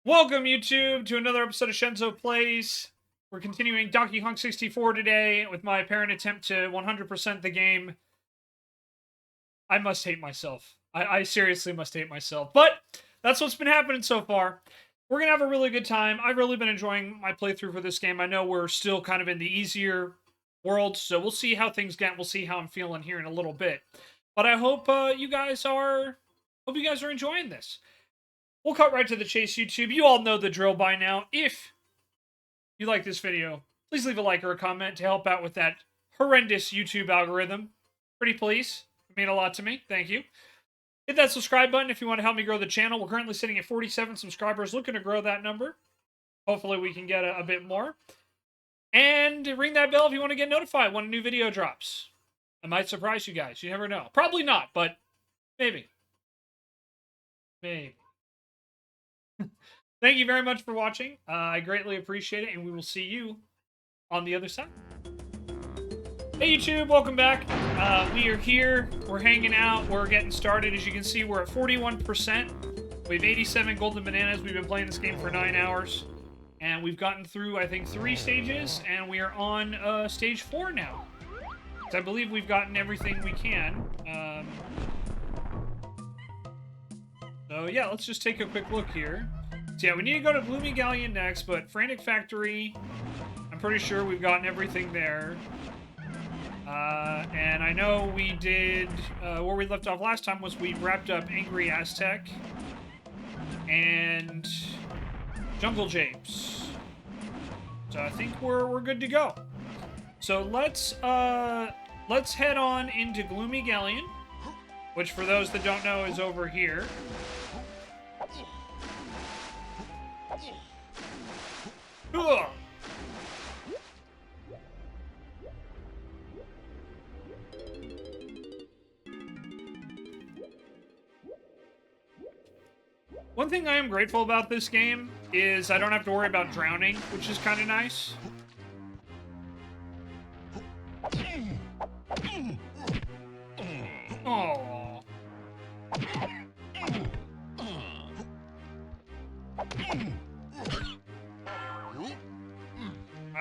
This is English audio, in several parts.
Welcome, YouTube, to another episode of Shenzo Plays. We're continuing Donkey Kong 64 today with my apparent attempt to 100% the game. I must hate myself. I seriously must hate myself. But that's what's been happening so far. We're going to have a really good time. I've really been enjoying my playthrough for this game. I know we're still kind of in the easier world, so we'll see how things get. We'll see how I'm feeling here in a little bit. But I hope you guys are enjoying this. We'll cut right to the chase, YouTube. You all know the drill by now. If you like this video, please leave a like or a comment to help out with that horrendous YouTube algorithm. Pretty please. It means a lot to me. Thank you. Hit that subscribe button if you want to help me grow the channel. We're currently sitting at 47 subscribers, looking to grow that number. Hopefully we can get a bit more. And ring that bell if you want to get notified when a new video drops. I might surprise you guys. You never know. Probably not, but maybe. Maybe. Thank you very much for watching. I greatly appreciate it, and we will see you on the other side. Hey, YouTube, welcome back. We are here. We're hanging out. We're getting started. As you can see, we're at 41%. We have 87 golden bananas. We've been playing this game for 9 hours, and we've gotten through, I think, 3 stages, and we are on stage 4 now. So I believe we've gotten everything we can. So, yeah, let's just take a quick look here. So yeah, we need to go to Gloomy Galleon next, but Frantic Factory, I'm pretty sure we've gotten everything there. And I know we did, where we left off last time was we wrapped up Angry Aztec and Jungle Japes. So I think we're good to go. So let's head on into Gloomy Galleon, which for those that don't know is over here. Ugh. One thing I am grateful about this game is I don't have to worry about drowning, which is kind of nice. Oh.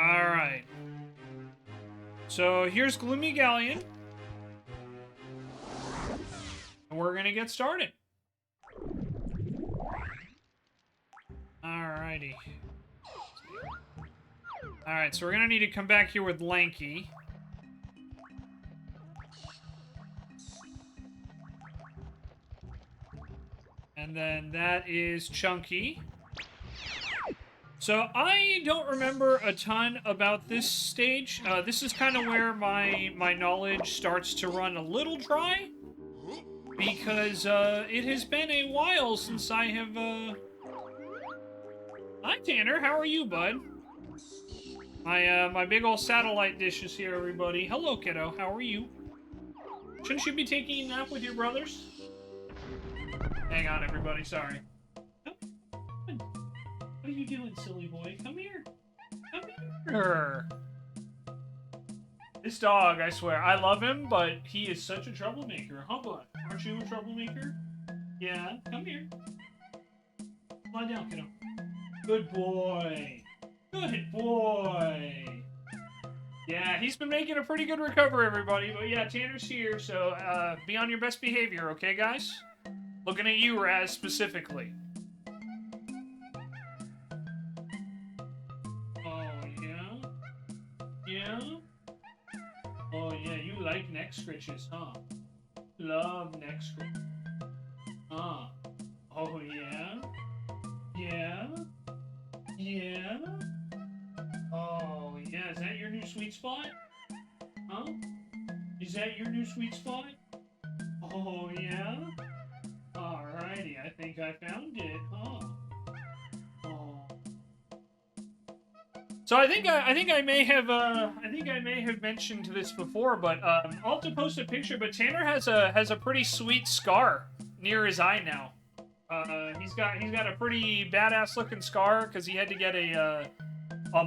Alright. So here's Gloomy Galleon. And we're gonna get started. Alrighty. Alright, so we're gonna need to come back here with Lanky. And then that is Chunky. So I don't remember a ton about this stage. This is kind of where my knowledge starts to run a little dry. Because it has been a while since I have... Hi, Tanner. How are you, bud? My big old satellite dish is here, everybody. Hello, kiddo. How are you? Shouldn't you be taking a nap with your brothers? Hang on, everybody. Sorry. What are you doing, silly boy? Come here. Come here. This dog, I swear, I love him, but he is such a troublemaker. Huh, bud? Aren't you a troublemaker? Yeah, come here. Lie down, kiddo. Good boy. Good boy. Yeah, he's been making a pretty good recovery, everybody. But yeah, Tanner's here, so be on your best behavior, okay, guys? Looking at you, Raz, specifically. Oh, yeah, you like neck scratches, huh? Love neck scratches. Huh? Oh, yeah? Yeah? Yeah? Oh, yeah, is that your new sweet spot? Huh? Is that your new sweet spot? Oh, yeah? Alrighty, I think I found it, huh? So I think I may have mentioned this before, but I'll have to post a picture. But Tanner has a pretty sweet scar near his eye now. He's got a pretty badass looking scar because he had to get a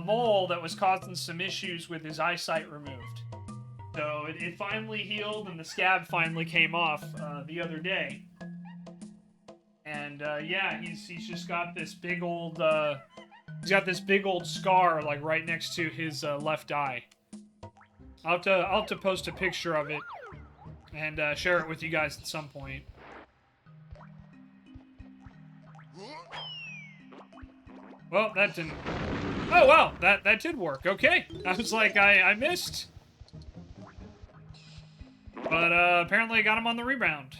mole that was causing some issues with his eyesight removed. So it finally healed and the scab finally came off the other day. And yeah, he's just got this big old he's got this big old scar like right next to his left eye. I'll have to post a picture of it and share it with you guys at some point. Well, that didn't. Oh wow, that did work. Okay, I was like, I missed, but apparently I got him on the rebound.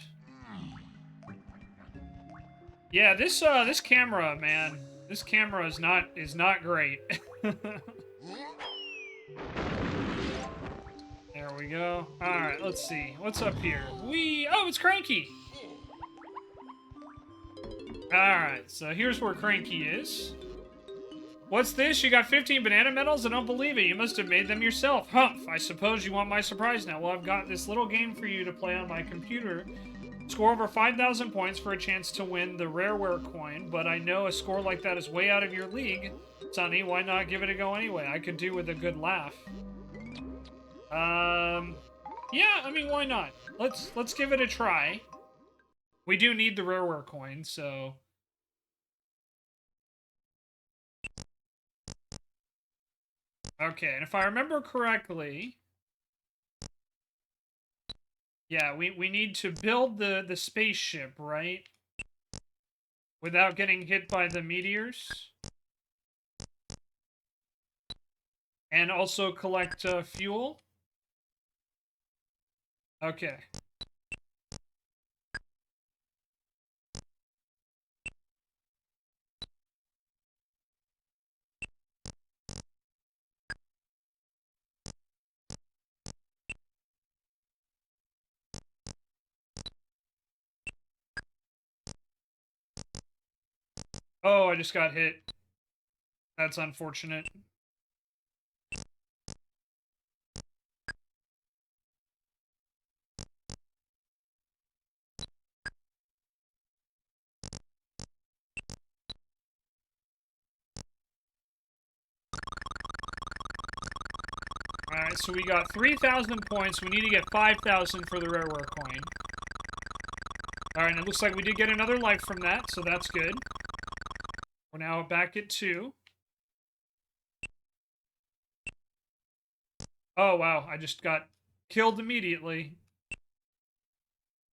Yeah, this camera, man, this camera is not great. There we go. All right, let's see what's up here. Oh, it's Cranky. All right, so here's where Cranky is. What's this? You got 15 banana medals? I don't believe it. You must have made them yourself. Humph. I suppose you want my surprise now. Well, I've got this little game for you to play on my computer. Score over 5,000 points for a chance to win the Rareware coin, but I know a score like that is way out of your league. Sonny, why not give it a go anyway? I could do with a good laugh. Yeah, I mean, why not? Let's give it a try. We do need the Rareware coin, so... Okay, and if I remember correctly... Yeah, we need to build the spaceship, right? Without getting hit by the meteors. And also collect fuel. Okay. Oh, I just got hit. That's unfortunate. Alright, so we got 3,000 points. We need to get 5,000 for the Rareware coin. Alright, and it looks like we did get another life from that, so that's good. We're now back at 2. Oh, wow. I just got killed immediately.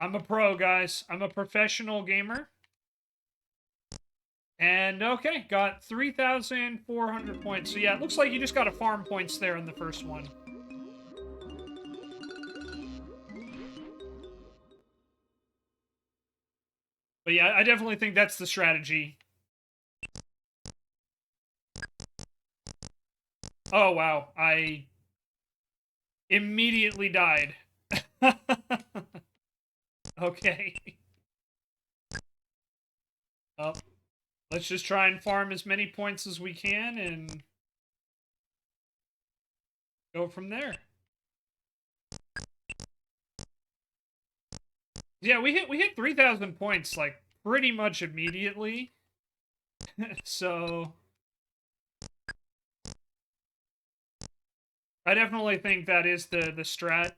I'm a pro, guys. I'm a professional gamer. And, okay, got 3,400 points. So, yeah, it looks like you just got a farm points there in the first one. But, yeah, I definitely think that's the strategy. Oh, wow. I immediately died. Okay. Oh. Let's just try and farm as many points as we can and go from there. Yeah, we hit 3,000 points like pretty much immediately. So I definitely think that is the strat.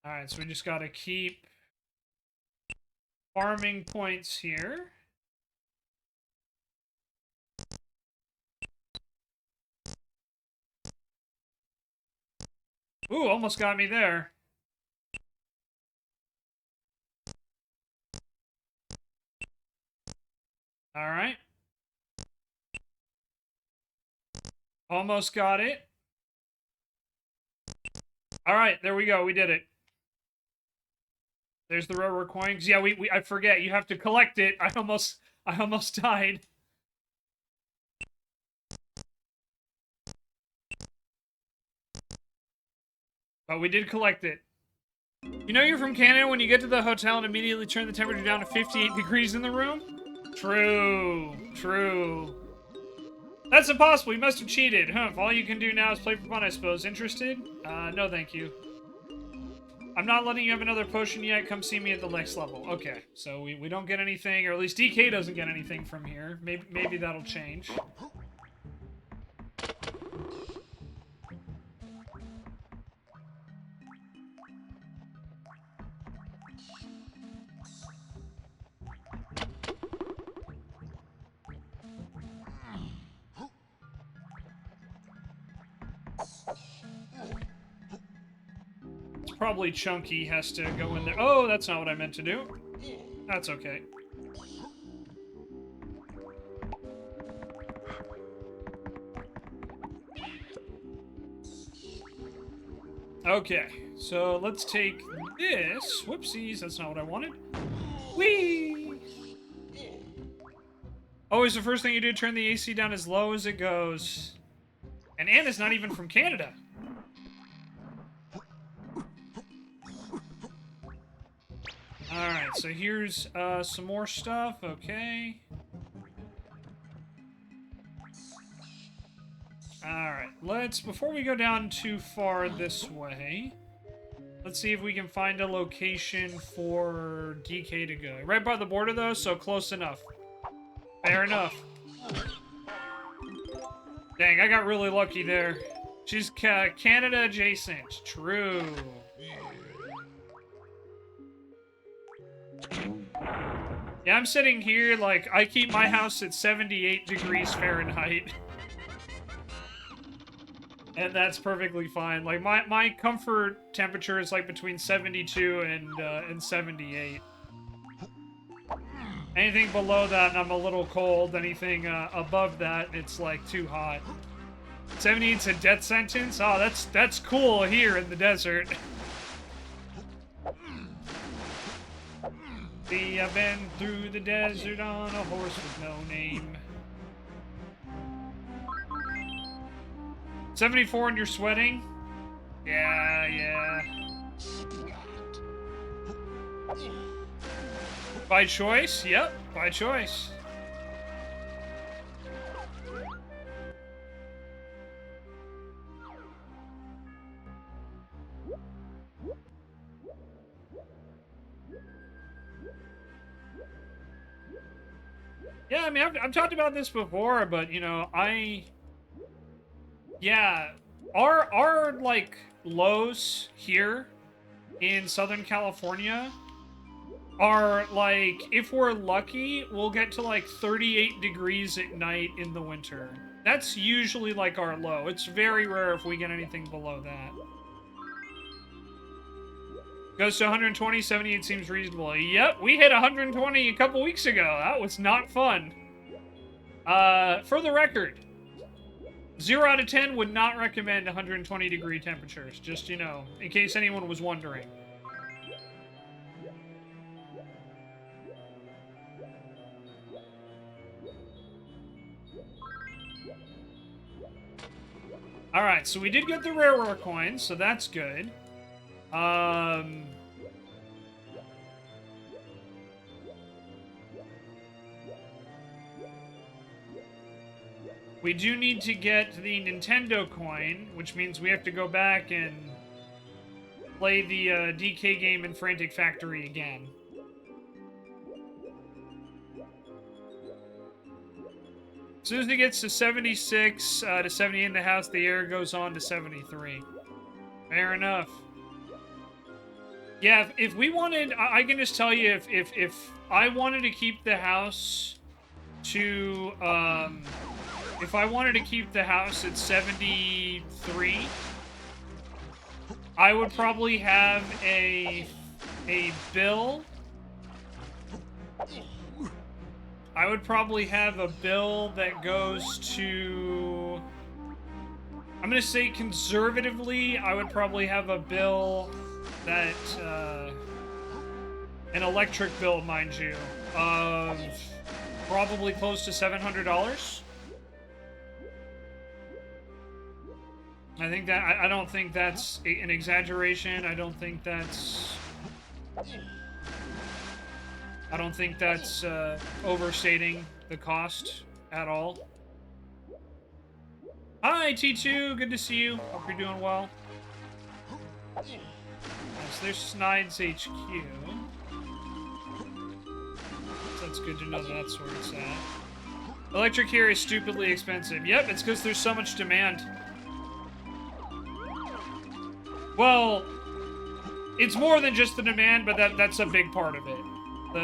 Alright, so we just gotta keep farming points here. Ooh, almost got me there. Alright. Almost got it. Alright, there we go. We did it. There's the Rareware coins. Yeah, I forget. You have to collect it. I almost died. But we did collect it. You know you're from Canada when you get to the hotel and immediately turn the temperature down to 58 degrees in the room? True. True. That's impossible. You must have cheated. Huh? All you can do now is play for fun, I suppose. Interested? No, thank you. I'm not letting you have another potion yet. Come see me at the next level. Okay, so we don't get anything, or at least DK doesn't get anything from here. Maybe that'll change. Probably Chunky has to go in there. Oh, that's not what I meant to do. That's okay. Okay, so let's take this. Whoopsies, that's not what I wanted. Whee! Always the first thing you do, turn the AC down as low as it goes. And Anna's not even from Canada. Alright, so here's some more stuff, okay. Alright, before we go down too far this way, let's see if we can find a location for DK to go. Right by the border though, so close enough. Fair enough. Dang, I got really lucky there. She's Canada adjacent. True. Yeah, I'm sitting here, like, I keep my house at 78 degrees Fahrenheit. And that's perfectly fine. Like, my comfort temperature is, like, between 72 and 78. Anything below that, and I'm a little cold. Anything above that, it's, like, too hot. 78's a death sentence? Oh, that's cool here in the desert. See, I've been through the desert on a horse with no name. 74 and you're sweating? Yeah. By choice? Yep, by choice. Yeah, I mean, I've talked about this before, but, you know, yeah, our like, lows here in Southern California are, like, if we're lucky, we'll get to, like, 38 degrees at night in the winter. That's usually, like, our low. It's very rare if we get anything below that. Goes to 120, 78 seems reasonable. Yep, we hit 120 a couple weeks ago. That was not fun. For the record, 0 out of 10 would not recommend 120 degree temperatures. Just, you know, in case anyone was wondering. Alright, so we did get the rare coins, so that's good. We do need to get the Nintendo coin, which means we have to go back and play the DK game in Frantic Factory again. As soon as it gets to 76 to 78 in the house, the air goes on to 73. Fair enough. Yeah, if we wanted, I can just tell you, if I wanted to keep the house to, if I wanted to keep the house at 73, I would probably have a bill. I would probably have a bill that goes to, I'm gonna say conservatively, I would probably have a bill that, an electric bill, mind you, of probably close to $700. I think that, I don't think that's an exaggeration. I don't think that's overstating the cost at all. Hi, T2. Good to see you. Hope you're doing well. So there's Snide's HQ. So that's good to know that's where it's at. Electric here is stupidly expensive. Yep, it's because there's so much demand. Well, it's more than just the demand, but that's a big part of it.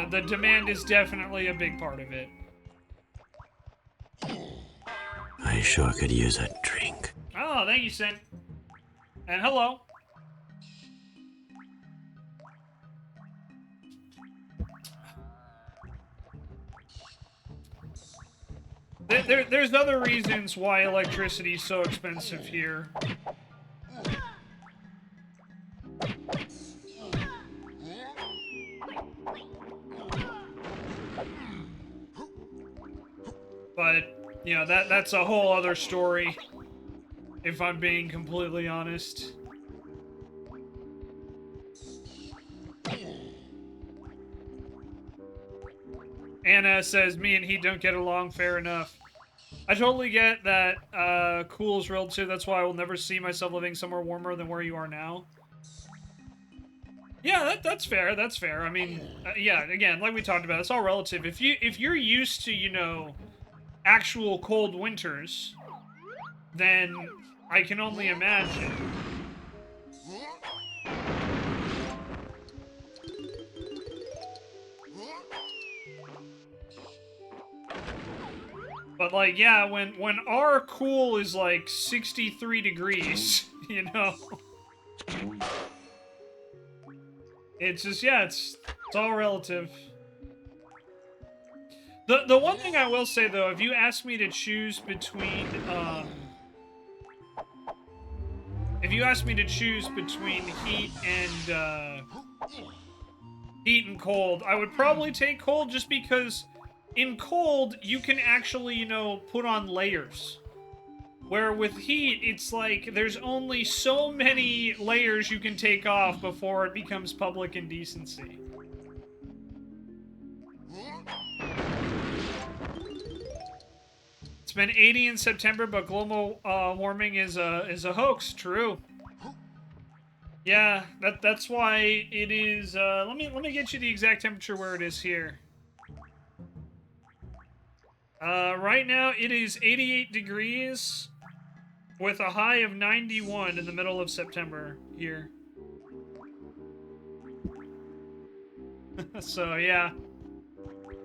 The demand is definitely a big part of it. I sure could use a drink. Oh, thank you, Sin. And hello. There's other reasons why electricity is so expensive here. But, you know, that's a whole other story, if I'm being completely honest. Anna says, me and he don't get along fair enough. I totally get that cool is relative. That's why I will never see myself living somewhere warmer than where you are now. Yeah, that's fair. That's fair. I mean, yeah, again, like we talked about, it's all relative. If you're used to, you know, actual cold winters, then I can only imagine. But, like, yeah, when our cool is, like, 63 degrees, you know? It's just, yeah, it's all relative. The one thing I will say, though, if you ask me to choose between, if you ask me to choose between heat and cold, I would probably take cold just because in cold, you can actually, you know, put on layers. Where with heat, it's like, there's only so many layers you can take off before it becomes public indecency. It's been 80 in September, but global warming is a hoax. True. Yeah, that's why it is, let me get you the exact temperature where it is here. Right now, it is 88 degrees with a high of 91 in the middle of September here. So, yeah.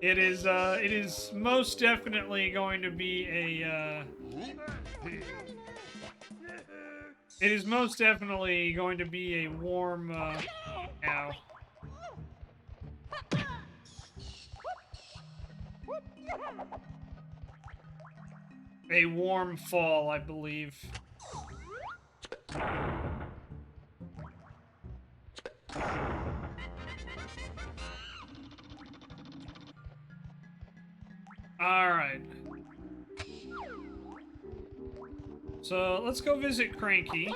It is most definitely going to be a, it is most definitely going to be a warm, ow. A warm fall, I believe. Alright. So, let's go visit Cranky.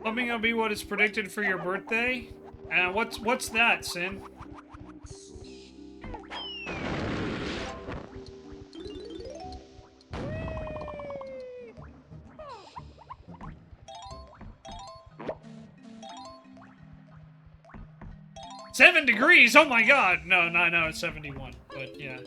Plumbing will be what is predicted for your birthday? What's that, Sin? $7 degrees? Oh my god! No, it's 71. But yeah.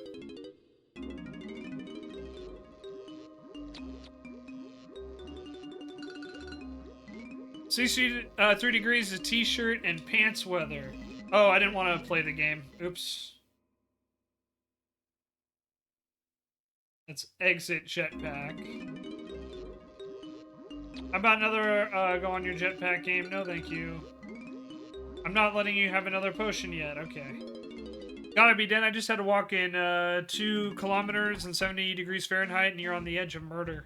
63 degrees is t-shirt and pants weather. Oh, I didn't want to play the game. Oops. Let's exit jetpack. How about another go on your jetpack game? No, thank you. I'm not letting you have another potion yet. Okay. Gotta be dead. I just had to walk in 2 kilometers and 70 degrees Fahrenheit, and you're on the edge of murder.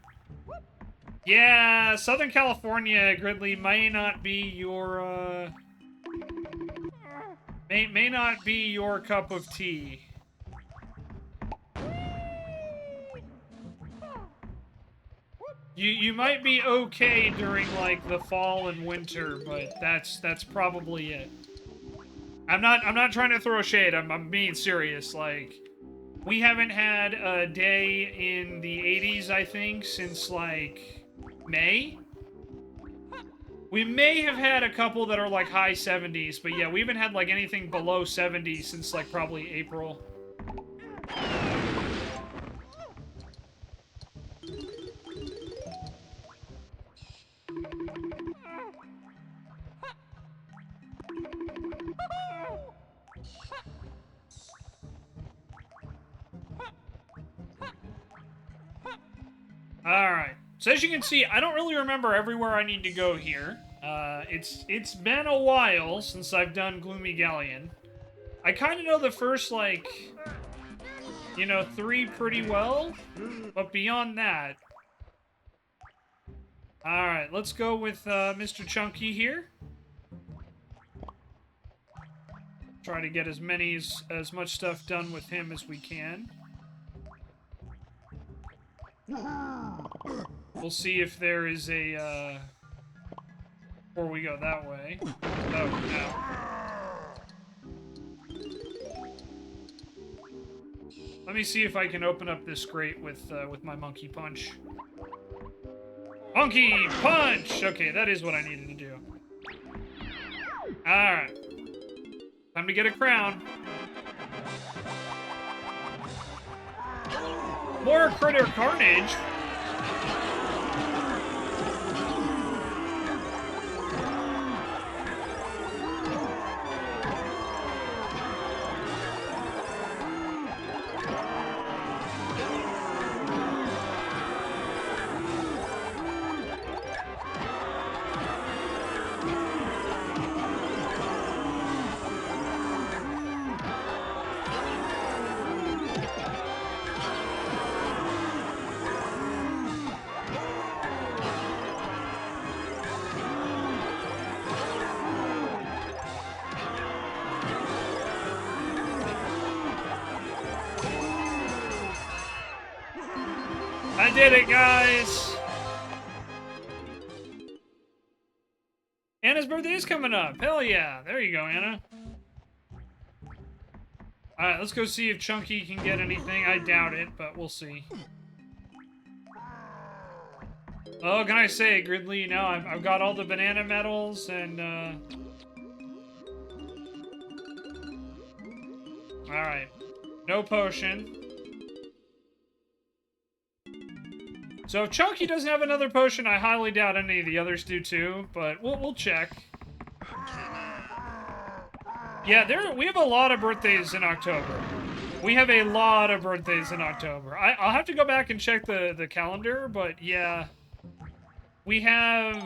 Yeah, Southern California, Gridley, may not be your, may not be your cup of tea. You might be okay during, like, the fall and winter, but that's probably it. I'm not trying to throw shade. I'm being serious. Like, We haven't had a day in the 80s, I think, since, like, May? We may have had a couple that are, like, high 70s, but yeah, we haven't had, like, anything below 70 since, like, probably April. Alright. So as you can see, I don't really remember everywhere I need to go here. It's been a while since I've done Gloomy Galleon. I kind of know the first, like, you know, 3 pretty well, but beyond that... Alright, let's go with Mr. Chunky here. Try to get as much stuff done with him as we can. We'll see if there is a, before we go that way. Oh, no. Let me see if I can open up this crate with my Monkey Punch. Monkey Punch! Okay, that is what I needed to do. Alright. Time to get a crown. More Critter Carnage. I did it, guys! Anna's birthday is coming up. Hell yeah. There you go, Anna. Alright, let's go see if Chunky can get anything. I doubt it, but we'll see. Oh, can I say, Gridley, you know, I've got all the banana medals, and, Alright. No potion. So if Chunky doesn't have another potion, I highly doubt any of the others do too, but we'll check. Yeah, we have a lot of birthdays in October. We have a lot of birthdays in October. I'll have to go back and check the calendar, but yeah. We have,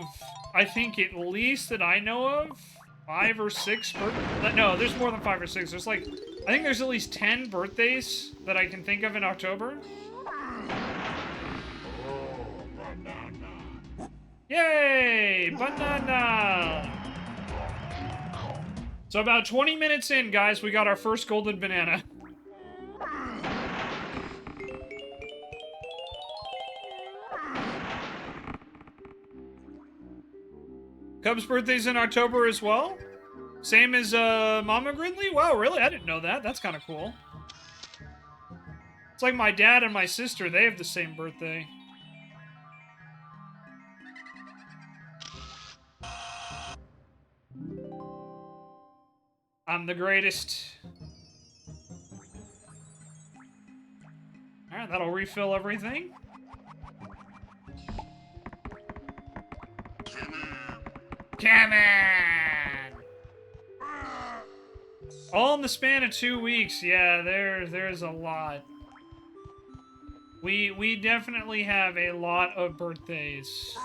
I think at least that I know of, 5 or 6 birthdays. No, there's more than 5 or 6. There's like, I think there's at least 10 birthdays that I can think of in October. Yay! Banana! So about 20 minutes in, guys, we got our first golden banana. Cub's birthday's in October as well? Same as Mama Gridley? Wow, really? I didn't know that. That's kind of cool. It's like my dad and my sister, they have the same birthday. I'm the greatest. Alright, that'll refill everything. Come on! All in the span of 2 weeks. Yeah, there's a lot. We definitely have a lot of birthdays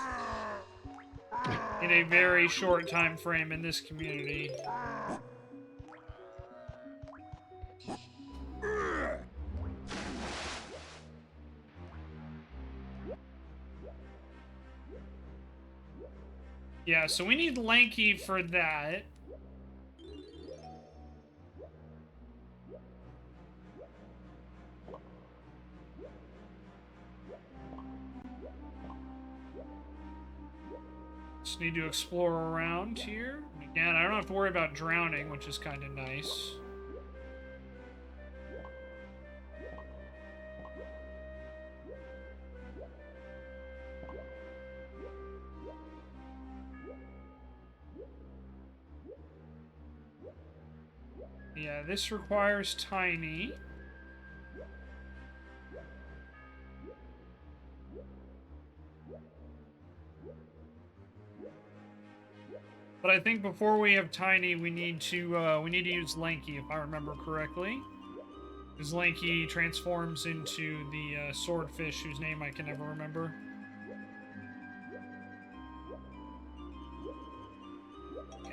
in a very short time frame in this community. Yeah, so we need Lanky for that. Just need to explore around here. Again, I don't have to worry about drowning, which is kind of nice. Yeah, this requires tiny. But I think before we have tiny, we need to use lanky, if I remember correctly. Because lanky transforms into the swordfish, whose name I can never remember.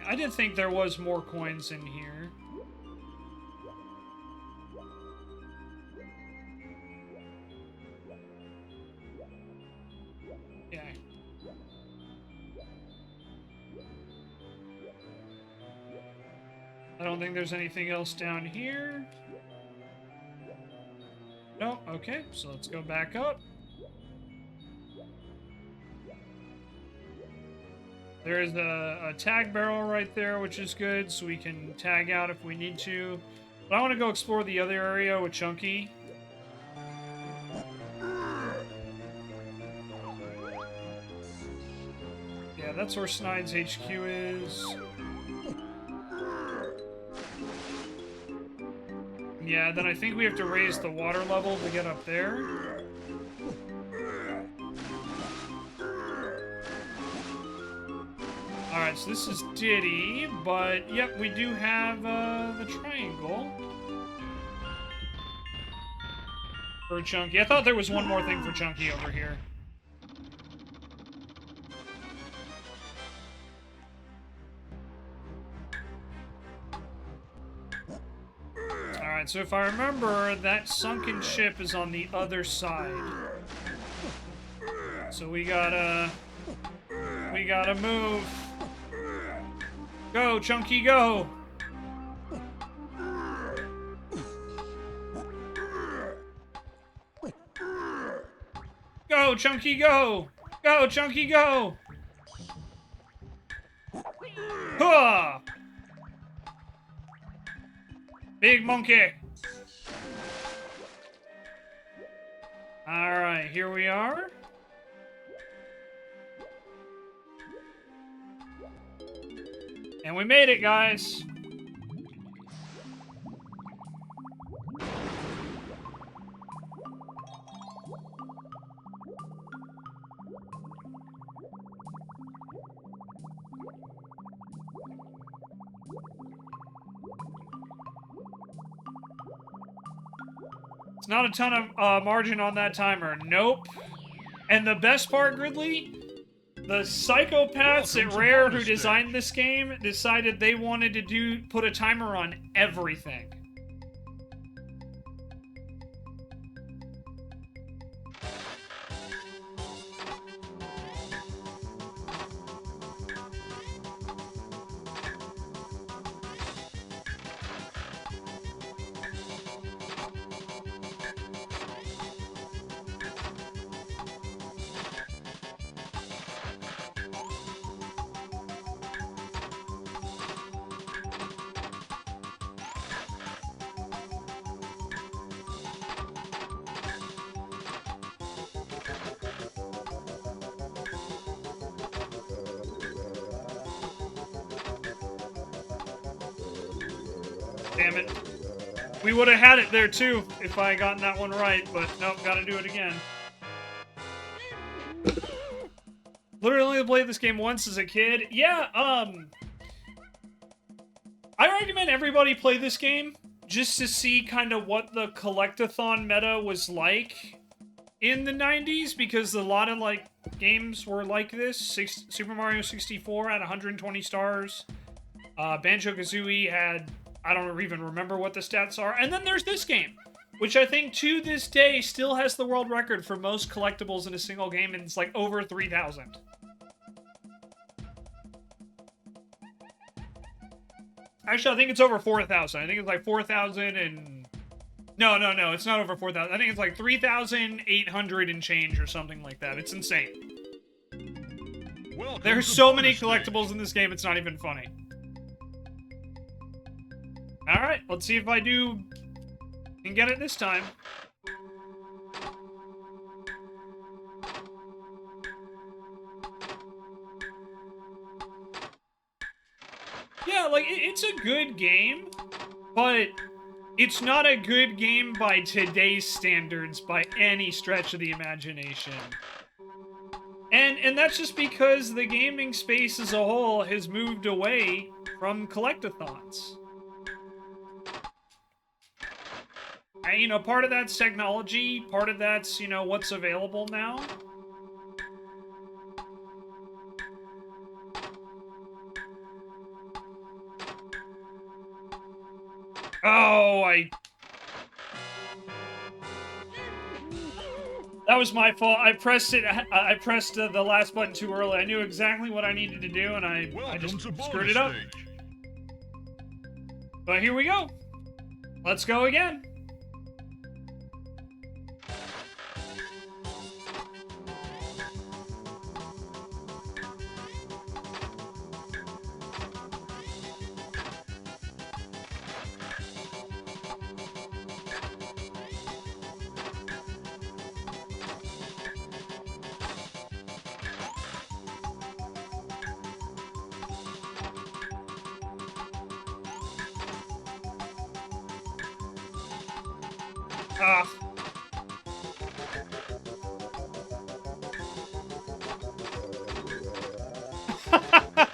I did think there was more coins in here. Yeah. I don't think there's anything else down here. Nope, okay, so let's go back up. There's a tag barrel right there, which is good, so we can tag out if we need to. But I want to go explore the other area with Chunky. Yeah, that's where Snide's HQ is. Yeah, then I think we have to raise the water level to get up there. Alright, so this is Diddy, but yep, we do have the triangle. For Chunky. I thought there was one more thing for Chunky over here. Alright, so if I remember, that sunken ship is on the other side. So we gotta move. Go, Chunky, go! Go, Chunky, go! Go, Chunky, go! Huh! Big monkey! Alright, here we are. And we made it, guys! It's not a ton of margin on that timer. Nope. And the best part, Gridley? The psychopaths at Rare who designed this game decided they wanted to put a timer on everything. Damn it. We would have had it there too if I had gotten that one right, but nope, gotta do it again. Literally only played this game once as a kid. Yeah, I recommend everybody play this game just to see kind of what the collectathon meta was like in the 90s, because a lot of, like, games were like this. Super Mario 64 had 120 stars. Banjo-Kazooie had... I don't even remember what the stats are. And then there's this game, which I think to this day still has the world record for most collectibles in a single game, and it's like over 3,000. Actually, I think it's over 4,000. I think it's like 4,000 and... No, it's not over 4,000. I think it's like 3,800 and change or something like that. It's insane. There's so many collectibles in this game, it's not even funny. Alright, let's see if I can get it this time. Yeah, like, it's a good game. but it's not a good game by today's standards by any stretch of the imagination. And that's just because the gaming space as a whole has moved away from collectathons. And, you know, part of that's technology, part of that's, you know, what's available now. Oh, that was my fault. I pressed it. I pressed the last button too early. I knew exactly what I needed to do, and I just screwed it up. But here we go. Let's go again.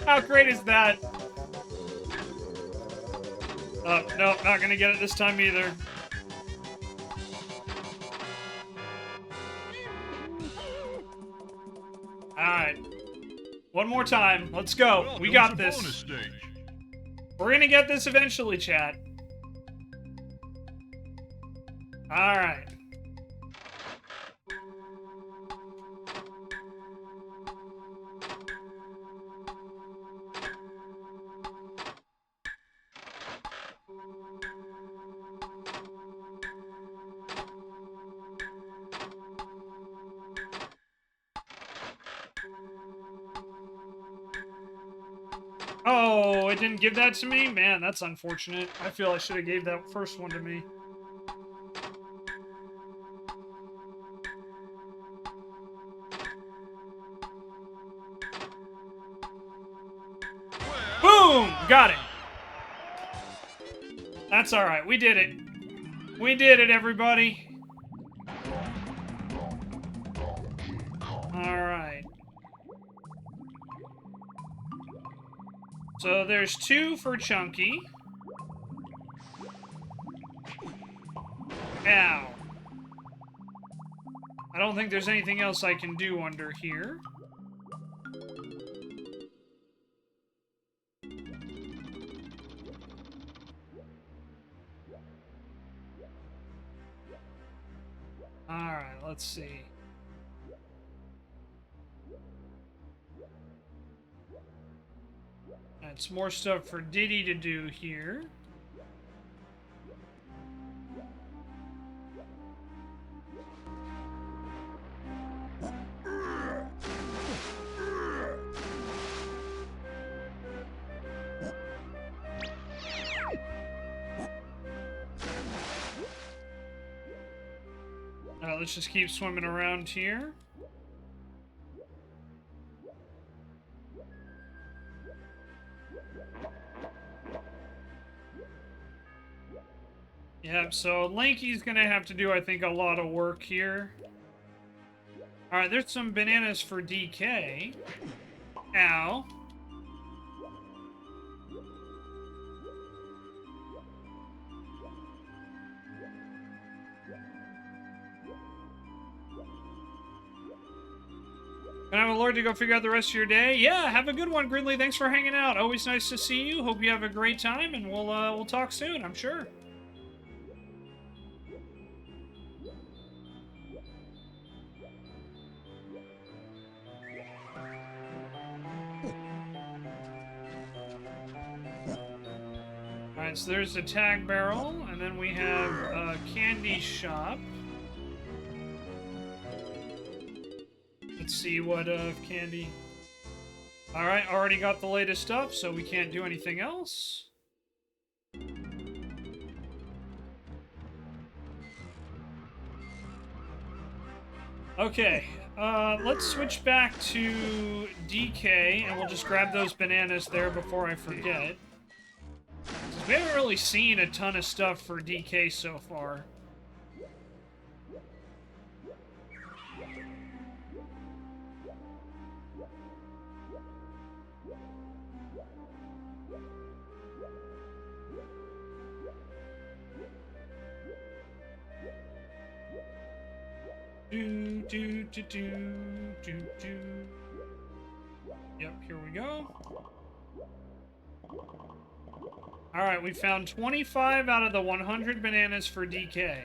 How great is that? Oh, no, not gonna get it this time either. Alright. One more time. Let's go. We got this. We're gonna get this eventually, chat. Alright. Oh, it didn't give that to me? Man, that's unfortunate. I feel I should have gave that first one to me. Boom! Got it. That's alright. We did it. We did it, everybody. Alright. So there's 2 for Chunky. Ow. I don't think there's anything else I can do under here. Alright, let's see. That's more stuff for Diddy to do here. Let's just keep swimming around here. Yep, so Lanky's gonna have to do, I think, a lot of work here. Alright, there's some bananas for DK. Ow. Can I have a Lord to go figure out the rest of your day? Yeah, have a good one, Gridley. Thanks for hanging out. Always nice to see you. Hope you have a great time, and we'll talk soon, I'm sure. Alright, so there's the tag barrel, and then we have a candy shop. Let's see what candy. Alright, already got the latest stuff, so we can't do anything else. Okay, let's switch back to DK, and we'll just grab those bananas there before I forget. We haven't really seen a ton of stuff for DK so far. Do. Yep, here we go. Alright, we found 25 out of the 100 bananas for DK.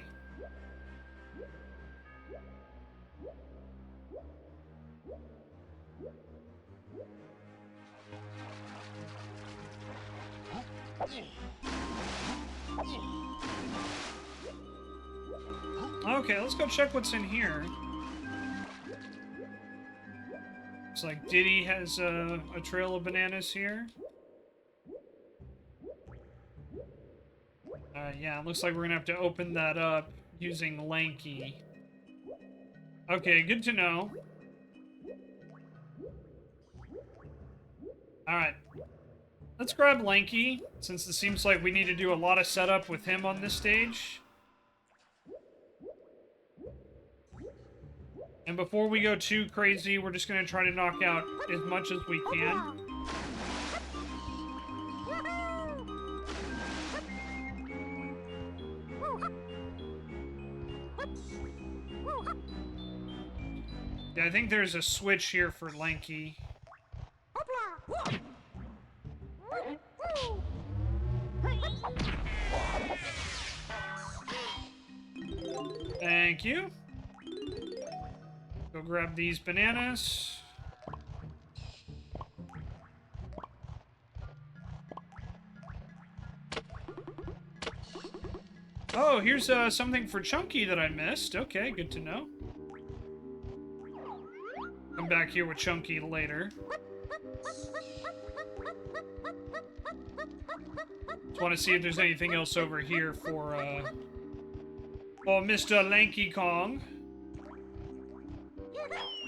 Okay, let's go check what's in here. Looks like Diddy has a trail of bananas here. Yeah, it looks like we're gonna have to open that up using Lanky. Okay, good to know. Alright. Let's grab Lanky, since it seems like we need to do a lot of setup with him on this stage. And before we go too crazy, we're just gonna try to knock out as much as we can. Yeah, I think there's a switch here for Lanky. Thank you. Go grab these bananas. Oh, here's something for Chunky that I missed. Okay, good to know. Come back here with Chunky later. Just want to see if there's anything else over here for, oh, Mr. Lanky Kong.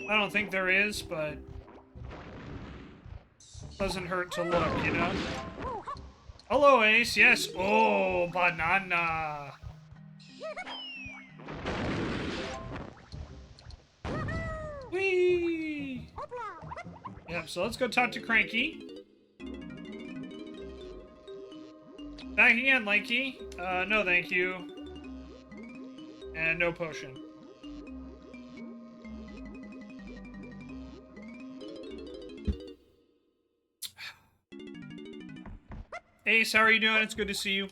I don't think there is, but doesn't hurt to look, you know? Hello, Ace. Yes. Oh, banana. Whee! Yep, so let's go talk to Cranky. Back again, Lanky. No thank you. And no potion. Ace, how are you doing? It's good to see you.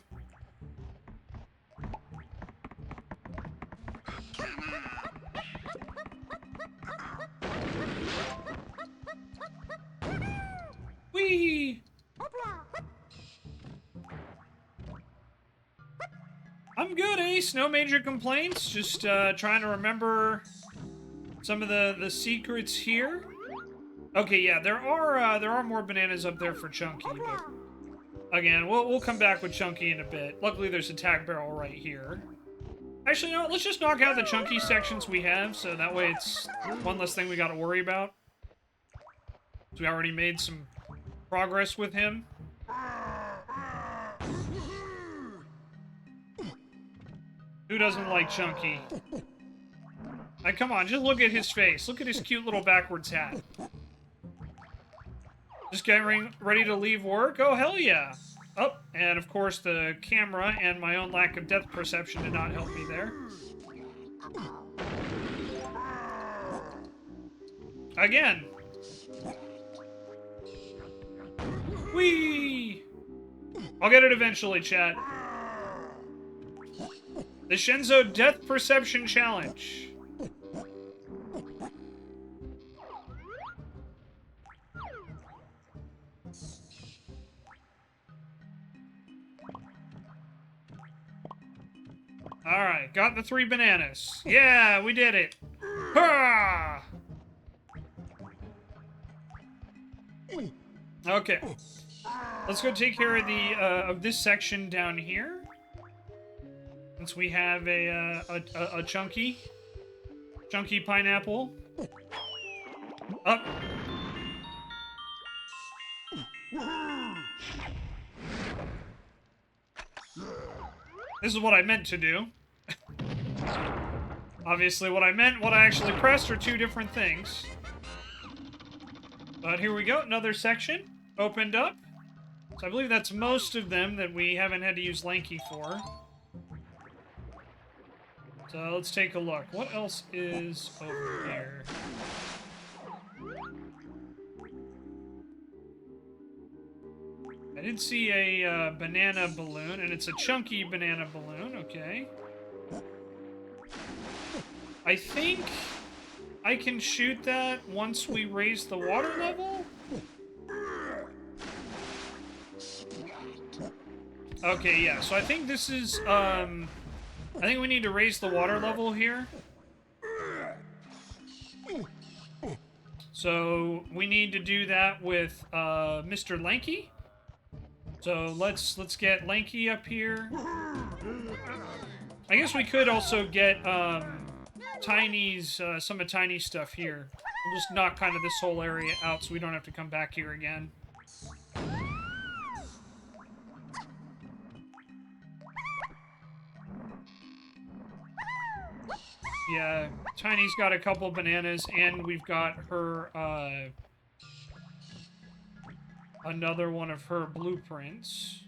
Whee! I'm good, Ace. No major complaints. Just trying to remember some of the secrets here. Okay, yeah, there are more bananas up there for Chunky, but again, we'll come back with Chunky in a bit. Luckily, there's a tack barrel right here. Actually, no, let's just knock out the Chunky sections we have, so that way it's one less thing we got to worry about. So we already made some progress with him. Who doesn't like Chunky? Like, come on, just look at his face. Look at his cute little backwards hat. Just getting ready to leave work? Oh, hell yeah. Oh, and of course the camera and my own lack of depth perception did not help me there. Again. Whee! I'll get it eventually, chat. The Shenzo Depth Perception Challenge. Alright, got the 3 bananas. Yeah, we did it. Hurrah! Okay. Let's go take care of the of this section down here. Since we have a chunky pineapple. Up. This is what I meant to do. Obviously, what I meant, what I actually pressed are two different things. But here we go, another section opened up. So I believe that's most of them that we haven't had to use Lanky for. So let's take a look. What else is over here? I did see a banana balloon, and it's a chunky banana balloon, okay. I think I can shoot that once we raise the water level? Okay, yeah, so I think this is, I think we need to raise the water level here. So we need to do that with Mr. Lanky. So let's get Lanky up here. I guess we could also get Tiny's some of Tiny's stuff here. We'll just knock kind of this whole area out so we don't have to come back here again. Yeah, Tiny's got a couple bananas, and we've got her, another one of her blueprints.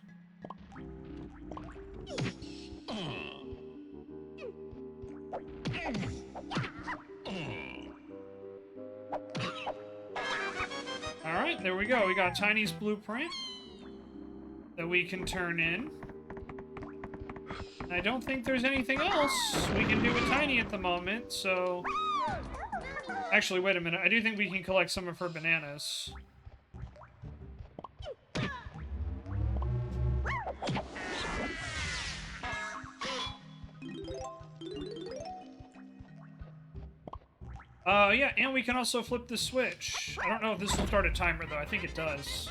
Alright, there we go. We got Tiny's blueprint that we can turn in. I don't think there's anything else we can do with Tiny at the moment, so... Actually, wait a minute. I do think we can collect some of her bananas. Yeah, and we can also flip the switch. I don't know if this will start a timer, though. I think it does.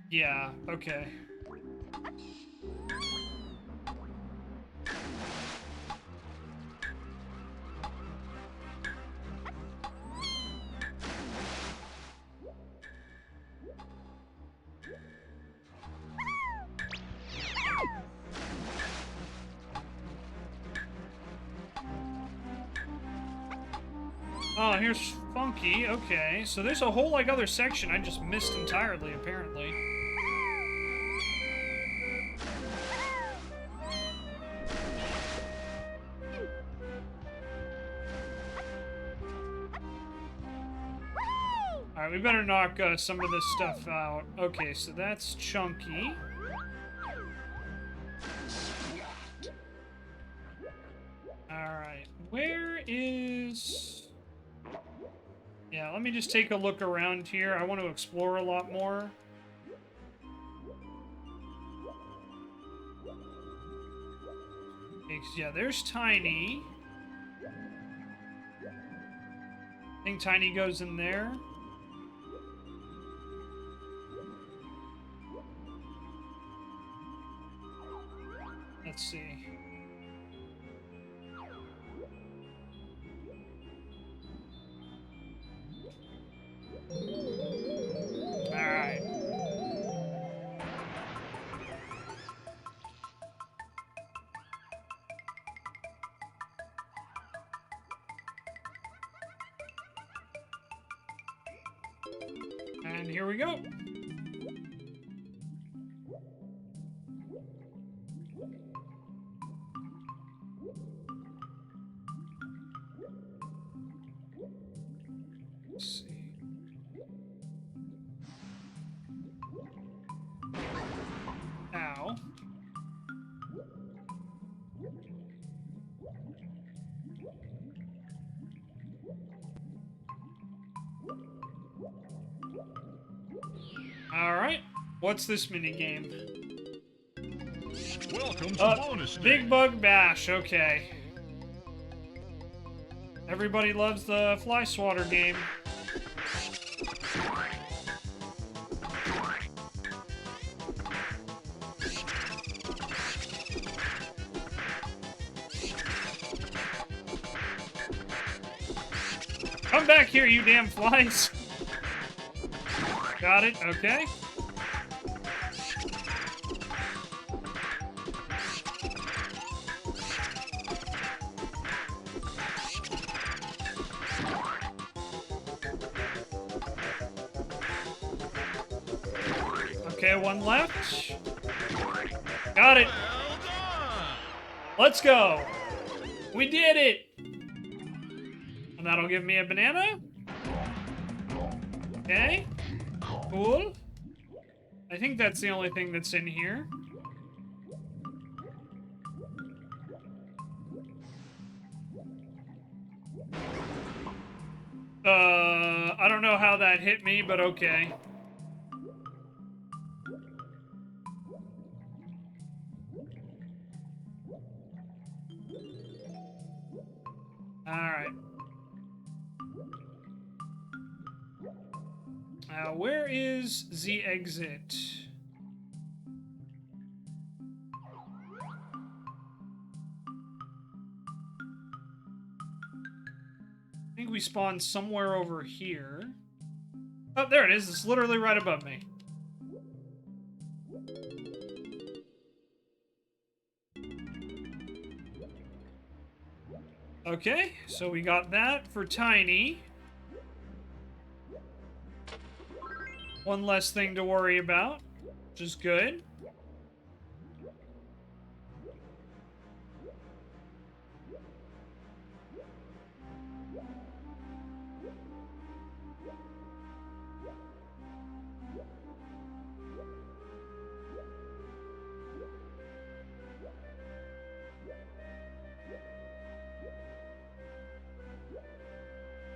Yeah, okay. Oh, here's Funky. Okay, so there's a whole, like, other section I just missed entirely, apparently. Alright, we better knock some of this stuff out. Okay, so that's Chunky. Alright, where is... Yeah, let me just take a look around here. I want to explore a lot more. Okay, yeah, there's Tiny. I think Tiny goes in there. Let's see. Alright. And here we go. Let's see. Ow. Alright. What's this minigame? Welcome to bonus day. Big Bug Bash, okay. Everybody loves the fly swatter game. Come back here, you damn flies. Got it, okay. Okay, one left. Got it. Let's go. We did it. And that'll give me a banana. Okay. Cool. I think that's the only thing that's in here. I don't know how that hit me, but okay. Alright. Where is the exit? I think we spawned somewhere over here. Oh, there it is. It's literally right above me. Okay, so we got that for Tiny. One less thing to worry about, which is good.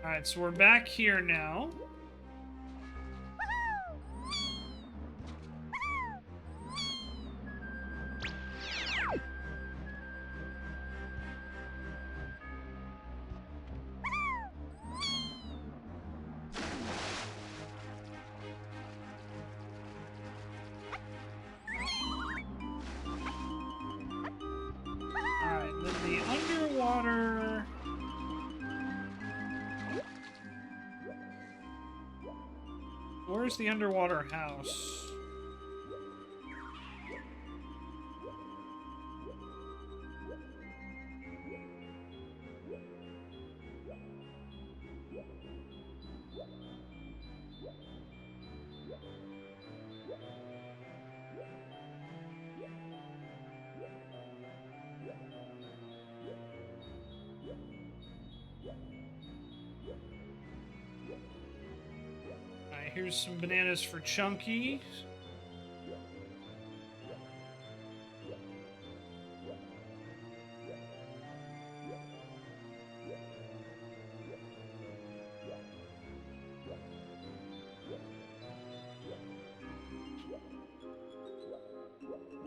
Alright, so we're back here now. Alright, then the underwater... Where's the underwater house? Alright, here's some bananas for Chunky.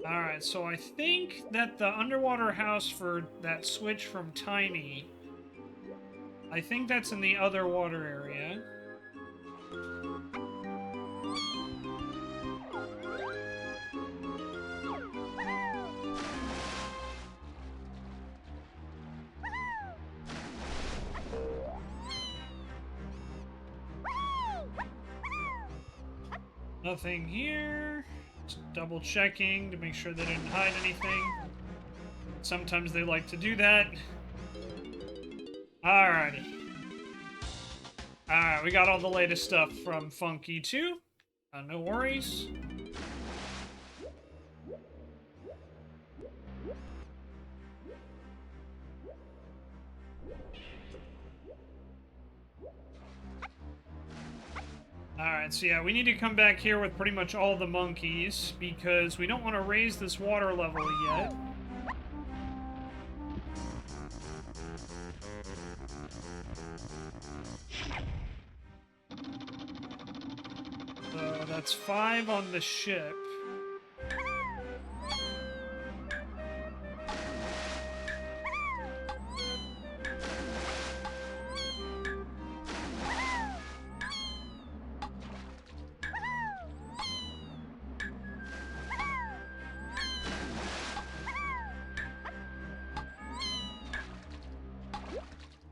Alright, so I think that the underwater house for that switch from Tiny, I think that's in the other water area. Nothing here. Just double checking to make sure they didn't hide anything. Sometimes they like to do that. Alrighty. Alright, we got all the latest stuff from Funky too. No worries. Alright, so yeah, we need to come back here with pretty much all the monkeys, because we don't want to raise this water level yet. So that's 5 on the ship.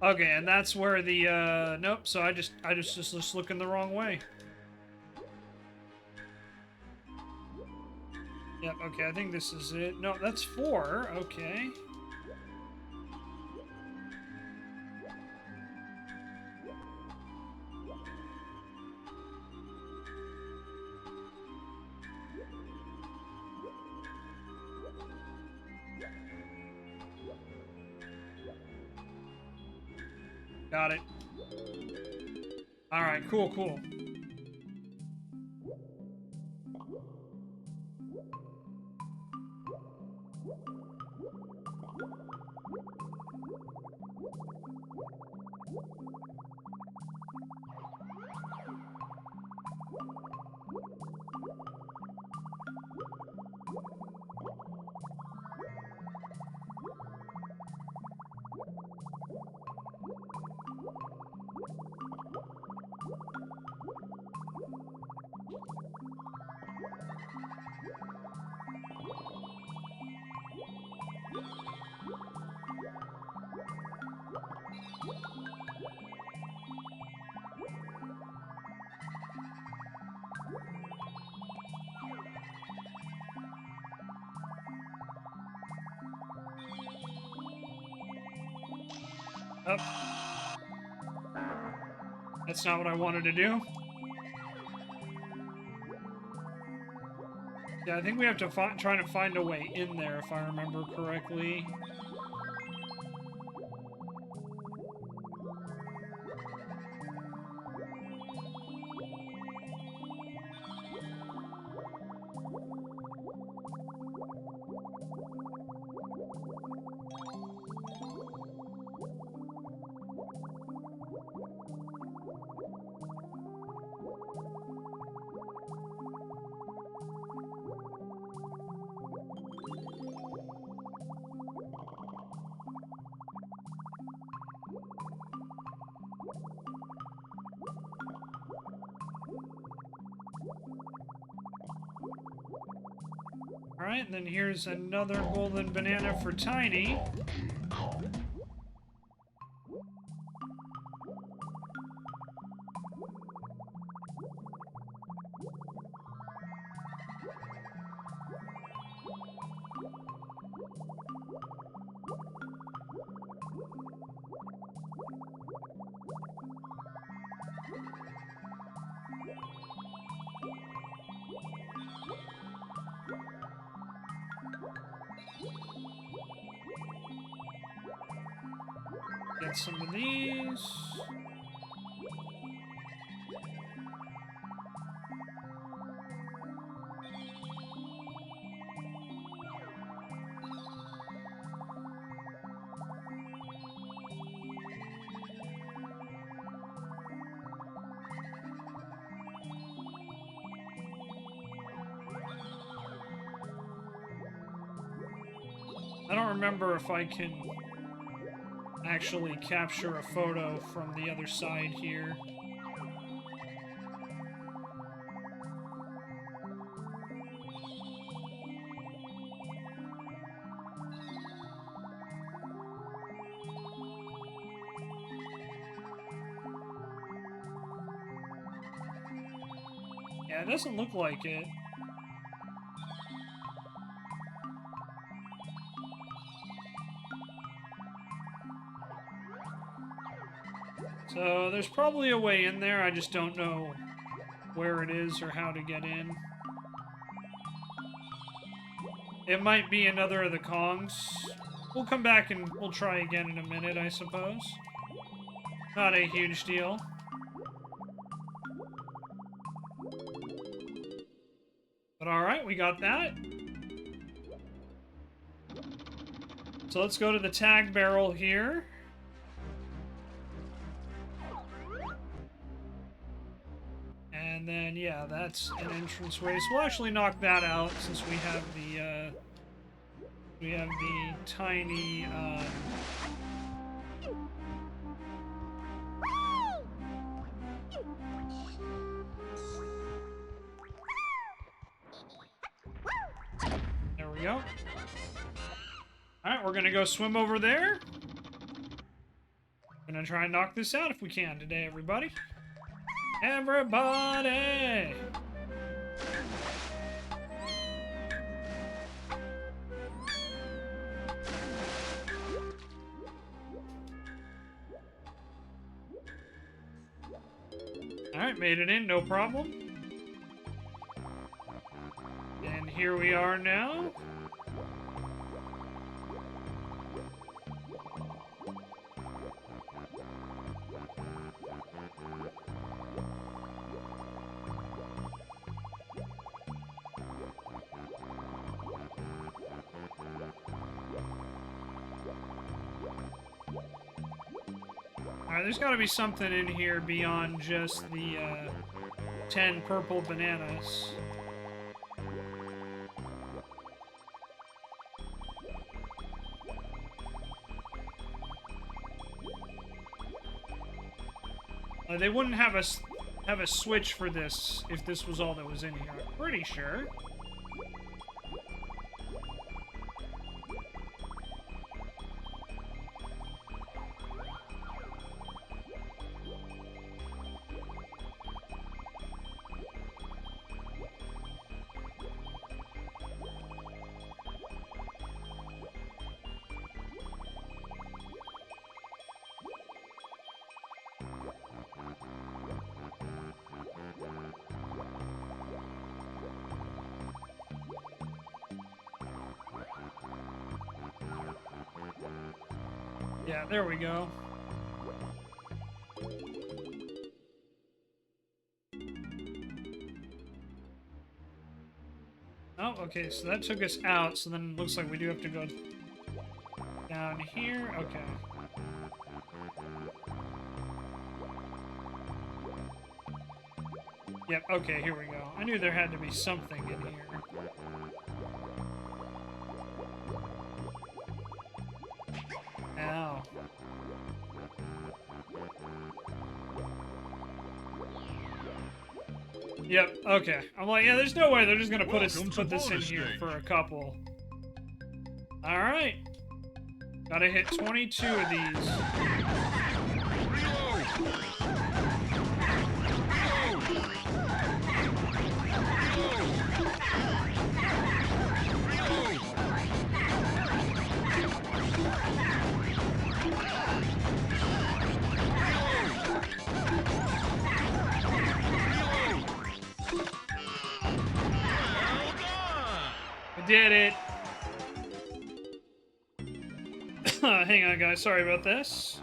Okay, and that's where the, nope, so I just looking the wrong way. Yep, okay, I think this is it. No, that's 4. Okay. Got it. Alright, cool, cool. Oh. That's not what I wanted to do. Yeah, I think we have to try to find a way in there, if I remember correctly. Alright, and then here's another golden banana for Tiny. Get some of these. I don't remember if I can actually capture a photo from the other side here. Yeah, it doesn't look like it. So there's probably a way in there, I just don't know where it is or how to get in. It might be another of the Kongs. We'll come back and we'll try again in a minute, I suppose. Not a huge deal. But alright, we got that. So let's go to the tag barrel here. And then, yeah, that's an entranceway. So we'll actually knock that out since we have the tiny, there we go. Alright, we're gonna go swim over there. Gonna try and knock this out if we can today, everybody. Everybody! Alright, made it in, no problem. And here we are now. Alright, there's got to be something in here beyond just the 10 purple bananas. They wouldn't have a switch for this if this was all that was in here. I'm pretty sure. Yeah, there we go. Oh, okay, so that took us out, so then it looks like we do have to go down here. Okay. Yep, okay, here we go. I knew there had to be something in here. Ow. Yep, okay. I'm like, yeah, there's no way they're just gonna put this in here for a couple. Alright. Gotta hit 22 of these. Did it. Hang on, guys. Sorry about this.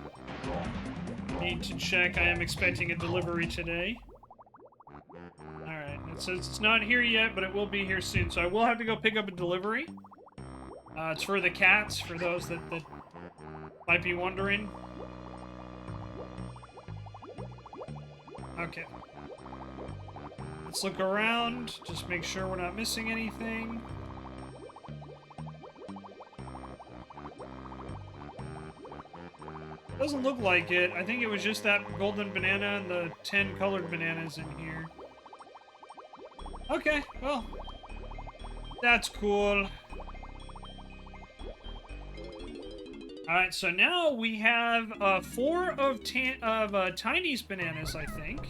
Need to check. I am expecting a delivery today. Alright. It says it's not here yet, but it will be here soon. So I will have to go pick up a delivery. It's for the cats, for those that might be wondering. Okay. Let's look around. Just make sure we're not missing anything. Doesn't look like it. I think it was just that golden banana and the 10 colored bananas in here. Okay, well, that's cool. Alright, so now we have 4 of Tiny's bananas, I think.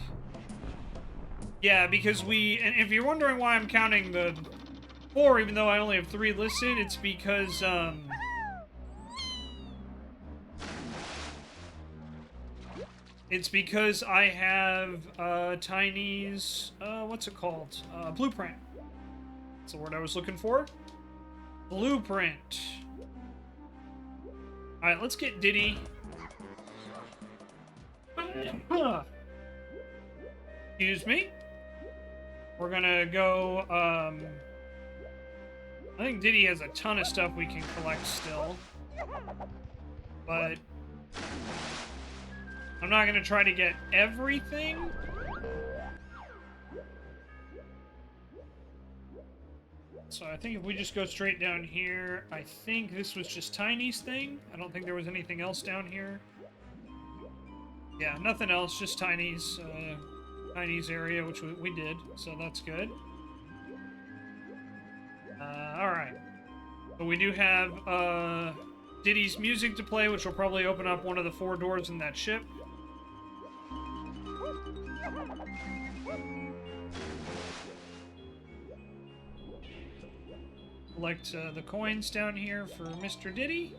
Yeah, because and if you're wondering why I'm counting the 4, even though I only have 3 listed, it's because, I have, Tiny's, what's it called? Blueprint. That's the word I was looking for. Blueprint. Alright, let's get Diddy. Excuse me. We're gonna go, I think Diddy has a ton of stuff we can collect still. But I'm not gonna try to get everything. So I think if we just go straight down here, I think this was just Tiny's thing. I don't think there was anything else down here. Yeah, nothing else, just Tiny's area, which we did, so that's good. Alright. But we do have Diddy's music to play, which will probably open up one of the 4 doors in that ship. Collect the coins down here for Mr. Diddy.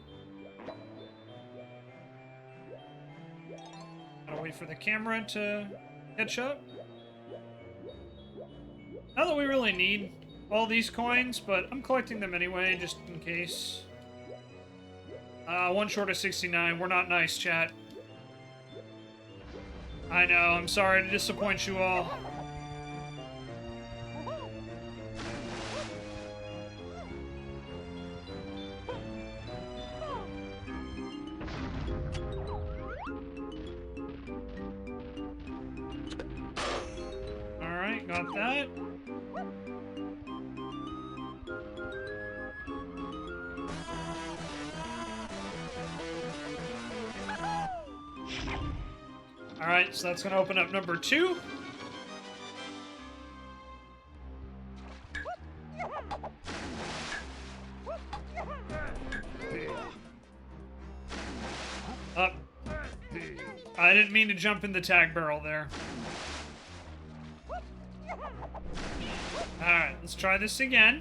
Gotta wait for the camera to catch up. Not that we really need all these coins, but I'm collecting them anyway, just in case. One short of 69. We're not nice, chat. I know, I'm sorry to disappoint you all. Alright, got that. Alright, so that's going to open up number 2. Up. I didn't mean to jump in the tag barrel there. Alright, let's try this again.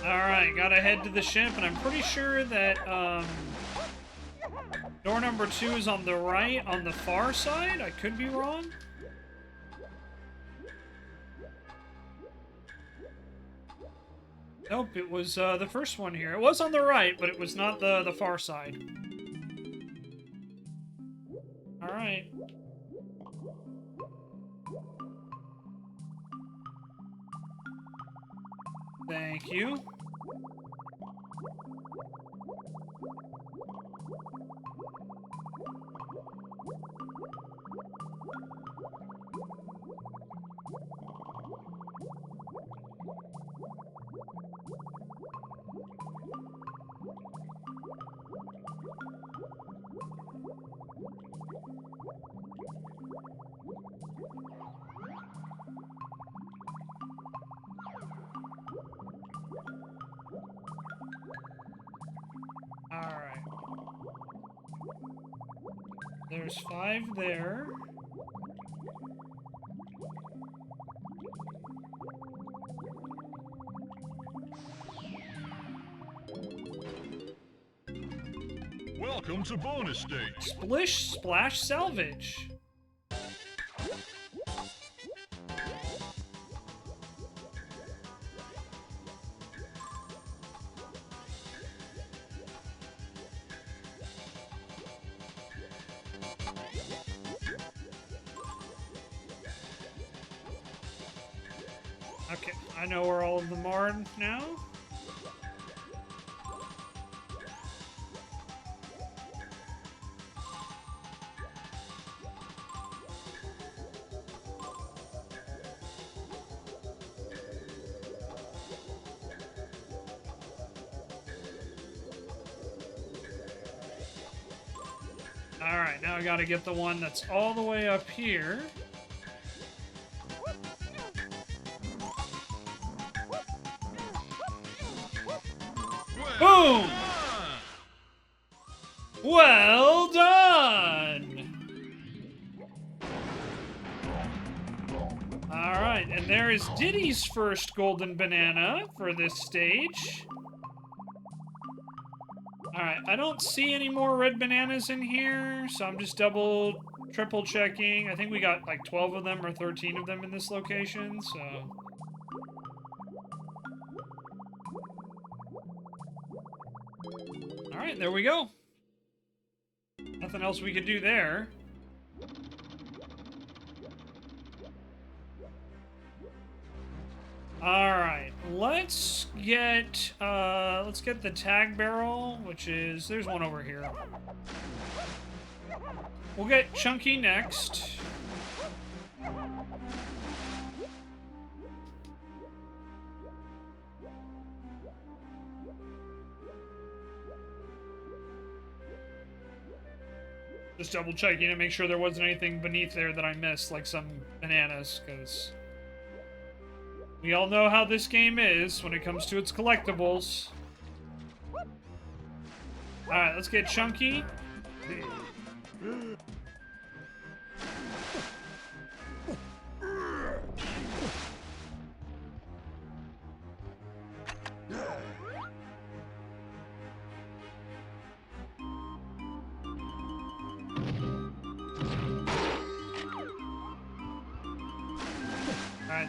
Alright, gotta head to the ship, and I'm pretty sure that, door number 2 is on the right, on the far side? I could be wrong. Nope, it was, the first one here. It was on the right, but it was not the far side. Alright. Thank you. Alright. There's 5 there. Welcome to bonus stage. Splish Splash Salvage. Okay, I know where all of them are now. Alright, now I gotta get the one that's all the way up here. Boom! Well done! Alright, and there is Diddy's first golden banana for this stage. Alright, I don't see any more red bananas in here, so I'm just triple checking. I think we got like 12 of them or 13 of them in this location, so... Alright, there we go. Nothing else we could do there. Alright, let's get the tag barrel, which is, there's one over here. We'll get Chunky next. Just double checking to make sure there wasn't anything beneath there that I missed, like some bananas, because we all know how this game is when it comes to its collectibles. Alright, let's get Chunky. Alright,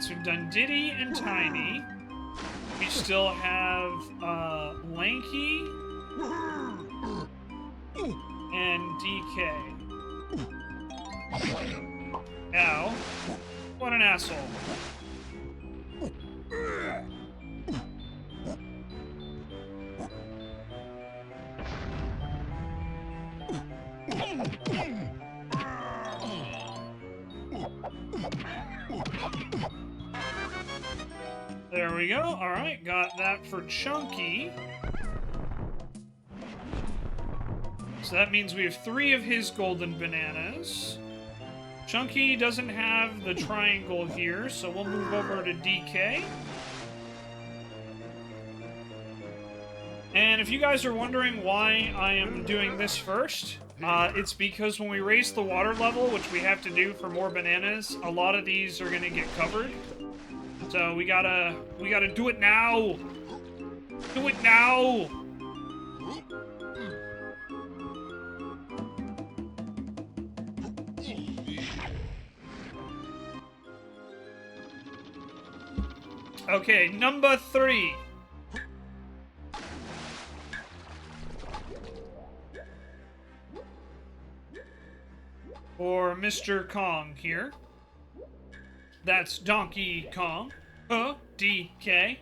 so we've done Diddy and Tiny. We still have Lanky and DK. Ow. What an asshole. There we go. Alright, got that for Chunky. So that means we have 3 of his golden bananas. Chunky doesn't have the triangle here, so we'll move over to DK. And if you guys are wondering why I am doing this first, it's because when we raise the water level, which we have to do for more bananas, a lot of these are gonna get covered. So we gotta do it now. Do it now. Okay, number 3. For Mr. Kong here. That's Donkey Kong. DK.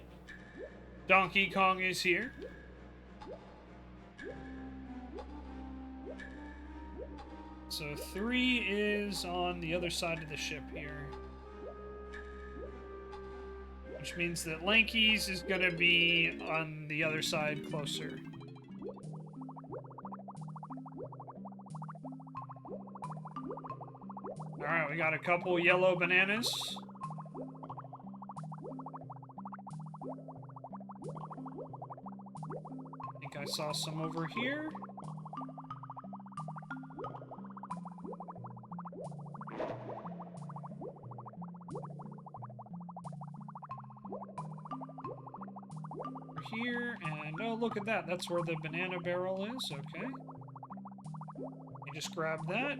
Donkey Kong is here. So 3 is on the other side of the ship here. Which means that Lanky's is gonna be on the other side closer. Alright, we got a couple yellow bananas. I think I saw some over here. Here, and oh, look at that. That's where the banana barrel is. Okay. You just grab that.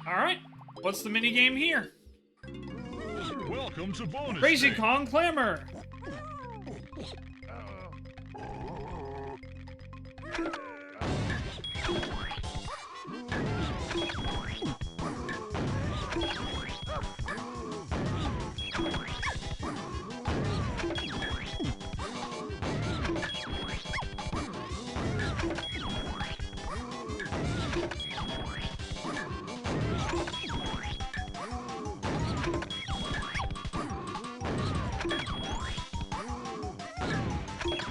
Alright. What's the mini game here? Welcome to bonus. Crazy day. Kong Clamor.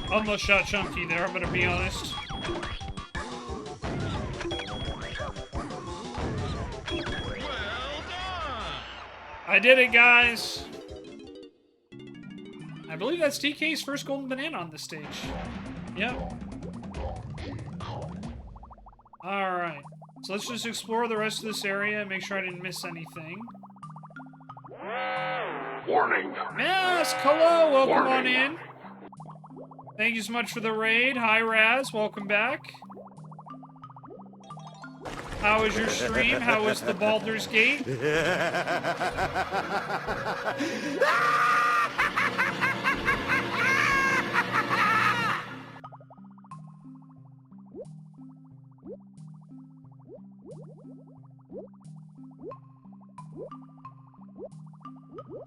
Almost shot Chunky there, I'm gonna be honest. I did it, guys! I believe that's DK's first golden banana on this stage. Yep. Alright. So let's just explore the rest of this area and make sure I didn't miss anything. Warning. Yes, hello, welcome on Warning. in. Thank you so much for the raid. Hi, Raz, welcome back. How was your stream? How was the Baldur's Gate?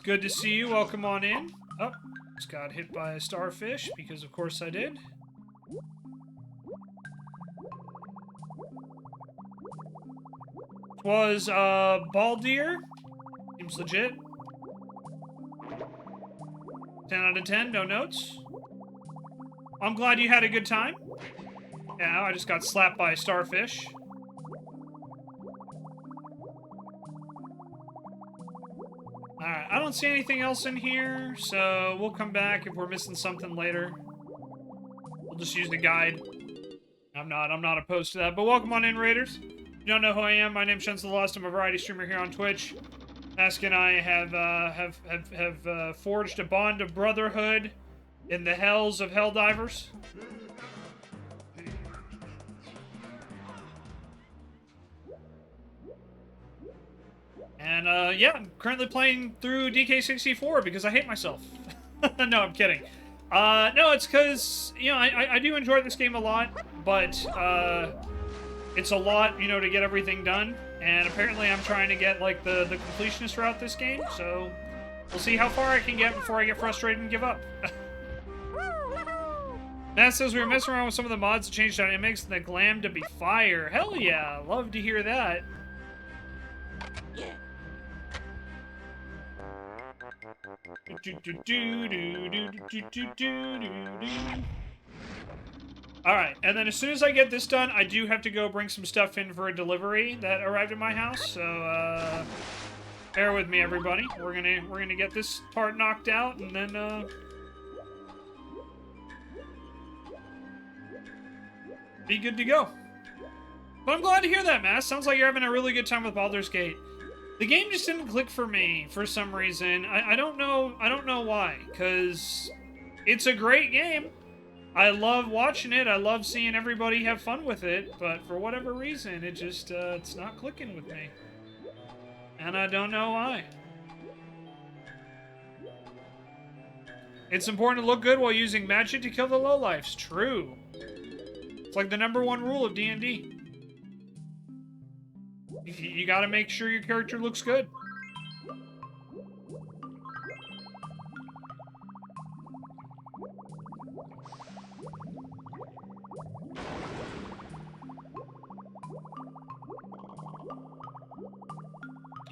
Good to see you. Welcome on in. Oh, just got hit by a starfish because, of course, I did. Was Baldir. Seems legit. 10 out of 10, no notes. I'm glad you had a good time. Yeah, I just got slapped by a starfish. Alright, I don't don't see anything else in here, so we'll come back if we're missing something later. We'll just use the guide. I'm not opposed to that. But welcome on in, Raiders. If you don't know who I am, my name's Shenzo the Lost. I'm a variety streamer here on Twitch. Mask and I have forged a bond of brotherhood in the hells of Helldivers. And, yeah, I'm currently playing through DK64 because I hate myself. No, I'm kidding. No, it's because, you know, I do enjoy this game a lot, but, it's a lot, you know, to get everything done. And apparently I'm trying to get, like, the completionist route this game, so we'll see how far I can get before I get frustrated and give up. Matt says we were messing around with some of the mods to change dynamics and the glam to be fire. Hell yeah, love to hear that. Alright, and then as soon as I get this done, I do have to go bring some stuff in for a delivery that arrived at my house, so, bear with me, everybody. We're gonna get this part knocked out, and then, be good to go. But I'm glad to hear that, Matt. Sounds like you're having a really good time with Baldur's Gate. The game just didn't click for me for some reason. I don't know why, because it's a great game. I love watching it. I love seeing everybody have fun with it, but for whatever reason, it just, it's not clicking with me. And I don't know why. It's important to look good while using magic to kill the lowlifes. True. It's like the #1 rule of D&D. You gotta make sure your character looks good.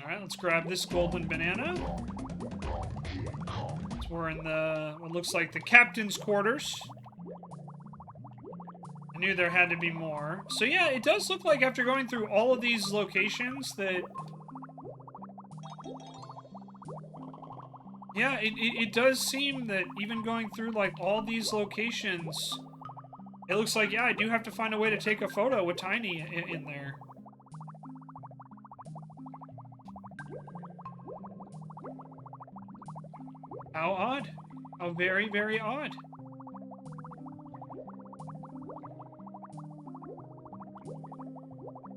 Alright, let's grab this golden banana. So we're in the, what looks like the captain's quarters. I knew there had to be more. So yeah, it does look like after going through all of these locations that... Yeah, it does seem that even going through, like, all these locations, it looks like, yeah, I do have to find a way to take a photo with Tiny in there. How odd. How very, very odd.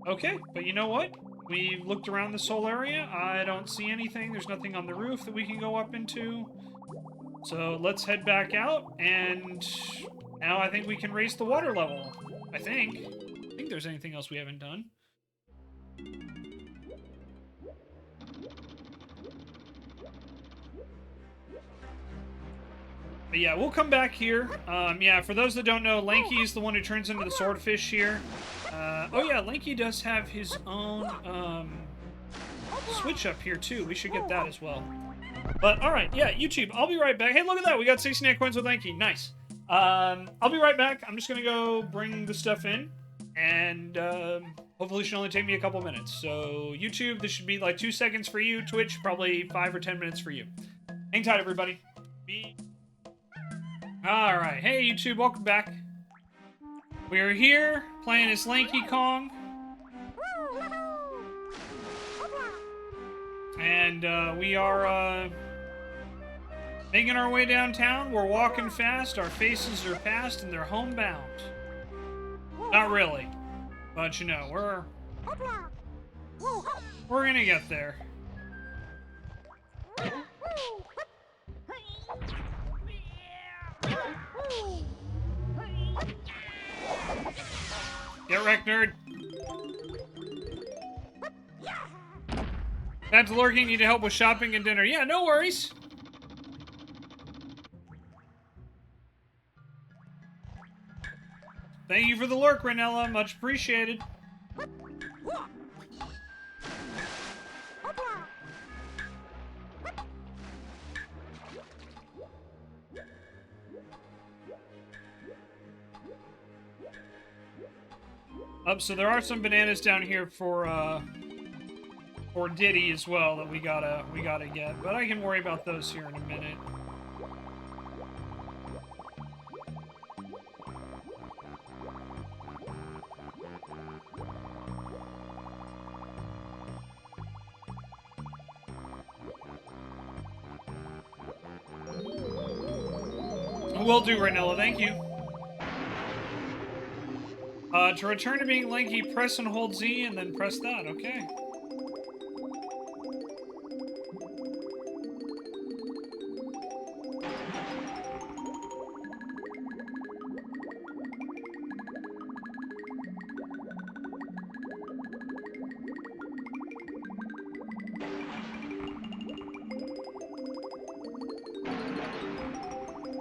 Okay, but you know what? We've looked around this whole area. I don't see anything. There's nothing on the roof that we can go up into. So let's head back out, and now I think we can raise the water level. I think there's anything else we haven't done. But yeah, we'll come back here. Yeah, for those that don't know, Lanky is the one who turns into the swordfish here. Oh yeah, Lanky does have his own switch up here too. We should get that as well. But alright, yeah, YouTube, I'll be right back. Hey, look at that, we got 69 coins with Lanky. Nice. I'll be right back. I'm just gonna go bring the stuff in. And hopefully it should only take me a couple minutes. So YouTube, this should be like 2 seconds for you. Twitch, probably 5 or 10 minutes for you. Hang tight, everybody. Alright, hey YouTube, welcome back. We are here, playing as Lanky Kong. And we are making our way downtown. We're walking fast, our faces are past, and they're homebound. Not really. But you know, we're gonna get there. Get wrecked, nerd. Back to lurking, need to help with shopping and dinner. Yeah, no worries. Thank you for the lurk, Ranella. Much appreciated. So there are some bananas down here for or Diddy as well that we gotta get. But I can worry about those here in a minute. Will do, Ranella, thank you. To return to being lanky, press and hold Z and then press that, okay.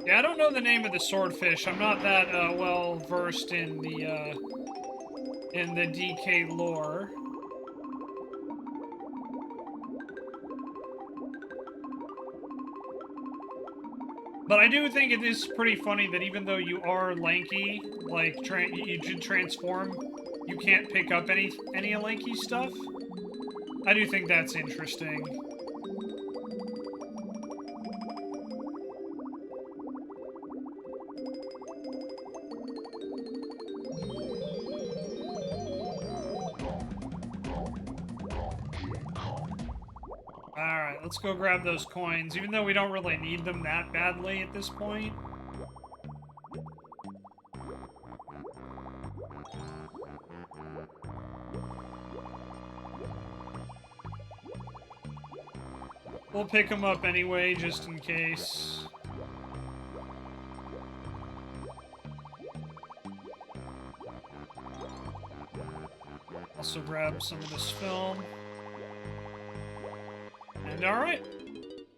Yeah, I don't know the name of the swordfish. I'm not that well versed in the DK lore. But I do think it is pretty funny that even though you are lanky, like you should transform, you can't pick up any lanky stuff. I do think that's interesting. Alright, let's go grab those coins, even though we don't really need them that badly at this point. We'll pick them up anyway, just in case. Also grab some of this film. And alright.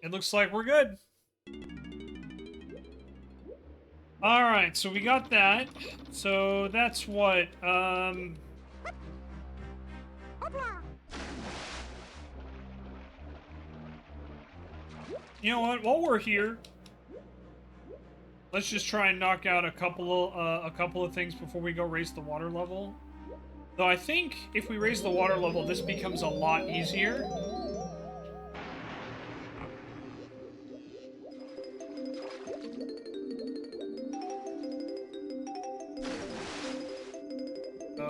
It looks like we're good. Alright, so we got that. So that's what, you know what? While we're here, let's just try and knock out a couple of things before we go raise the water level. Though I think if we raise the water level, this becomes a lot easier.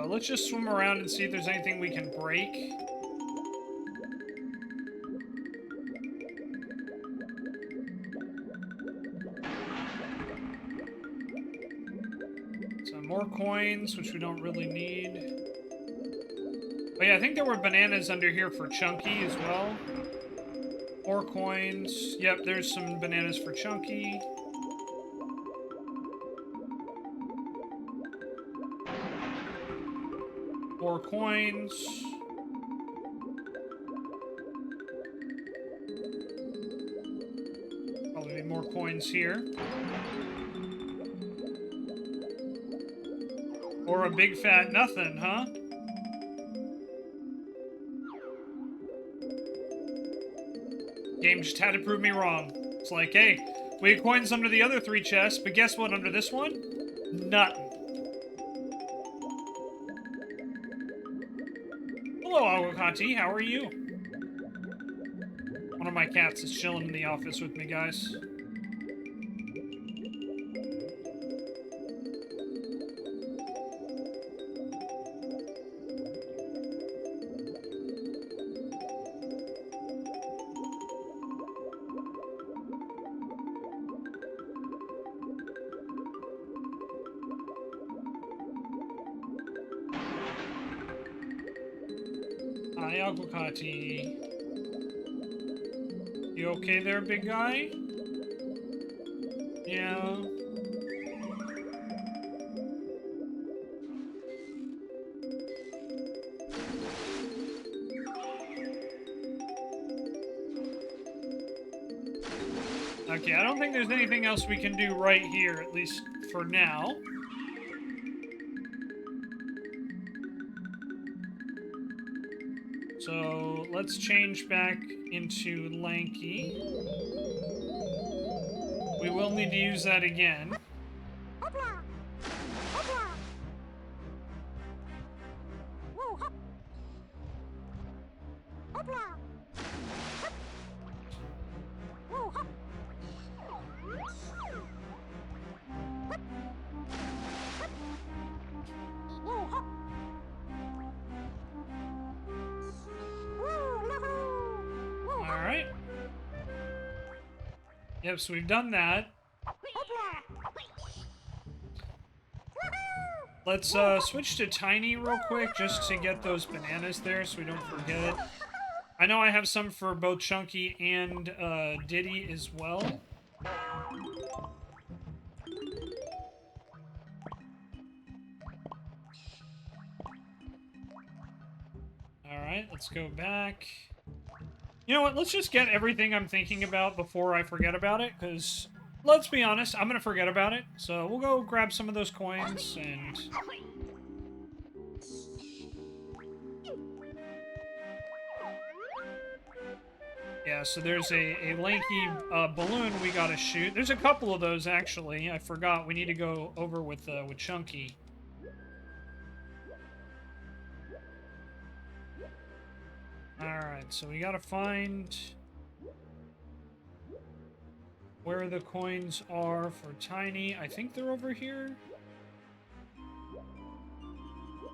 Let's just swim around and see if there's anything we can break. More coins, which we don't really need. Oh yeah, I think there were bananas under here for Chunky as well. More coins. Yep, there's some bananas for Chunky. More coins. Probably need more coins here. Or a big fat nothing, huh? Game just had to prove me wrong. It's like, hey, we had coins under the other 3 chests, but guess what under this one? Nothing. Hello, Aguacate, how are you? One of my cats is chilling in the office with me, guys. Hi, Aguacate. You okay there, big guy? Yeah. Okay, I don't think there's anything else we can do right here, at least for now. So let's change back into Lanky. We will need to use that again. Yep, so we've done that. Let's switch to Tiny real quick just to get those bananas there so we don't forget. I know I have some for both Chunky and Diddy as well. Alright, let's go back. You know what, let's just get everything I'm thinking about before I forget about it, because, let's be honest, I'm going to forget about it. So we'll go grab some of those coins and... Yeah, so there's a lanky balloon we gotta shoot. There's a couple of those, actually. I forgot. We need to go over with Chunky. Alright, so we gotta find where the coins are for Tiny. I think they're over here.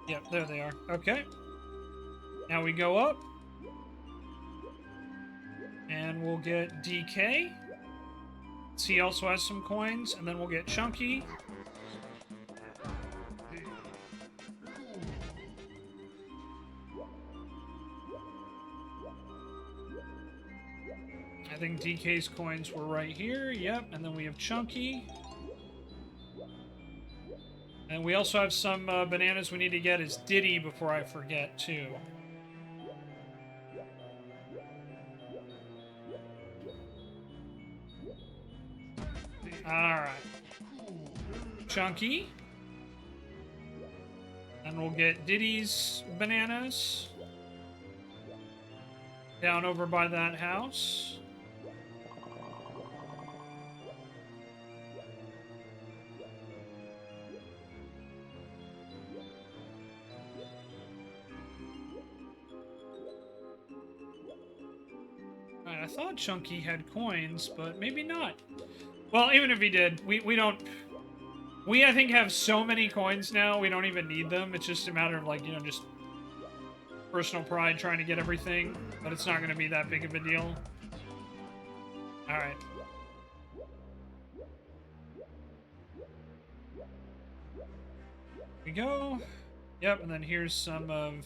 Yep, there they are. Okay. Now we go up. And we'll get DK. So he also has some coins. And then we'll get Chunky. I think DK's coins were right here. Yep. And then we have Chunky. And we also have some bananas we need to get as Diddy before I forget, too. Alright. Chunky. And we'll get Diddy's bananas. Down over by that house. Alright, I thought Chunky had coins, but maybe not. Well, even if he did, we don't... We, I think, have so many coins now, we don't even need them. It's just a matter of, like, you know, just personal pride trying to get everything. But it's not going to be that big of a deal. Alright. We go. Yep, and then here's some of...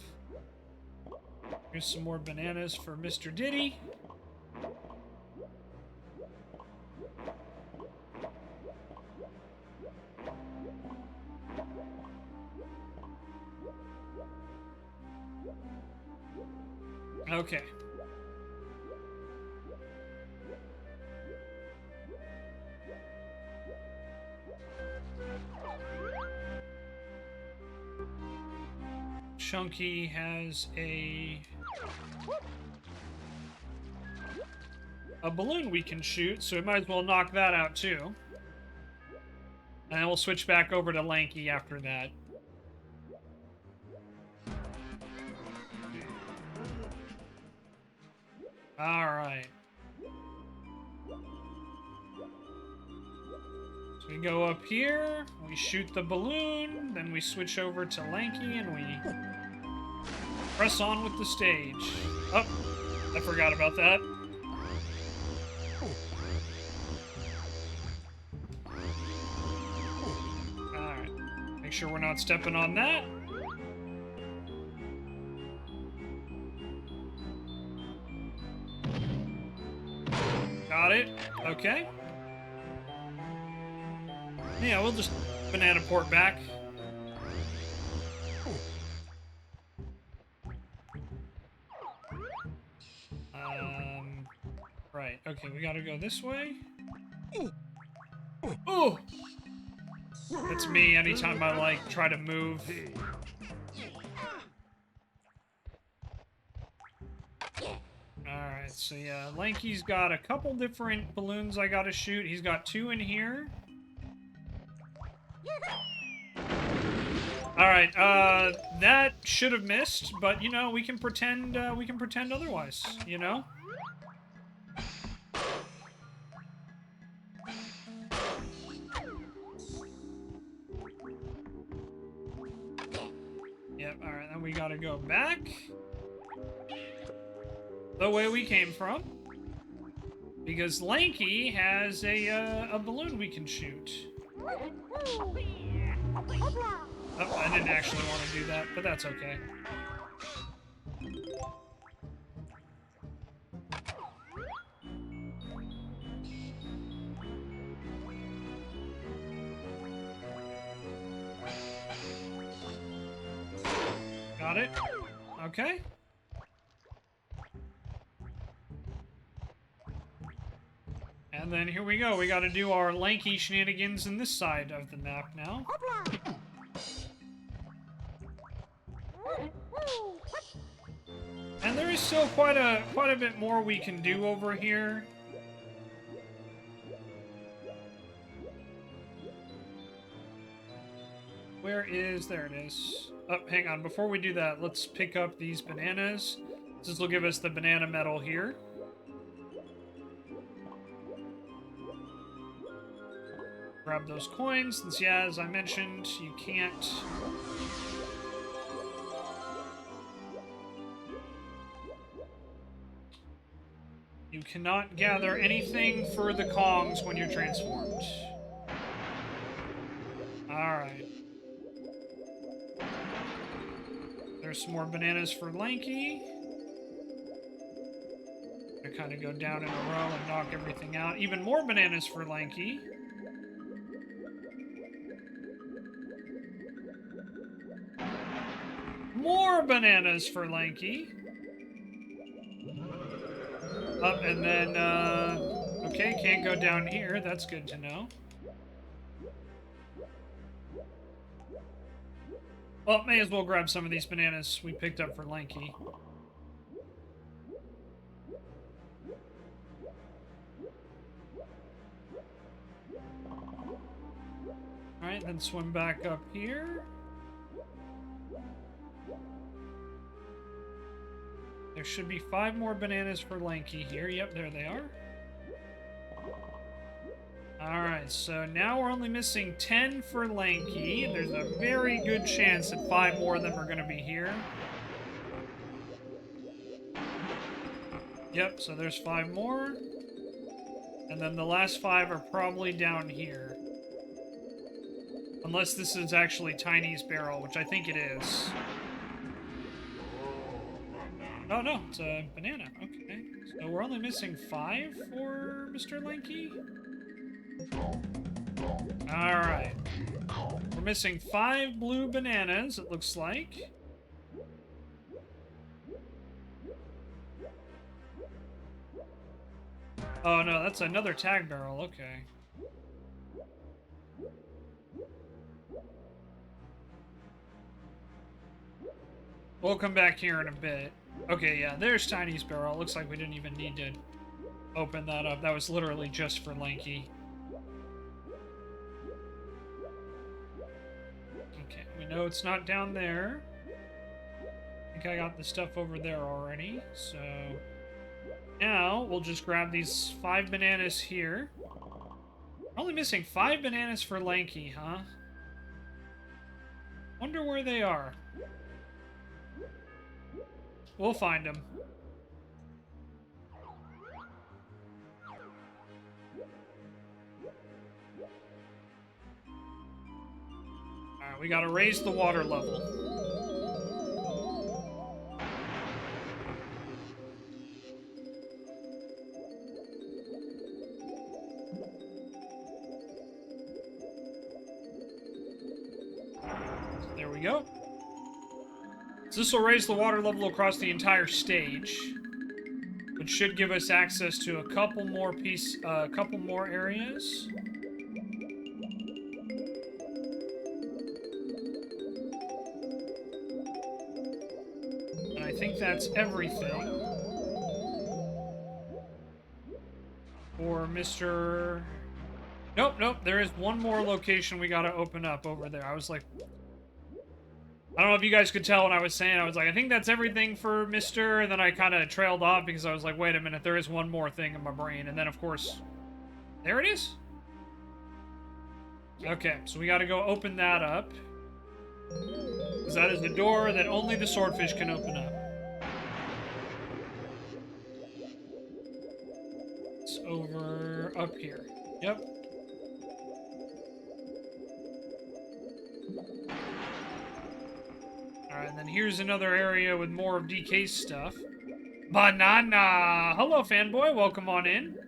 Here's some more bananas for Mr. Diddy. Okay. Chunky has a balloon we can shoot, so we might as well knock that out too. And then we'll switch back over to Lanky after that. Alright. So we go up here, we shoot the balloon, then we switch over to Lanky and we press on with the stage. Oh, I forgot about that. Alright. Make sure we're not stepping on that. Got it. Okay. Yeah, we'll just banana port back. Right. Okay, we gotta go this way. Oh! That's me anytime I, like, try to move. Alright, so yeah, Lanky's got a couple different balloons I gotta shoot. He's got 2 in here. Alright, that should have missed, but, you know, we can pretend otherwise, you know? Yep, alright, then we gotta go back the way we came from. Because Lanky has a balloon we can shoot. Oh, I didn't actually want to do that, but that's okay. Got it. Okay. And then here we go. We got to do our lanky shenanigans in this side of the map now. And there is still quite a bit more we can do over here. Where is... There it is. Oh, hang on. Before we do that, let's pick up these bananas. This will give us the banana medal here. Grab those coins, since, yeah, as I mentioned, you can't... You cannot gather anything for the Kongs when you're transformed. Alright. There's some more bananas for Lanky. I kind of go down in a row and knock everything out. Even more bananas for Lanky. More bananas for Lanky. Up, and then, okay, can't go down here. That's good to know. Well, may as well grab some of these bananas we picked up for Lanky. Alright, then swim back up here. There should be 5 more bananas for Lanky here. Yep, there they are. Alright, so now we're only missing 10 for Lanky. There's a very good chance that 5 more of them are going to be here. Yep, so there's 5 more. And then the last 5 are probably down here. Unless this is actually Tiny's barrel, which I think it is. Oh, no, it's a banana. Okay. So we're only missing 5 for Mr. Lanky? Alright. We're missing 5 blue bananas, it looks like. Oh, no, that's another tag barrel. Okay. We'll come back here in a bit. Okay, yeah, there's Tiny's barrel. Looks like we didn't even need to open that up. That was literally just for Lanky. Okay, we know it's not down there. I think I got the stuff over there already, so... Now, we'll just grab these 5 bananas here. We're only missing 5 bananas for Lanky, huh? Wonder where they are. We'll find them. Alright, we gotta raise the water level. There we go. So this will raise the water level across the entire stage, which should give us access to a couple more areas. And I think that's everything for Mr. Nope, nope. There is one more location we gotta open up over there. I was like, I don't know if you guys could tell when I was saying, I was like, I think that's everything for Mr. And then I kind of trailed off because I was like, wait a minute, there is one more thing in my brain. And then, of course, there it is. Okay, so we got to go open that up. Because that is the door that only the swordfish can open up. Let's over up here. Yep. Alright, and then here's another area with more of DK's stuff. Banana! Hello, fanboy. Welcome on in.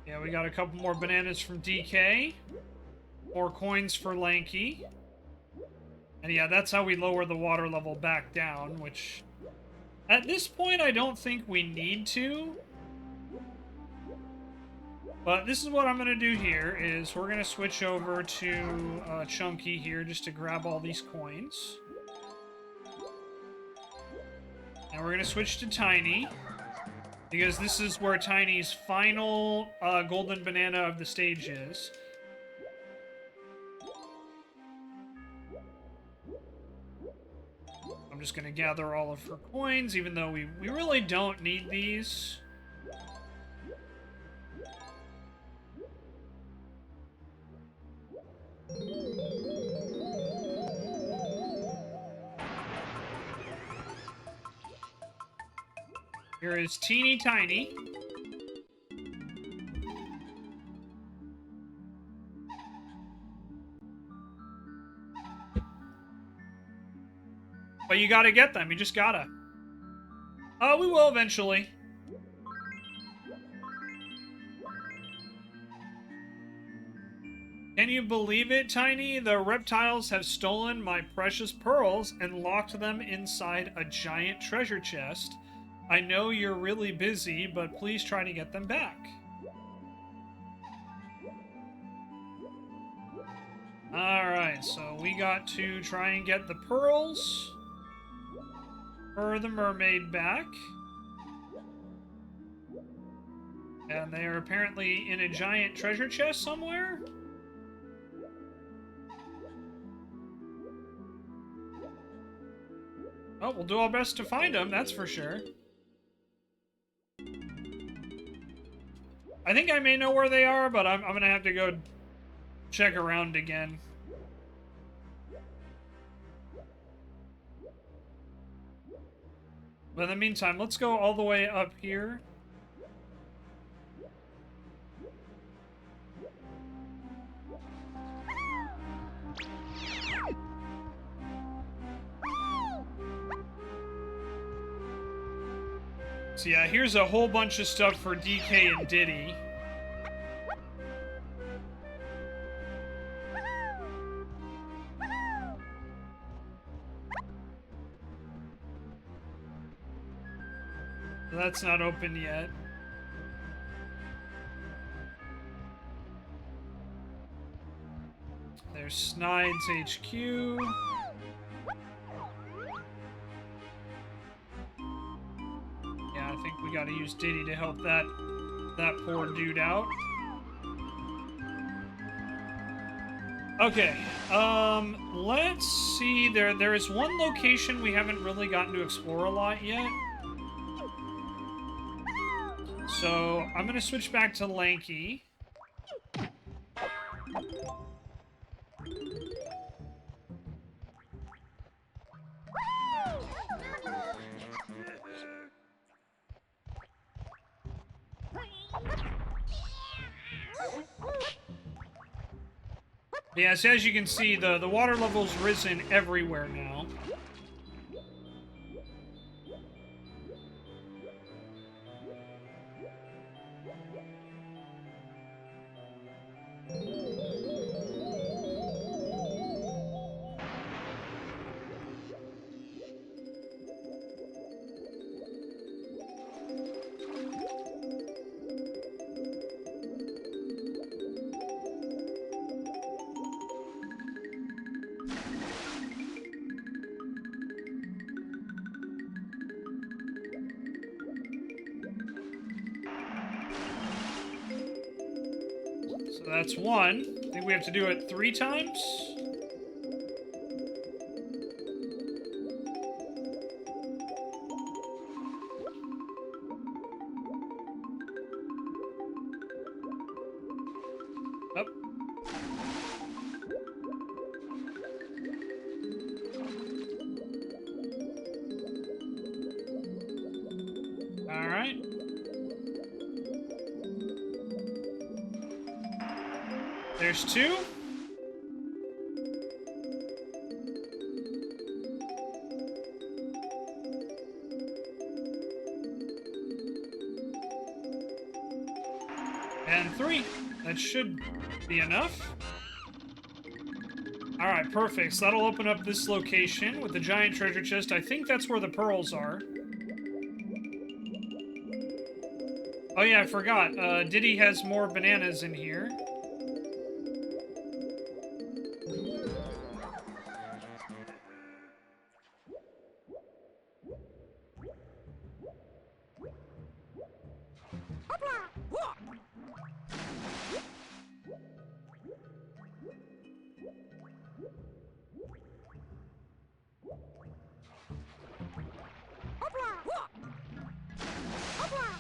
Yeah, we got a couple more bananas from DK. More coins for Lanky. And yeah, that's how we lower the water level back down, which... At this point, I don't think we need to. But this is what I'm going to do here, is we're going to switch over to Chunky here just to grab all these coins. And we're going to switch to Tiny, because this is where Tiny's final golden banana of the stage is. I'm just going to gather all of her coins, even though we really don't need these. Here is Teeny Tiny. But you gotta get them. You just gotta. Oh, we will eventually. Can you believe it, Tiny? The reptiles have stolen my precious pearls and locked them inside a giant treasure chest. I know you're really busy, but please try to get them back. Alright, so we got to try and get the pearls for the mermaid back. And they are apparently in a giant treasure chest somewhere. Oh, we'll do our best to find them, that's for sure. I think I may know where they are, but I'm gonna have to go check around again. But in the meantime, let's go all the way up here. So yeah, here's a whole bunch of stuff for DK and Diddy. So that's not open yet. There's Snide's HQ. I think we gotta use Diddy to help that poor dude out. Okay, let's see. There is one location we haven't really gotten to explore a lot yet. So I'm gonna switch back to Lanky. Yes, as you can see, the water level's risen everywhere now. So that's one. I think we have to do it 3 times. Up. There's 2. And 3. That should be enough. Alright, perfect. So that'll open up this location with the giant treasure chest. I think that's where the pearls are. Oh yeah, I forgot. Diddy has more bananas in here.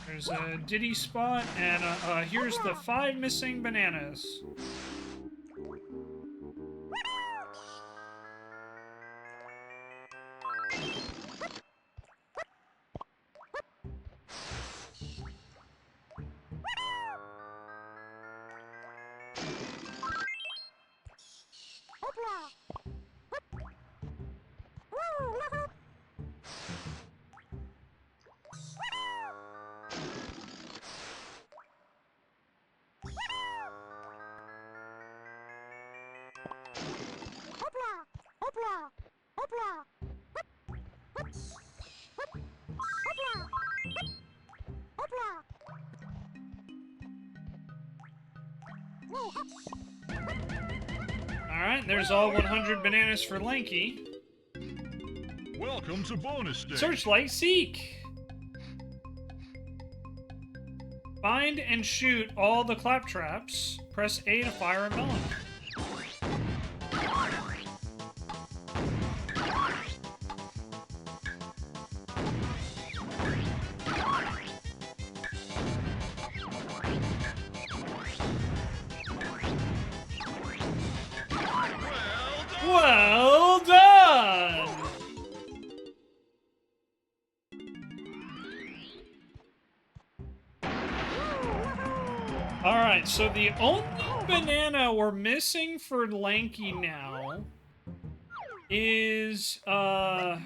There's a Diddy spot, and here's the 5 missing bananas. Alright, there's all 100 bananas for Lanky. Welcome to bonus day. Searchlight Seek! Find and shoot all the claptraps. Press A to fire a melon. Well done! Alright, so the only banana we're missing for Lanky now is I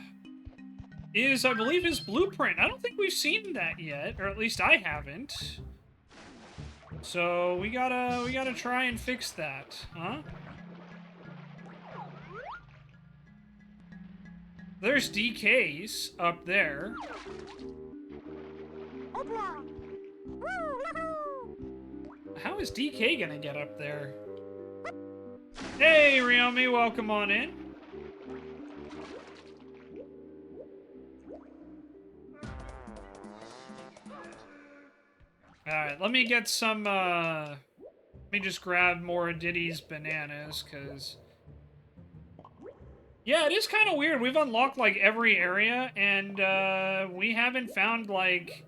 believe his blueprint. I don't think we've seen that yet, or at least I haven't. So we gotta try and fix that, huh? There's DK's up there. How is DK gonna get up there? Hey, Ryomi, welcome on in. Alright, let me get some, let me just grab more of Diddy's bananas, because... Yeah, it is kind of weird. We've unlocked, like, every area, and, we haven't found, like,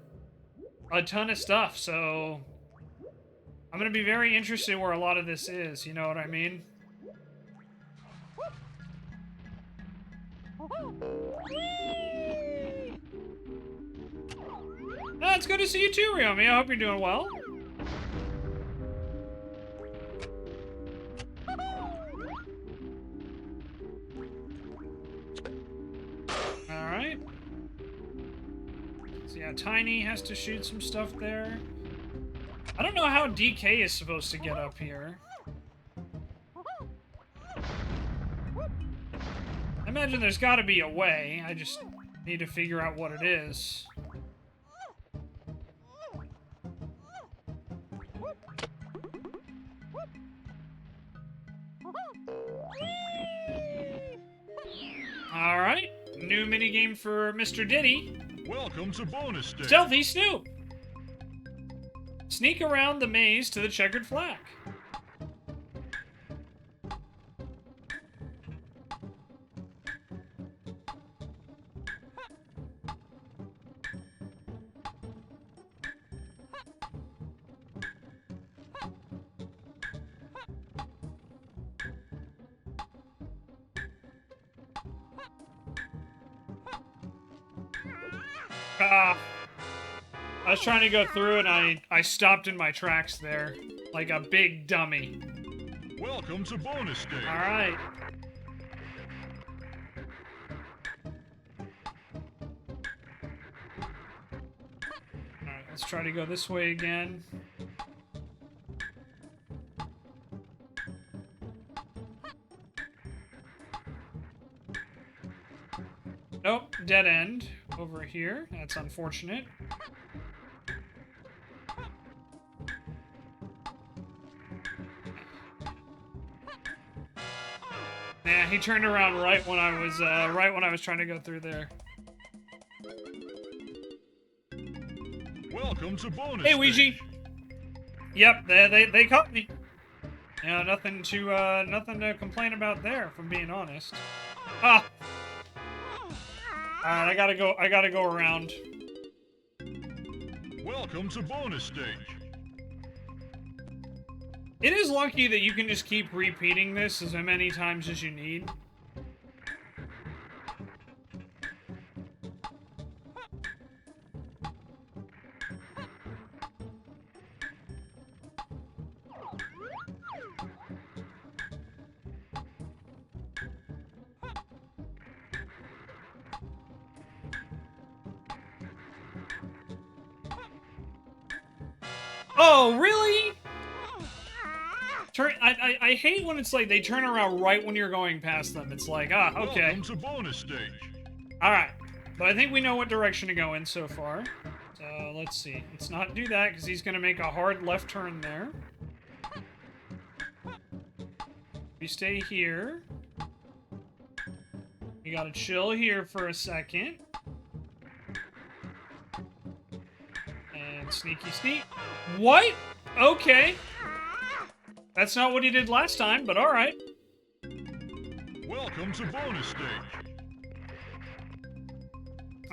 a ton of stuff, so... I'm gonna be very interested where a lot of this is, you know what I mean? Oh, it's good to see you too, Ryomi. I hope you're doing well. Alright. So yeah, Tiny has to shoot some stuff there. I don't know how DK is supposed to get up here. I imagine there's gotta be a way. I just need to figure out what it is. Alright, new minigame for Mr. Diddy. Welcome to bonus day. Stealthy Snoop! Sneak around the maze to the checkered flag. I was trying to go through and I stopped in my tracks there, like a big dummy. Welcome to bonus stage. Alright. Alright, let's try to go this way again. Nope, dead end over here. That's unfortunate. Yeah, he turned around right when I was trying to go through there. Welcome to bonus Hey, stage. Ouija. Yep, they caught me. Yeah, nothing to complain about there, if I'm being honest. Ah. Alright, I gotta go around. Welcome to bonus stage. It is lucky that you can just keep repeating this as many times as you need. Oh, really? I hate when it's like they turn around right when you're going past them. It's like, ah, okay. Welcome to bonus stage. Alright. But I think we know what direction to go in so far. So, let's see. Let's not do that, because he's going to make a hard left turn there. We stay here. We gotta chill here for a second. And sneaky sneak. What? Okay. That's not what he did last time, but alright. Welcome to bonus stage.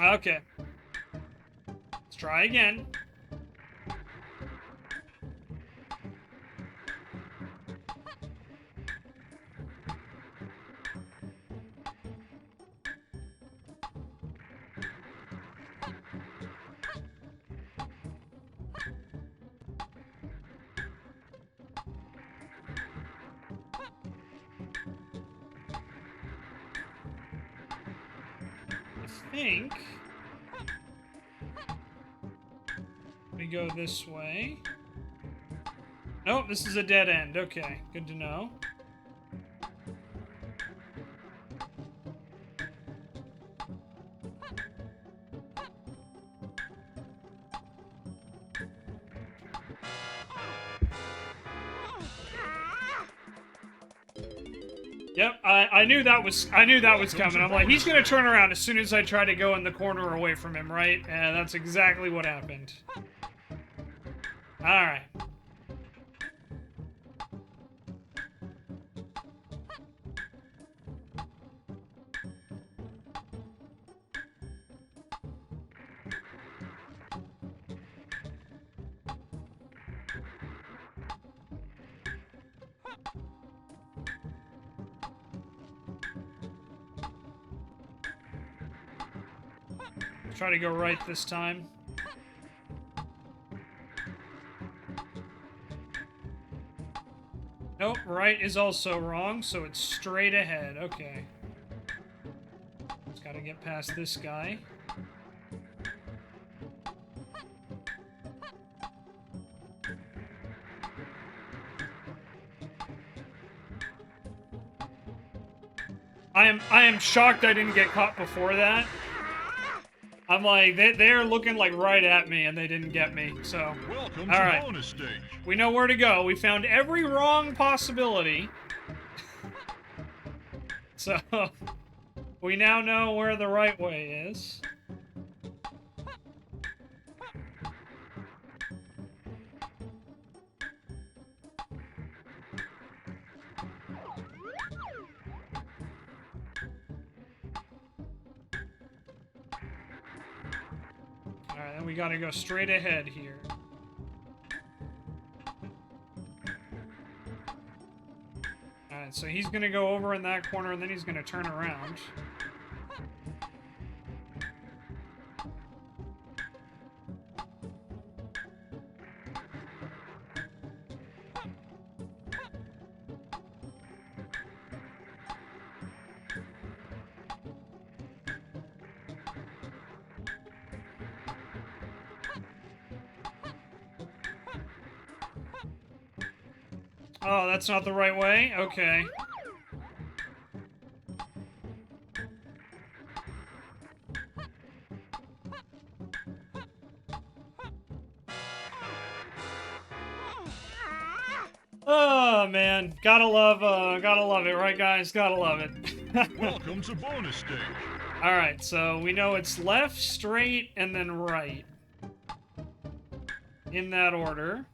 Okay. Let's try again. I think we go this way. Nope, this is a dead end. Okay, good to know. Yep, I knew that was coming. I'm like, he's gonna turn around as soon as I try to go in the corner away from him, right? And that's exactly what happened. Alright. Try to go right this time. Nope, right is also wrong, so it's straight ahead. Okay. Just gotta get past this guy. I am shocked I didn't get caught before that. I'm like, they're looking like right at me and they didn't get me, so. Welcome all to right. bonus stage. We know where to go. We found every wrong possibility. So, we now know where the right way is. Alright, then we gotta go straight ahead here. Alright, so he's gonna go over in that corner and then he's gonna turn around. Oh, that's not the right way? Okay. Oh, man. Gotta love it, right, guys? Gotta love it. Welcome to bonus stage. Alright, so we know it's left, straight, and then right. In that order.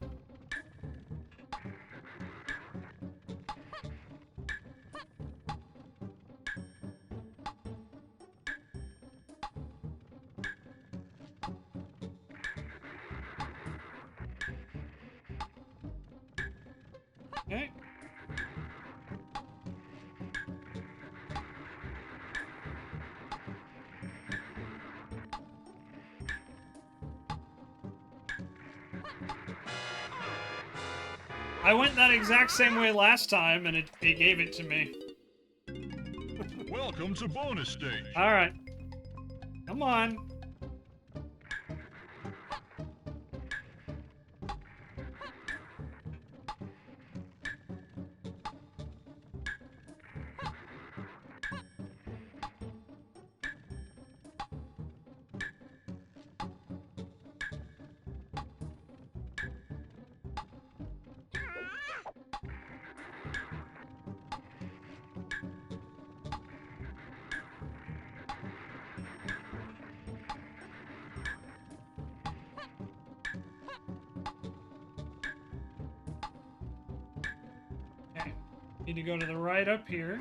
Okay. I went that exact same way last time, and it gave it to me. Welcome to bonus stage. Alright. Come on. Okay. Need to go to the right up here.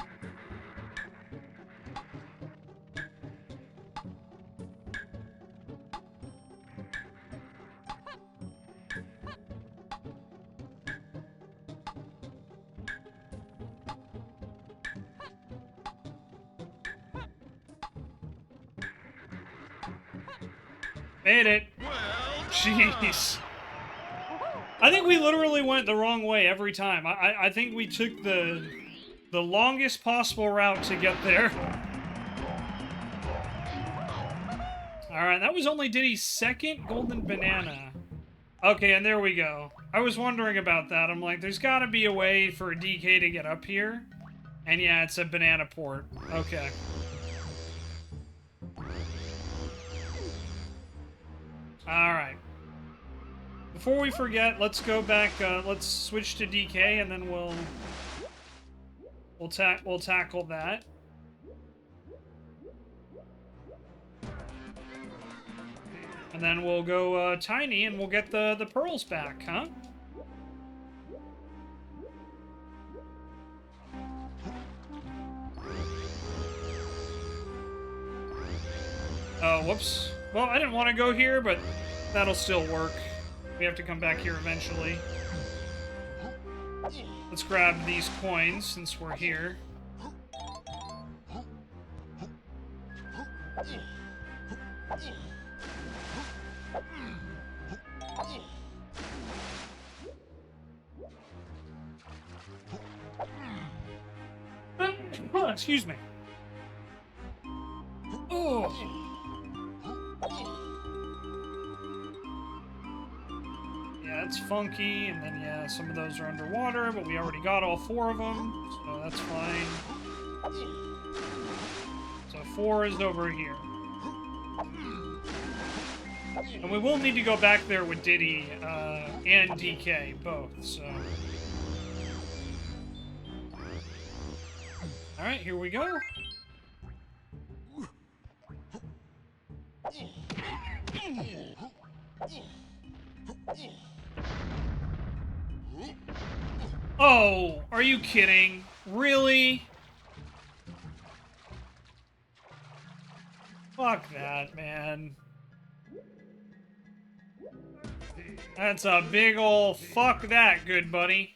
Made it. Jeez. I think we literally went the wrong way every time. I think we took the longest possible route to get there. Alright, that was only Diddy's second golden banana. Okay, and there we go. I was wondering about that. I'm like, there's gotta be a way for DK to get up here. And yeah, it's a banana port. Okay. Alright. Before we forget, let's go back, let's switch to DK, and then we'll tackle that. And then we'll go, Tiny, and we'll get the pearls back, huh? Oh, whoops. Well, I didn't want to go here, but that'll still work. We have to come back here eventually. Let's grab these coins since we're here. Oh, excuse me. Oh. Yeah, it's funky, and then, yeah, some of those are underwater, but we already got all 4 of them, so that's fine. So 4 is over here. And we will need to go back there with Diddy, and DK, both, so... Alright, here we go. Oh, are you kidding? Really? Fuck that, man. That's a big ol' fuck that, good buddy.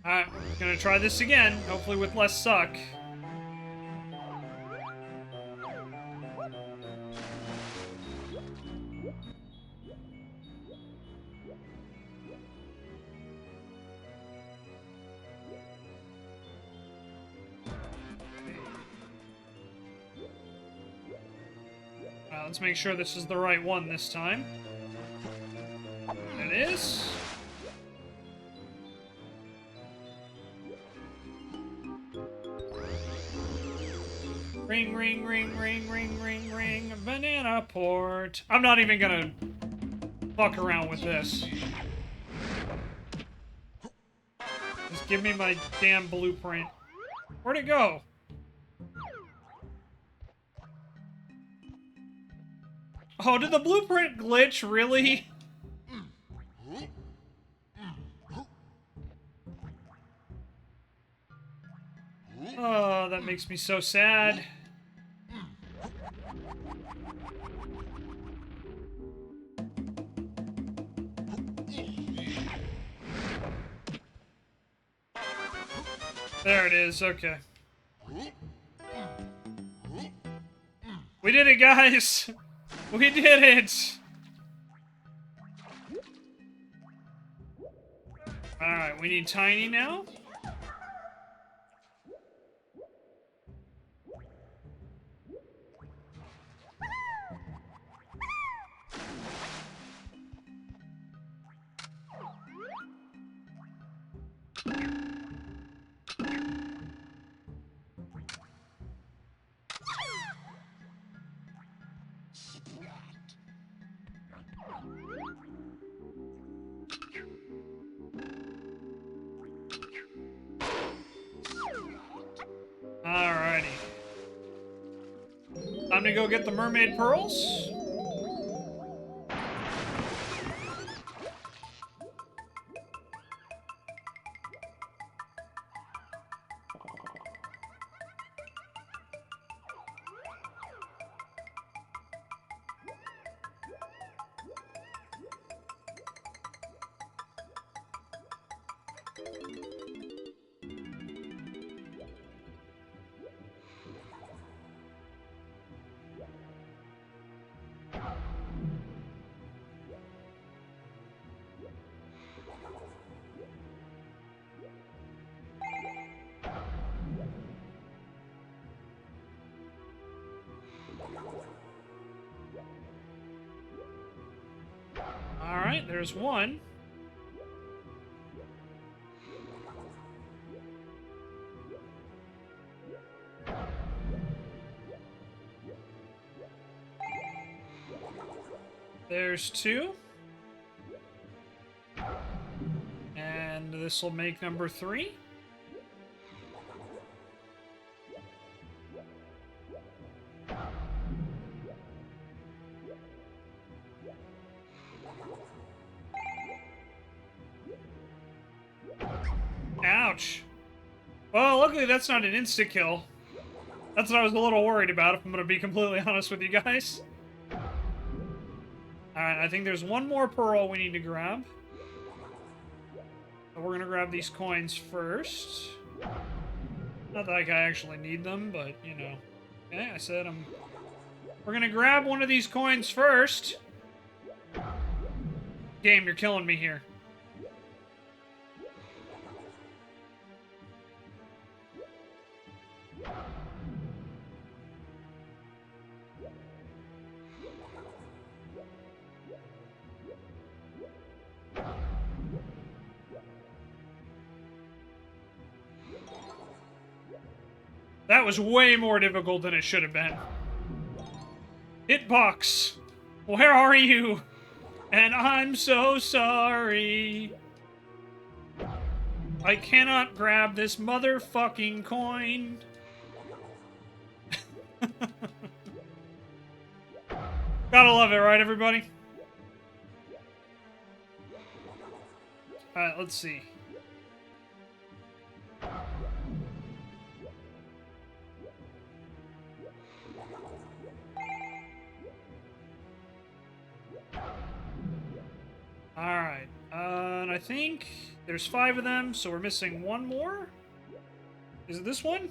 Alright, gonna try this again, hopefully with less suck. Let's make sure this is the right one this time. It is. Ring, ring, ring, ring, ring, ring, ring. Banana port. I'm not even gonna fuck around with this. Just give me my damn blueprint. Where'd it go? Oh, did the blueprint glitch? Really? Oh, that makes me so sad. There it is, okay. We did it, guys! We did it! Alright, we need Tiny now. Alrighty. Time to go get the mermaid pearls. Alright, there's one. There's two. And this will make number 3. Ouch. Well, luckily that's not an insta-kill. That's what I was a little worried about, if I'm going to be completely honest with you guys. Alright, I think there's one more pearl we need to grab. So we're going to grab these coins first. Not that I actually need them, but, you know. Okay, I said we're going to grab one of these coins first. Game, you're killing me here. That was way more difficult than it should have been. Hitbox, where are you? And I'm so sorry. I cannot grab this motherfucking coin. Gotta love it, right, everybody? Alright, let's see. Alright, and I think there's 5 of them, so we're missing one more? Is it this one?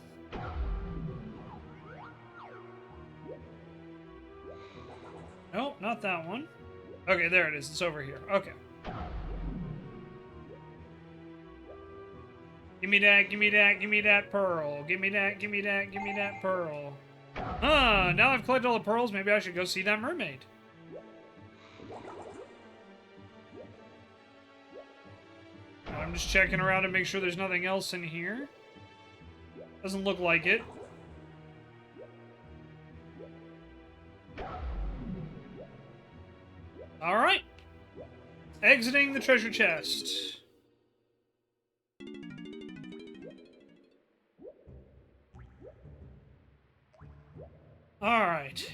Nope, not that one. Okay, there it is. It's over here. Okay. Give me that, give me that, give me that pearl. Give me that, give me that, give me that pearl. Now I've collected all the pearls, maybe I should go see that mermaid. I'm just checking around to make sure there's nothing else in here. Doesn't look like it. Alright. Exiting the treasure chest. Alright.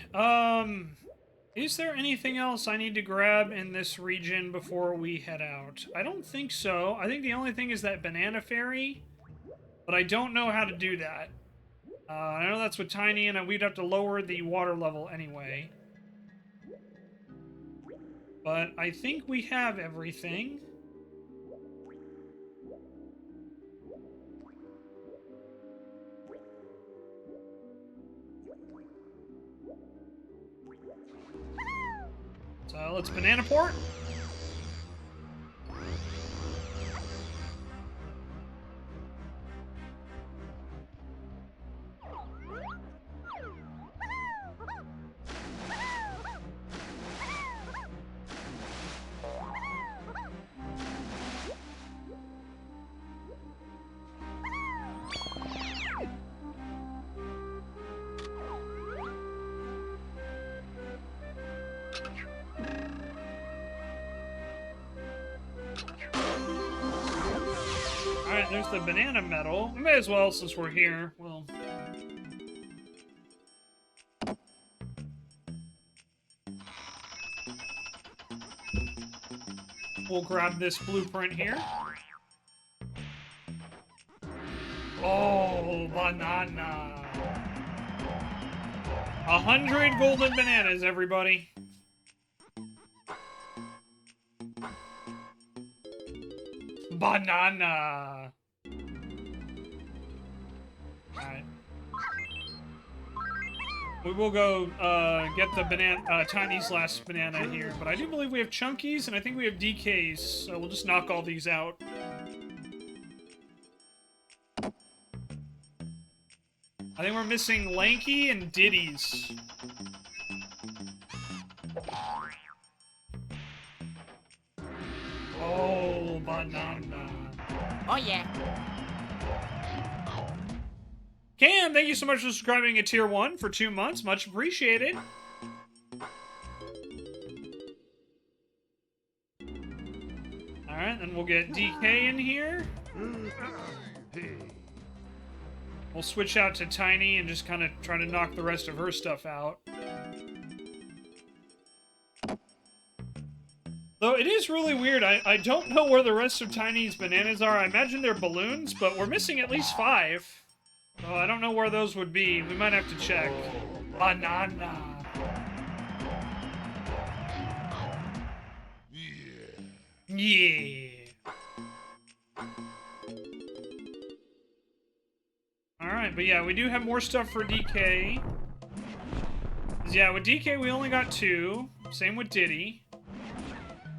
Is there anything else I need to grab in this region before we head out? I don't think so. I think the only thing is that banana fairy, but I don't know how to do that. I know that's with Tiny, and we'd have to lower the water level anyway. But I think we have everything. So let's banana port. Alright, there's the banana medal. We may as well, since we're here. We'll grab this blueprint here. Oh, banana. 100 golden bananas, everybody. Banana. Alright. We will go get the banana, Tiny's last banana here, but I do believe we have Chunkies and I think we have DKs, so we'll just knock all these out. I think we're missing Lanky and Diddy's. Oh, banana. Oh, yeah. Cam, thank you so much for subscribing at Tier 1 for 2 months. Much appreciated. Alright, then we'll get DK in here. We'll switch out to Tiny and just kind of try to knock the rest of her stuff out. Though it is really weird. I don't know where the rest of Tiny's bananas are. I imagine they're balloons, but we're missing at least 5. So I don't know where those would be. We might have to check. Banana. Yeah. Alright, but yeah, we do have more stuff for DK. Yeah, with DK we only got 2. Same with Diddy.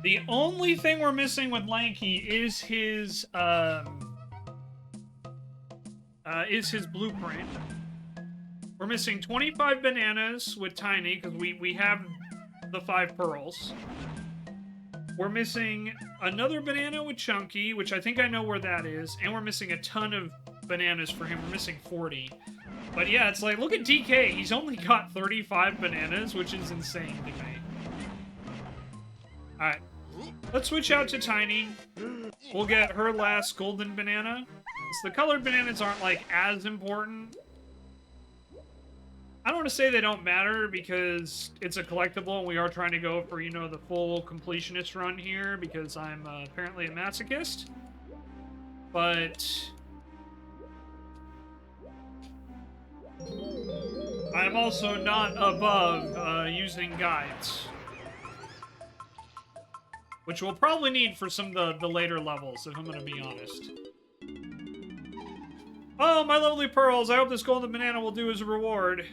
The only thing we're missing with Lanky is his blueprint. We're missing 25 bananas with Tiny, because we have the 5 pearls. We're missing another banana with Chunky, which I think I know where that is, and we're missing a ton of bananas for him. We're missing 40. But yeah, it's like, look at DK. He's only got 35 bananas, which is insane to me. Alright. Let's switch out to Tiny. We'll get her last golden banana. So the colored bananas aren't, like, as important. I don't want to say they don't matter, because it's a collectible, and we are trying to go for, you know, the full completionist run here, because I'm apparently a masochist. But I'm also not above using guides. Which we'll probably need for some of the later levels, if I'm going to be honest. Oh, my lovely pearls! I hope this golden banana will do as a reward.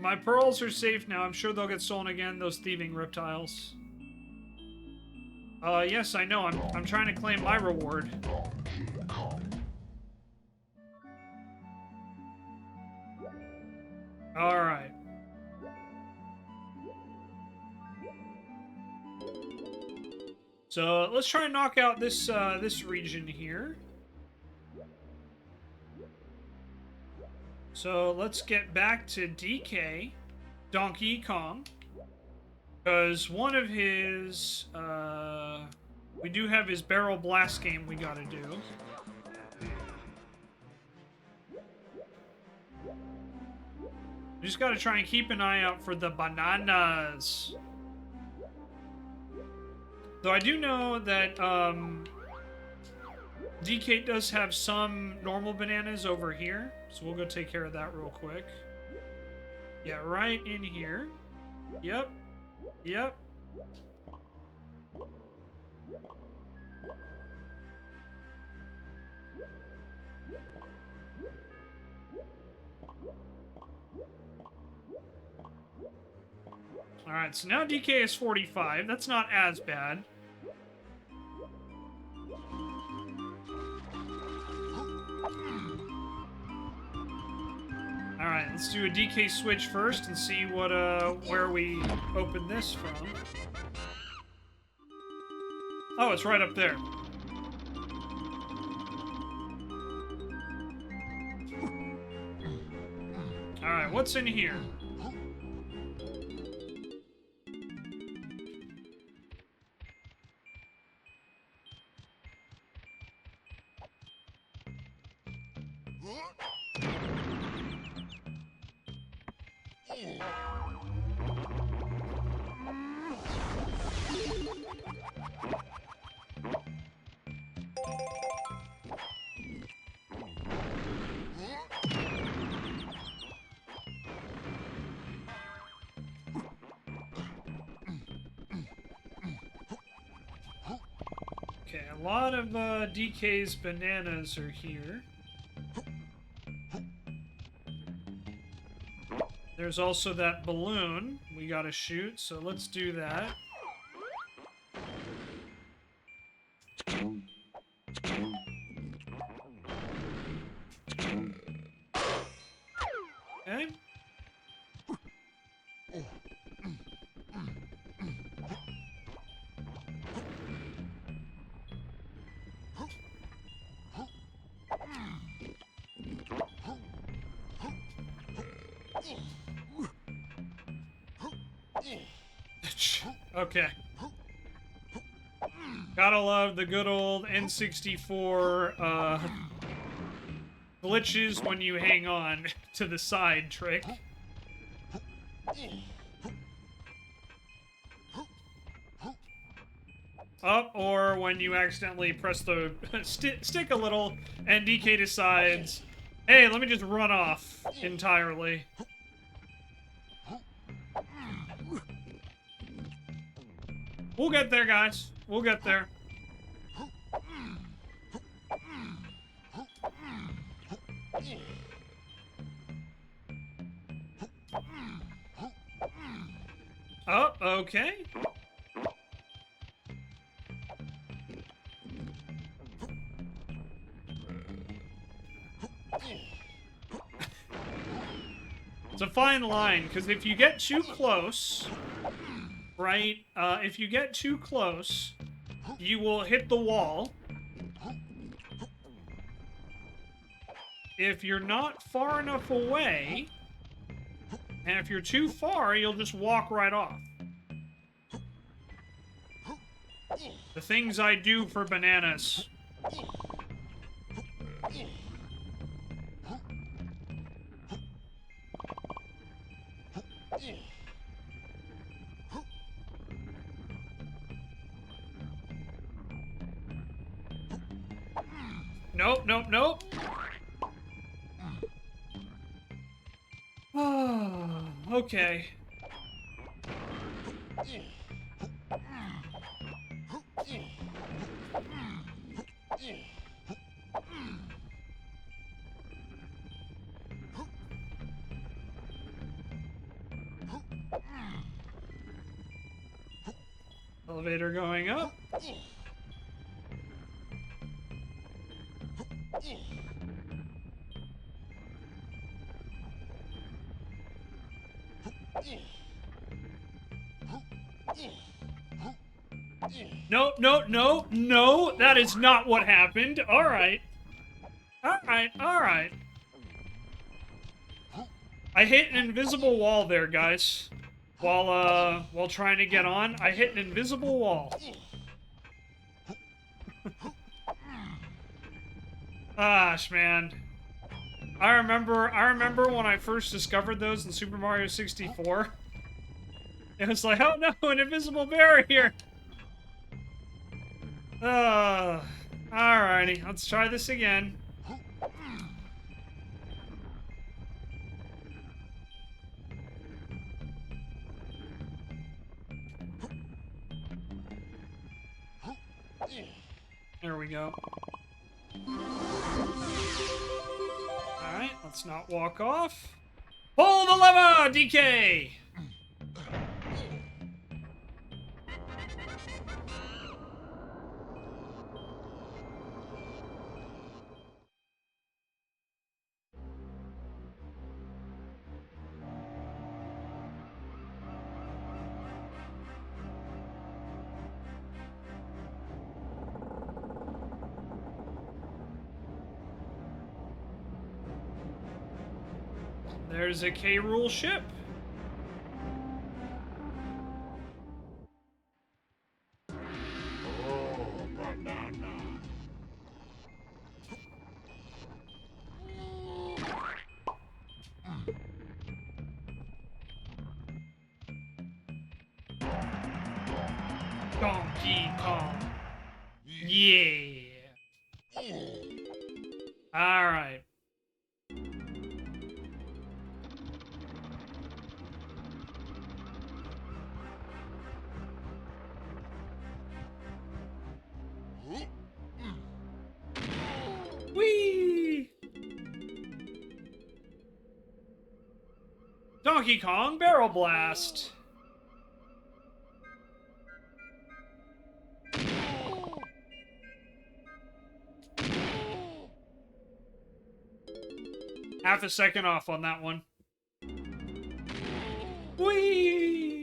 My pearls are safe now. I'm sure they'll get stolen again, those thieving reptiles. Yes, I know. I'm trying to claim my reward. Alright. So, let's try and knock out this, this region here. So, let's get back to DK, Donkey Kong. Because one of his, we do have his barrel blast game we gotta do. We just gotta try and keep an eye out for the bananas. Though I do know that, DK does have some normal bananas over here. So we'll go take care of that real quick. Yeah, right in here. Yep. Yep. Alright, so now DK is 45. That's not as bad. Alright, let's do a DK switch first and see what, where we open this from. Oh, it's right up there. Alright, what's in here? Okay, a lot of DK's bananas are here. There's also that balloon we gotta shoot, so let's do that. Okay. Okay. Gotta love the good old N64 glitches when you hang on to the side trick. Up, or when you accidentally press the stick a little and DK decides, hey, let me just run off entirely. We'll get there, guys. We'll get there. Oh, okay. It's a fine line, because if you get too close, right, if you get too close, you will hit the wall. If you're not far enough away, and if you're too far, you'll just walk right off. The things I do for bananas. Nope, nope, nope. Oh, okay. Elevator going up. No, no, no, no, that is not what happened. All right. All right, all right. I hit an invisible wall there, guys. While trying to get on, I hit an invisible wall. Gosh, man. I remember when I first discovered those in Super Mario 64. It was like, oh no, an invisible barrier! Alrighty, let's try this again. There we go. Alright, let's not walk off. Pull the lever, DK! There's a K-Rool ship. Oh, banana. Donkey Kong. Yeah. Alright. Whee! Donkey Kong Barrel Blast. Half a second off on that one. Whee!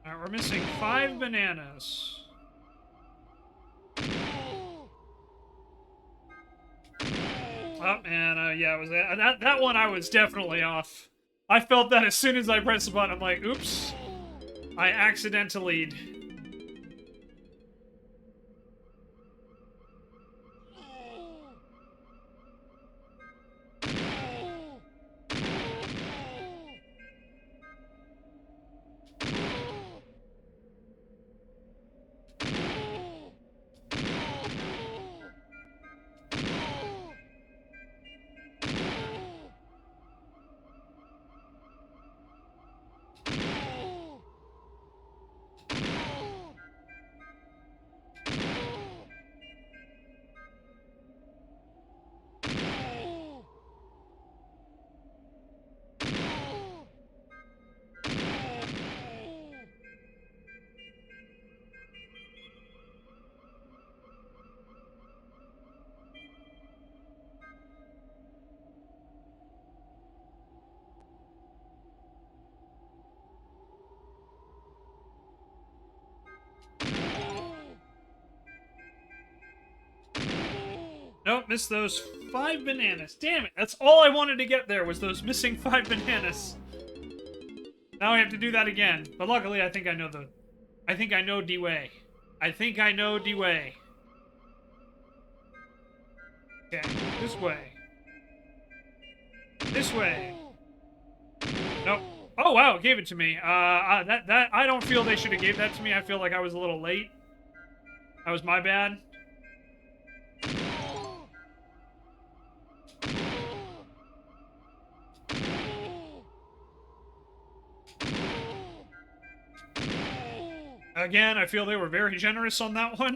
Alright, we're missing 5 bananas. Oh, man, yeah, it was that one I was definitely off. I felt that as soon as I pressed the button. I'm like, oops. I accidentally. Nope, missed those 5 bananas. Damn it, that's all I wanted to get there was those missing 5 bananas. Now I have to do that again. But luckily, I think I know the way. I think I know the way. Okay, this way. This way. Nope. Oh wow, it gave it to me. That I don't feel they should have gave that to me. I feel like I was a little late. That was my bad. Again, I feel they were very generous on that one.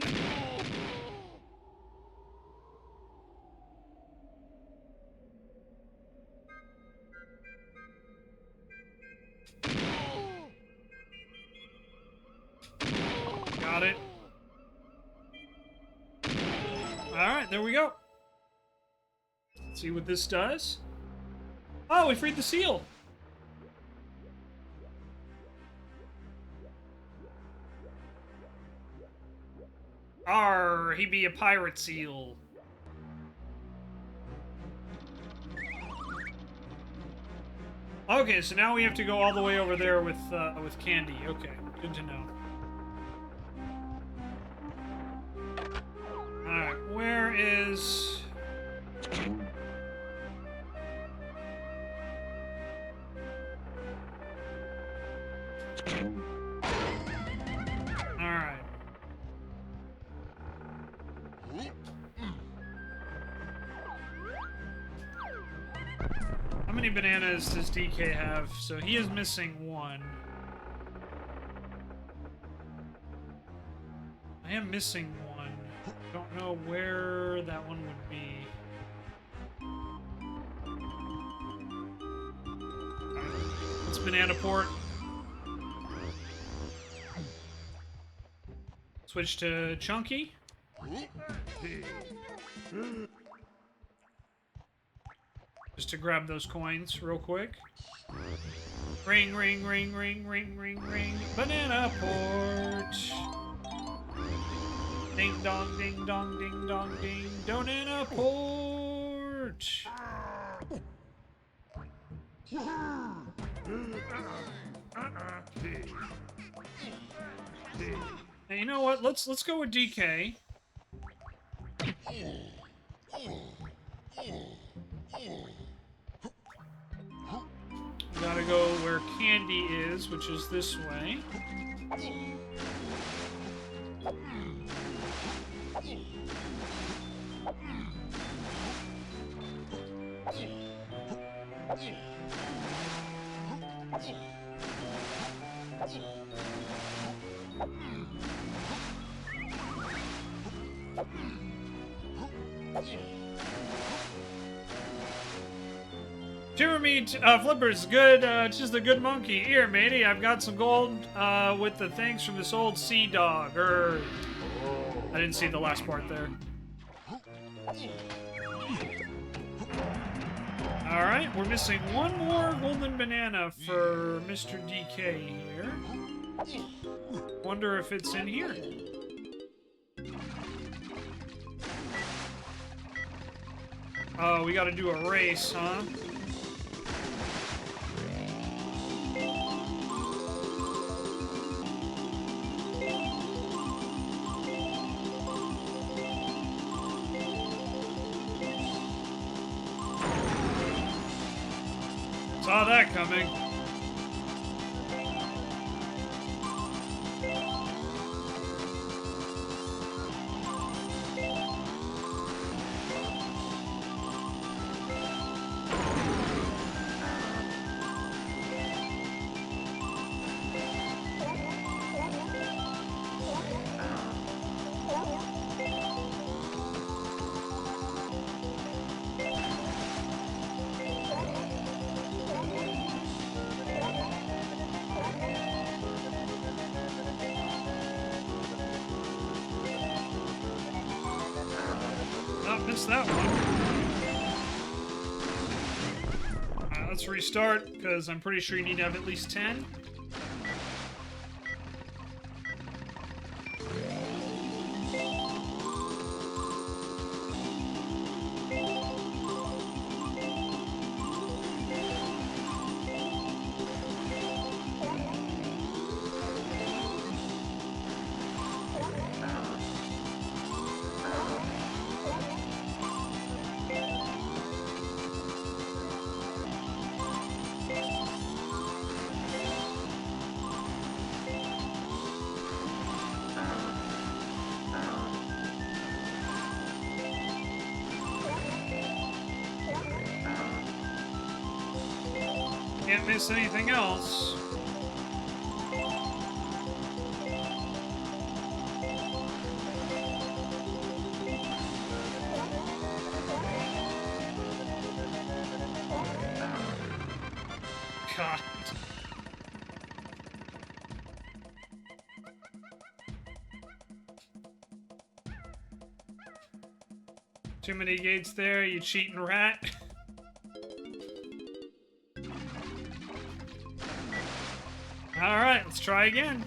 Got it. Alright, there we go. Let's see what this does. Oh, we freed the seal! Arr, he be a pirate seal. Okay, so now we have to go all the way over there with Candy. Okay, good to know. Alright, where is... Alright. How many bananas does DK have? So he is missing one. I am missing one. Don't know where that one would be. It's Banana Port. Switch to Chunky. Just to grab those coins real quick. Ring, ring, ring, ring, ring, ring, ring. Banana Port. Ding dong, ding dong, ding dong, ding. Banana Port. Hey, you know what? Let's go with DK. Gotta go where Candy is, which is this way. Jeremy Flipper's good, just a good monkey. Here, matey, I've got some gold with the thanks from this old sea dog. I didn't see the last part there. Alright, we're missing one more golden banana for Mr. DK here. Wonder if it's in here. Oh, we gotta do a race, huh? Saw that coming. Missed that one. Let's restart, because I'm pretty sure you need to have at least 10. Can't miss anything else. Too many gates there, you cheating rat. Alright, let's try again.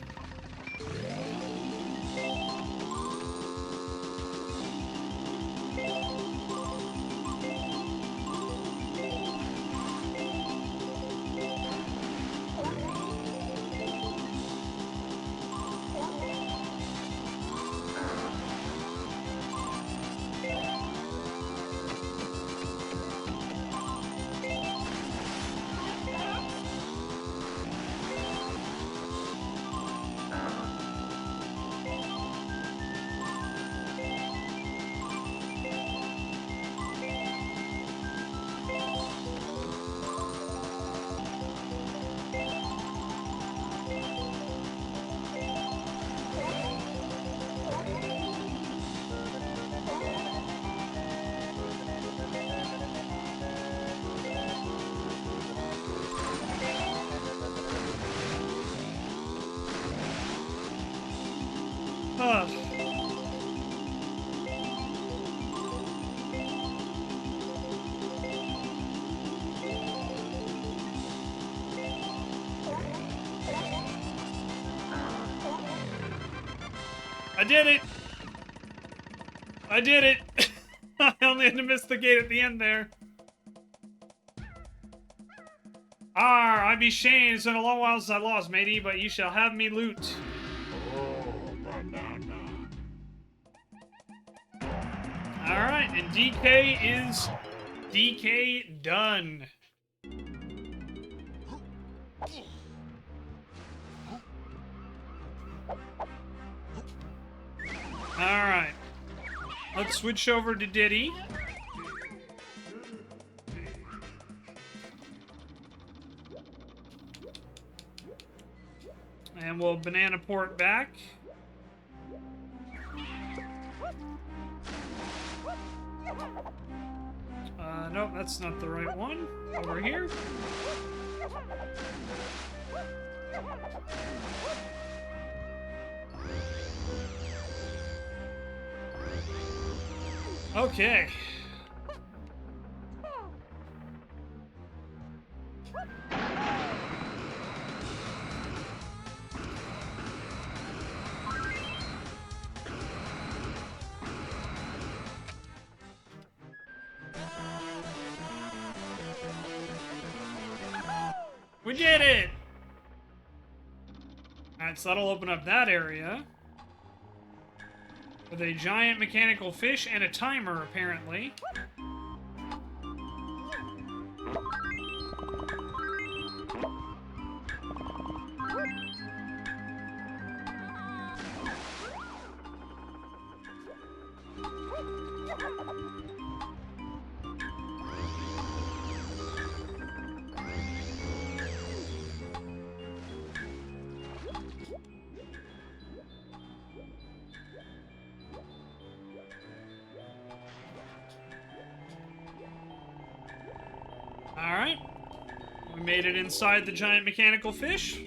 Ugh. I did it! I did it! I only had to miss the gate at the end there. Arr, I be shamed. It's been a long while since I lost, matey, but you shall have me loot. Oh, banana. Alright, and DK is DK done. Alright. Let's switch over to Diddy. And we'll banana port back. Nope, that's not the right one. Over here. Okay. We did it! Alright, so that'll open up that area. With a giant mechanical fish and a timer, apparently. Alright. We made it inside the giant mechanical fish.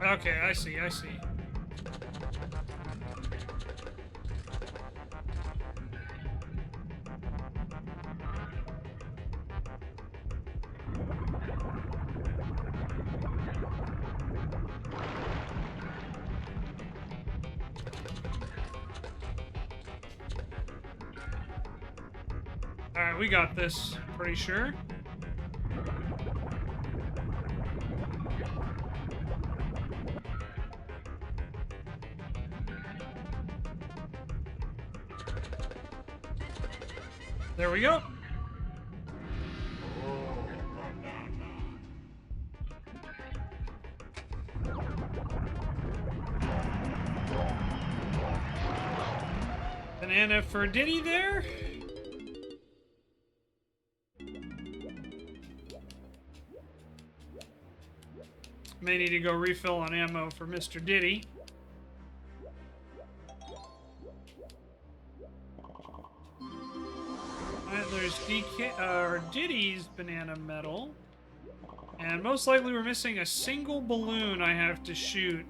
Okay, I see, I see. Alright, we got this. Pretty sure. There we go. Banana for Diddy there. May need to go refill on ammo for Mr. Diddy. Alright, there's Diddy's banana medal. And most likely we're missing a single balloon I have to shoot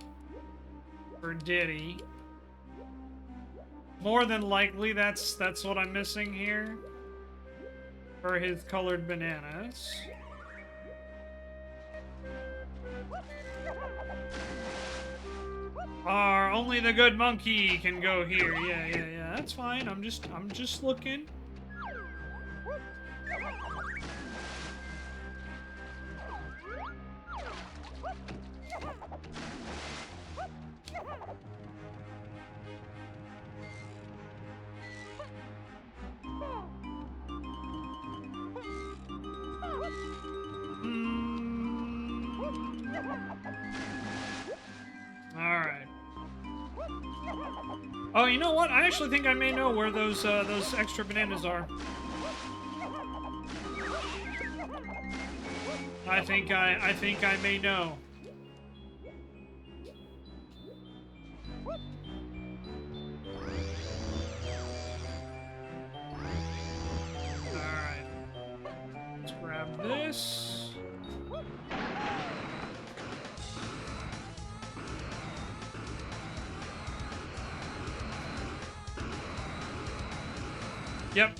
for Diddy. More than likely that's what I'm missing here. For his colored bananas. Only the good monkey can go here. Yeah. That's fine. I'm just looking. Alright. Oh, you know what? I actually think I may know where those extra bananas are. I think I may know. Alright. Let's grab this. Yep.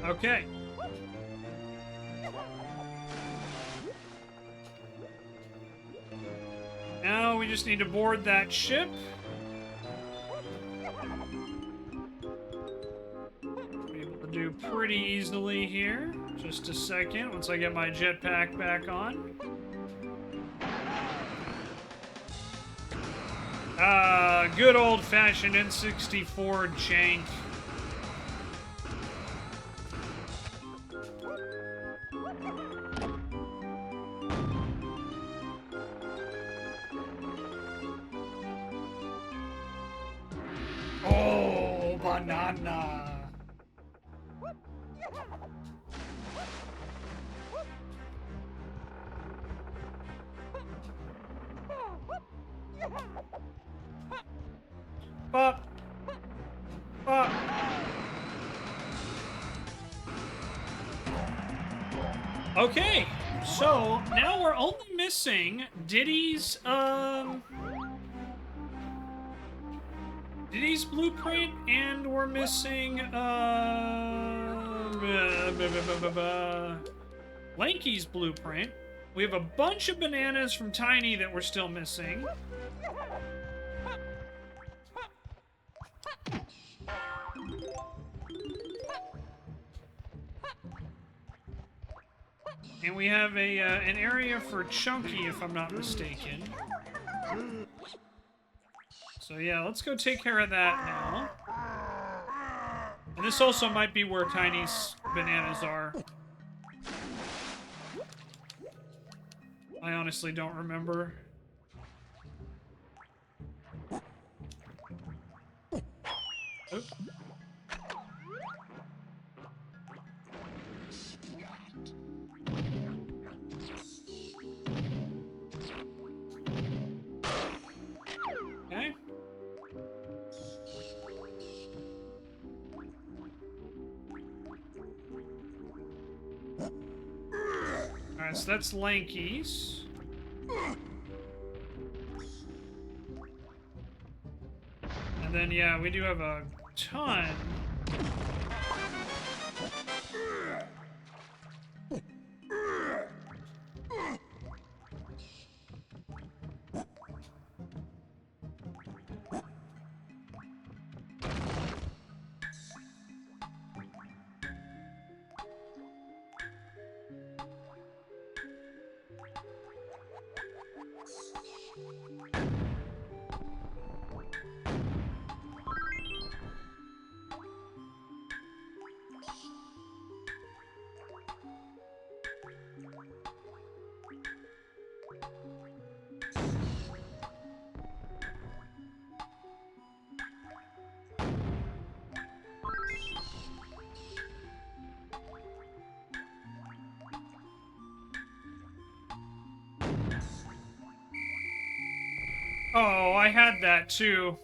Okay. Now we just need to board that ship. Be able to do pretty easily here. Just a second, once I get my jetpack back on. Good old-fashioned N64 jank. Oh, banana. Bop. Bop. Okay, so now we're only missing Diddy's blueprint, and we're missing Lanky's blueprint. We have a bunch of bananas from Tiny that we're still missing. And we have an area for Chunky, if I'm not mistaken. So yeah, let's go take care of that now. And this also might be where Tiny's bananas are. I honestly don't remember. Oop. Okay. Alright, so that's Lanky's. And then, yeah, we do have a ton. Oh, I had that too.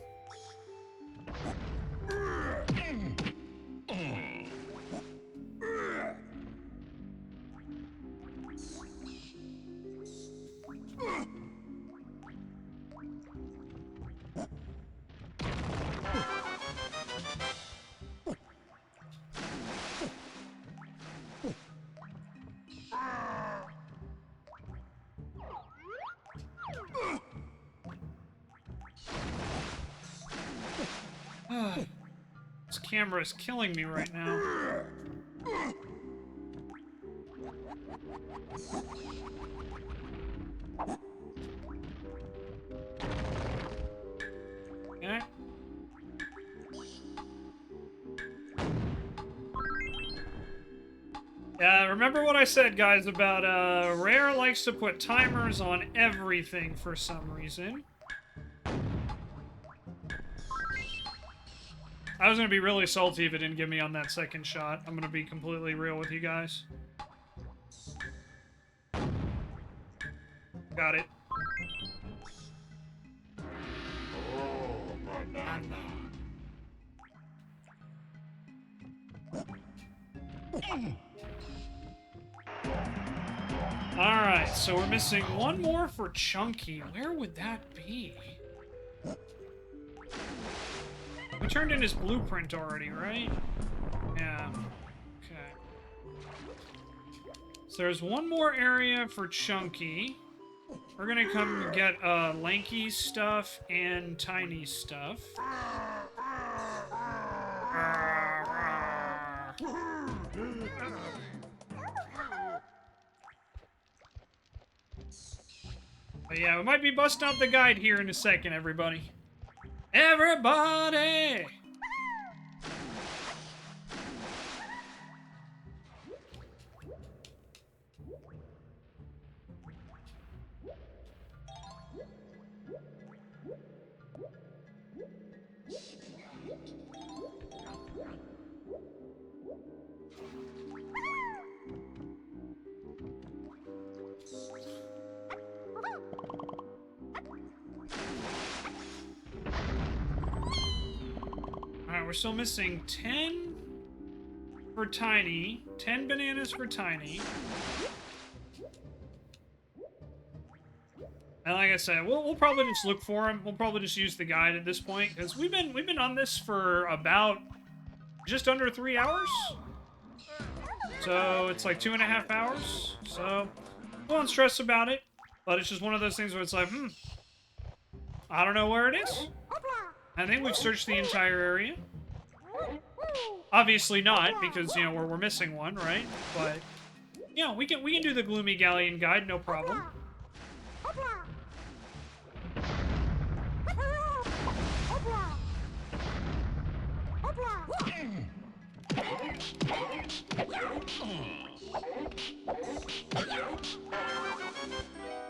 This camera is killing me right now. Okay. Remember what I said, guys, about Rare likes to put timers on everything for some reason. I was gonna be really salty if it didn't give me on that second shot. I'm gonna be completely real with you guys. Got it. Oh, banana. Alright, so we're missing one more for Chunky. Where would that be? We turned in his blueprint already, right? Yeah. Okay. So there's one more area for Chunky. We're gonna come get Lanky's stuff and Tiny's stuff. But yeah, we might be busting out the guide here in a second, everybody. Everybody! Alright, we're still missing 10 for Tiny, 10 bananas for Tiny. And like I said, we'll probably just look for him. We'll probably just use the guide at this point, because we've been on this for about just under 3 hours. So it's like 2.5 hours. So I won't stress about it, but it's just one of those things where it's like, I don't know where it is. I think we've searched the entire area. Obviously not, because, you know, we're missing one, right? But, you know, we can do the Gloomy Galleon guide, no problem.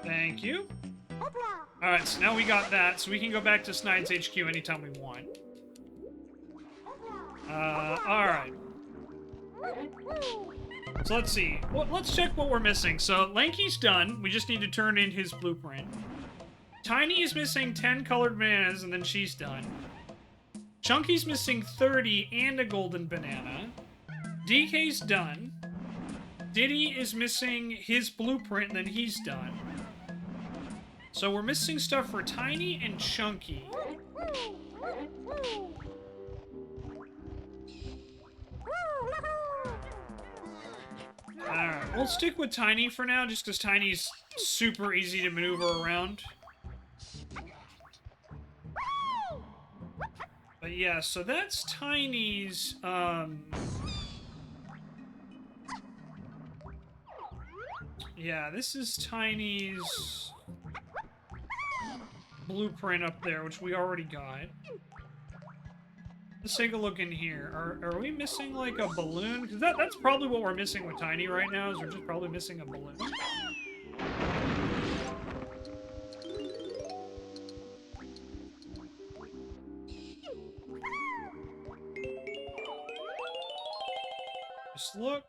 Thank you. Alright, so now we got that, so we can go back to Snide's HQ anytime we want. Alright. So let's see. Well, let's check what we're missing. So Lanky's done. We just need to turn in his blueprint. Tiny is missing 10 colored bananas, and then she's done. Chunky's missing 30 and a golden banana. DK's done. Diddy is missing his blueprint, and then he's done. So we're missing stuff for Tiny and Chunky. Alright, we'll stick with Tiny for now, just because Tiny's super easy to maneuver around. But yeah, so that's Tiny's, yeah, this is Tiny's blueprint up there, which we already got. Let's take a look in here. Are we missing, like, a balloon? Because that's probably what we're missing with Tiny right now, is we're just probably missing a balloon. Just look.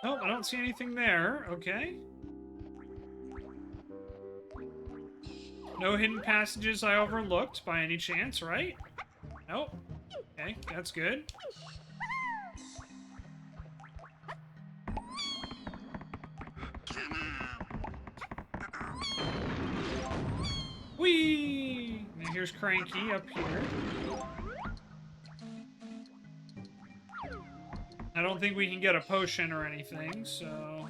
Nope, I don't see anything there. Okay. No hidden passages I overlooked by any chance, right? Nope. Okay, that's good. Whee! And here's Cranky up here. I don't think we can get a potion or anything, so...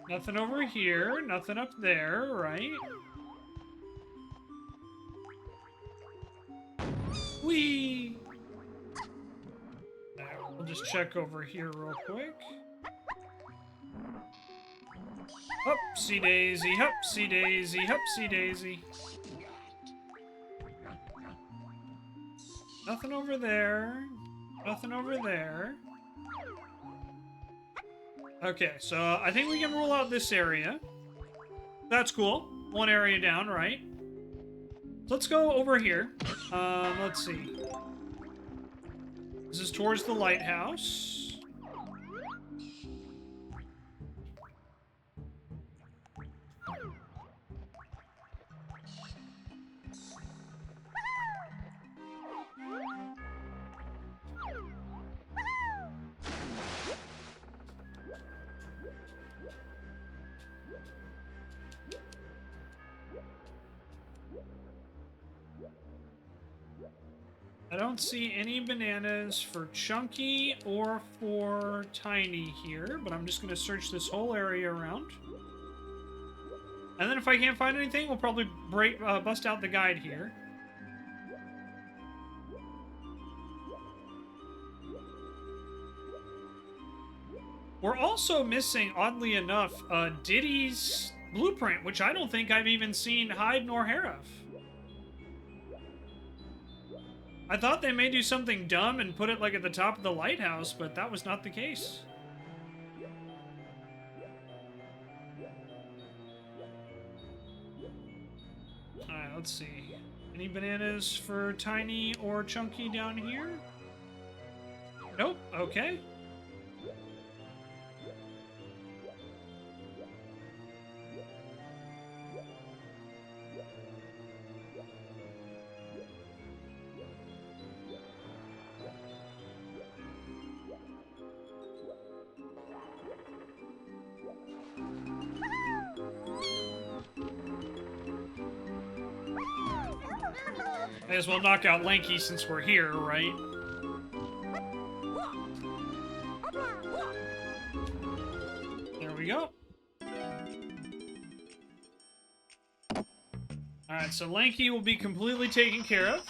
Nothing over here, nothing up there, right? Whee! There, we'll just check over here real quick. Hupsy daisy, hupsy daisy, hupsy daisy. Nothing over there. Nothing over there. Okay, so I think we can rule out this area. That's cool. One area down, right? So let's go over here. Let's see. This is towards the lighthouse. I don't see any bananas for Chunky or for Tiny here, but I'm just going to search this whole area around. And then if I can't find anything, we'll probably bust out the guide here. We're also missing, oddly enough, Diddy's blueprint, which I don't think I've even seen hide nor hair of. I thought they may do something dumb and put it like at the top of the lighthouse, but that was not the case. Alright, let's see. Any bananas for Tiny or Chunky down here? Nope, okay. May as well knock out Lanky since we're here, right? There we go. Alright, so Lanky will be completely taken care of.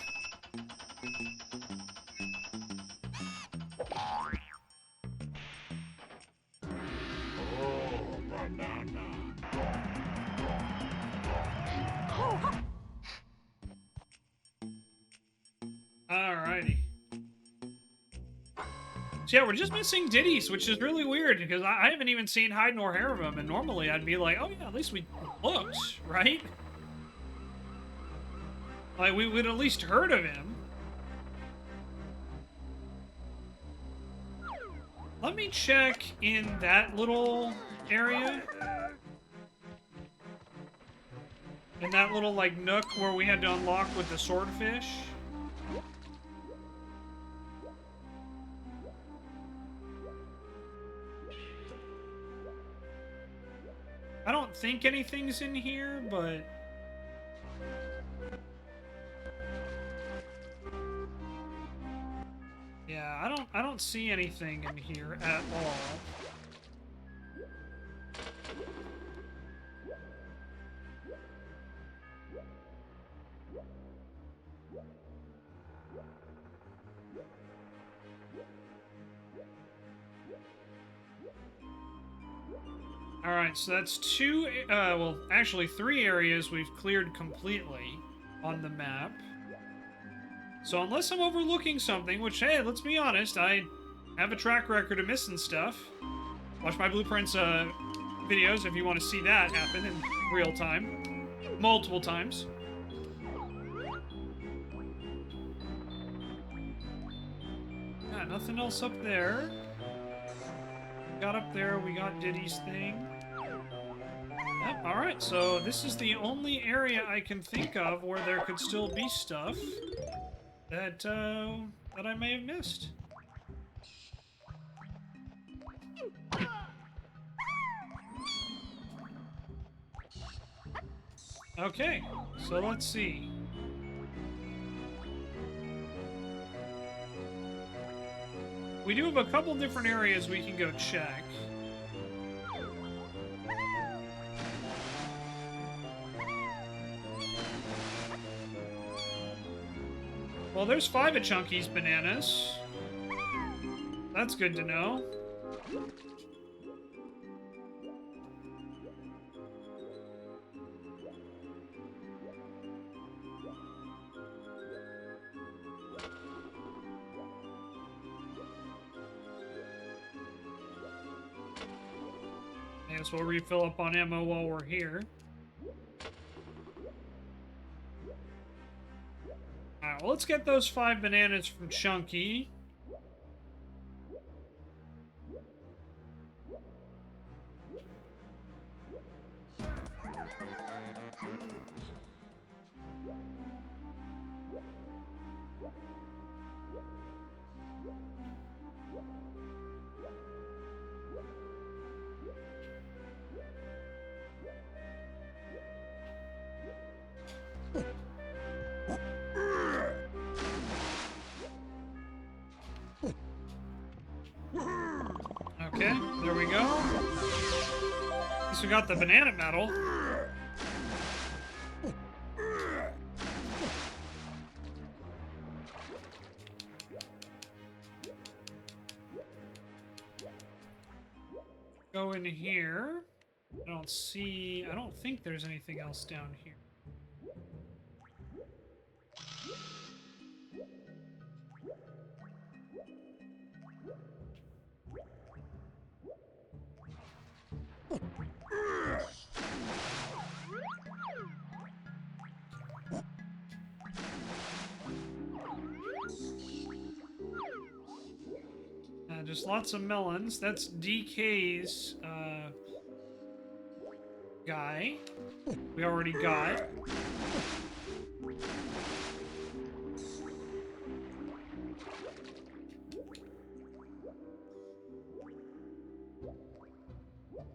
Oh, banana. Alrighty. So yeah, we're just missing Diddy's, which is really weird, because I haven't even seen hide nor hair of him, and normally I'd be like, oh yeah, at least we looked, right? Like, we would at least heard of him. Let me check in that little area. In that little, like, nook where we had to unlock with the swordfish. I don't think anything's in here, but... Yeah, I don't see anything in here at all. Alright, so that's well, actually 3 areas we've cleared completely on the map. So unless I'm overlooking something, which, hey, let's be honest, I have a track record of missing stuff. Watch my Blueprints videos if you want to see that happen in real time. Multiple times. Yeah, nothing else up there. got up there, we got Diddy's thing. Yep, alright, so this is the only area I can think of where there could still be stuff that, that I may have missed. Okay, so let's see. We do have a couple different areas we can go check. Well, there's 5 of Chunky's bananas. That's good to know. I guess we'll refill up on ammo while we're here. Alright, well, let's get those 5 bananas from Chunky. Okay, there we go. At least we got the banana medal. Go in here. I don't think there's anything else down here. Just lots of melons. That's DK's guy. We already got.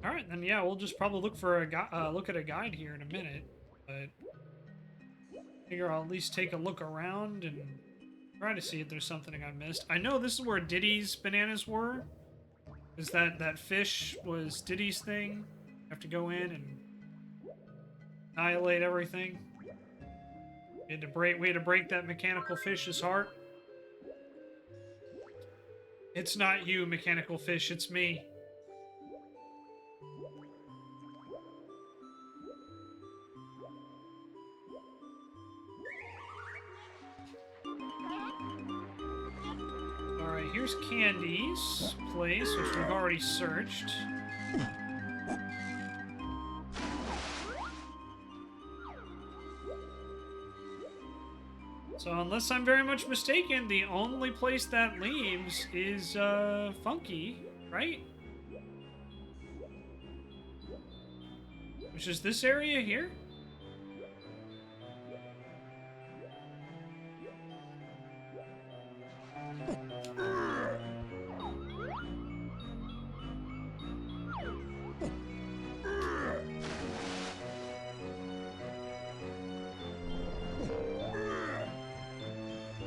All right, then yeah, we'll just probably look for a look at a guide here in a minute, but I figure I'll at least take a look around and try to see if there's something I missed. I know this is where Diddy's bananas were. Is that fish was Diddy's thing? You have to go in and annihilate everything. We had to break that mechanical fish's heart. It's not you, mechanical fish, it's me. Alright, here's Candy's place, which we've already searched. So unless I'm very much mistaken, the only place that leaves is Funky, right? Which is this area here?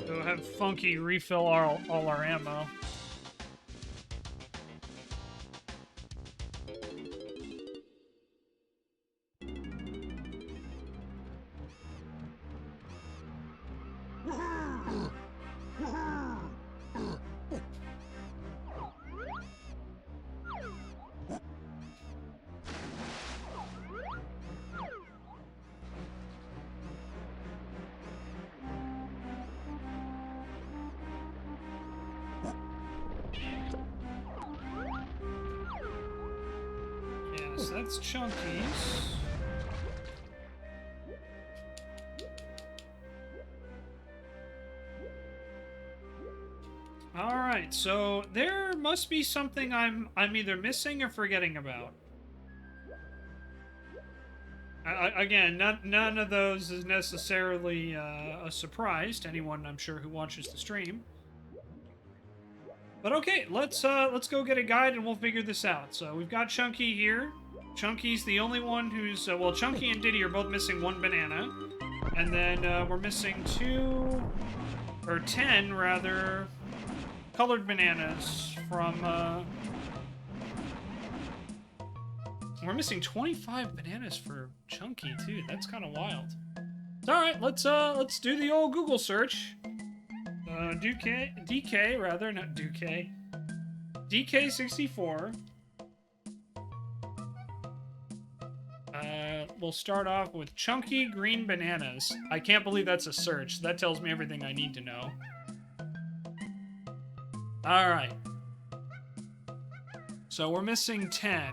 So have Funky refill all our ammo. Yes, that's Chunky's. All right, so there must be something I'm either missing or forgetting about. Again, none of those is necessarily a surprise to anyone, I'm sure, who watches the stream. But okay, let's go get a guide and we'll figure this out. So we've got Chunky here. Chunky's the only one who's well, Chunky and Diddy are both missing 1 banana, and then we're missing 10 rather, colored bananas from. We're missing 25 bananas for Chunky too. That's kind of wild. All right, let's do the old Google search. DK rather, not Duque. DK64. We'll start off with Chunky green bananas. I can't believe that's a search. That tells me everything I need to know. All right. So we're missing 10.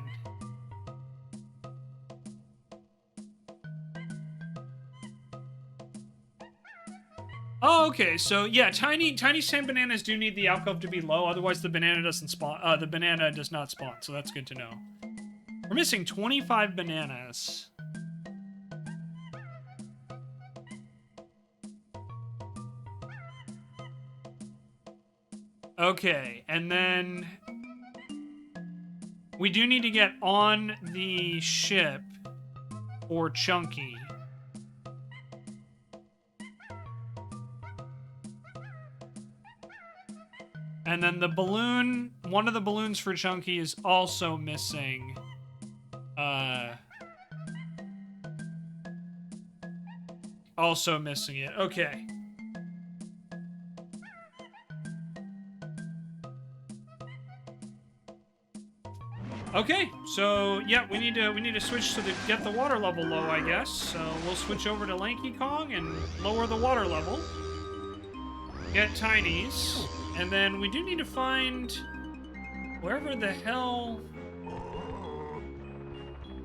Oh, okay. So yeah, Tiny's 10 bananas do need the alcove to be low, otherwise the banana doesn't spawn. The banana does not spawn, so that's good to know. We're missing 25 bananas. Okay, and then we do need to get on the ship for Chunky. And then the balloon, one of the balloons for Chunky is also missing. Also missing it. Okay. Okay, so yeah, we need to switch to get the water level low, I guess. So we'll switch over to Lanky Kong and lower the water level. Get Tiny's, and then we do need to find wherever the hell.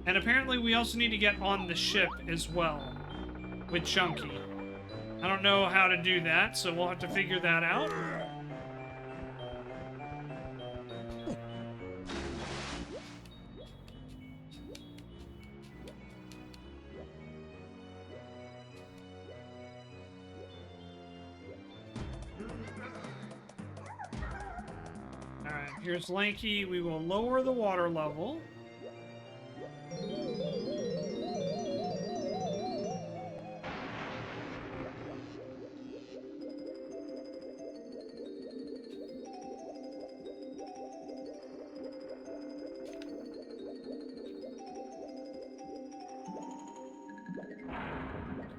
And apparently we also need to get on the ship as well with Chunky. I don't know how to do that, so we'll have to figure that out. Alright, here's Lanky. We will lower the water level.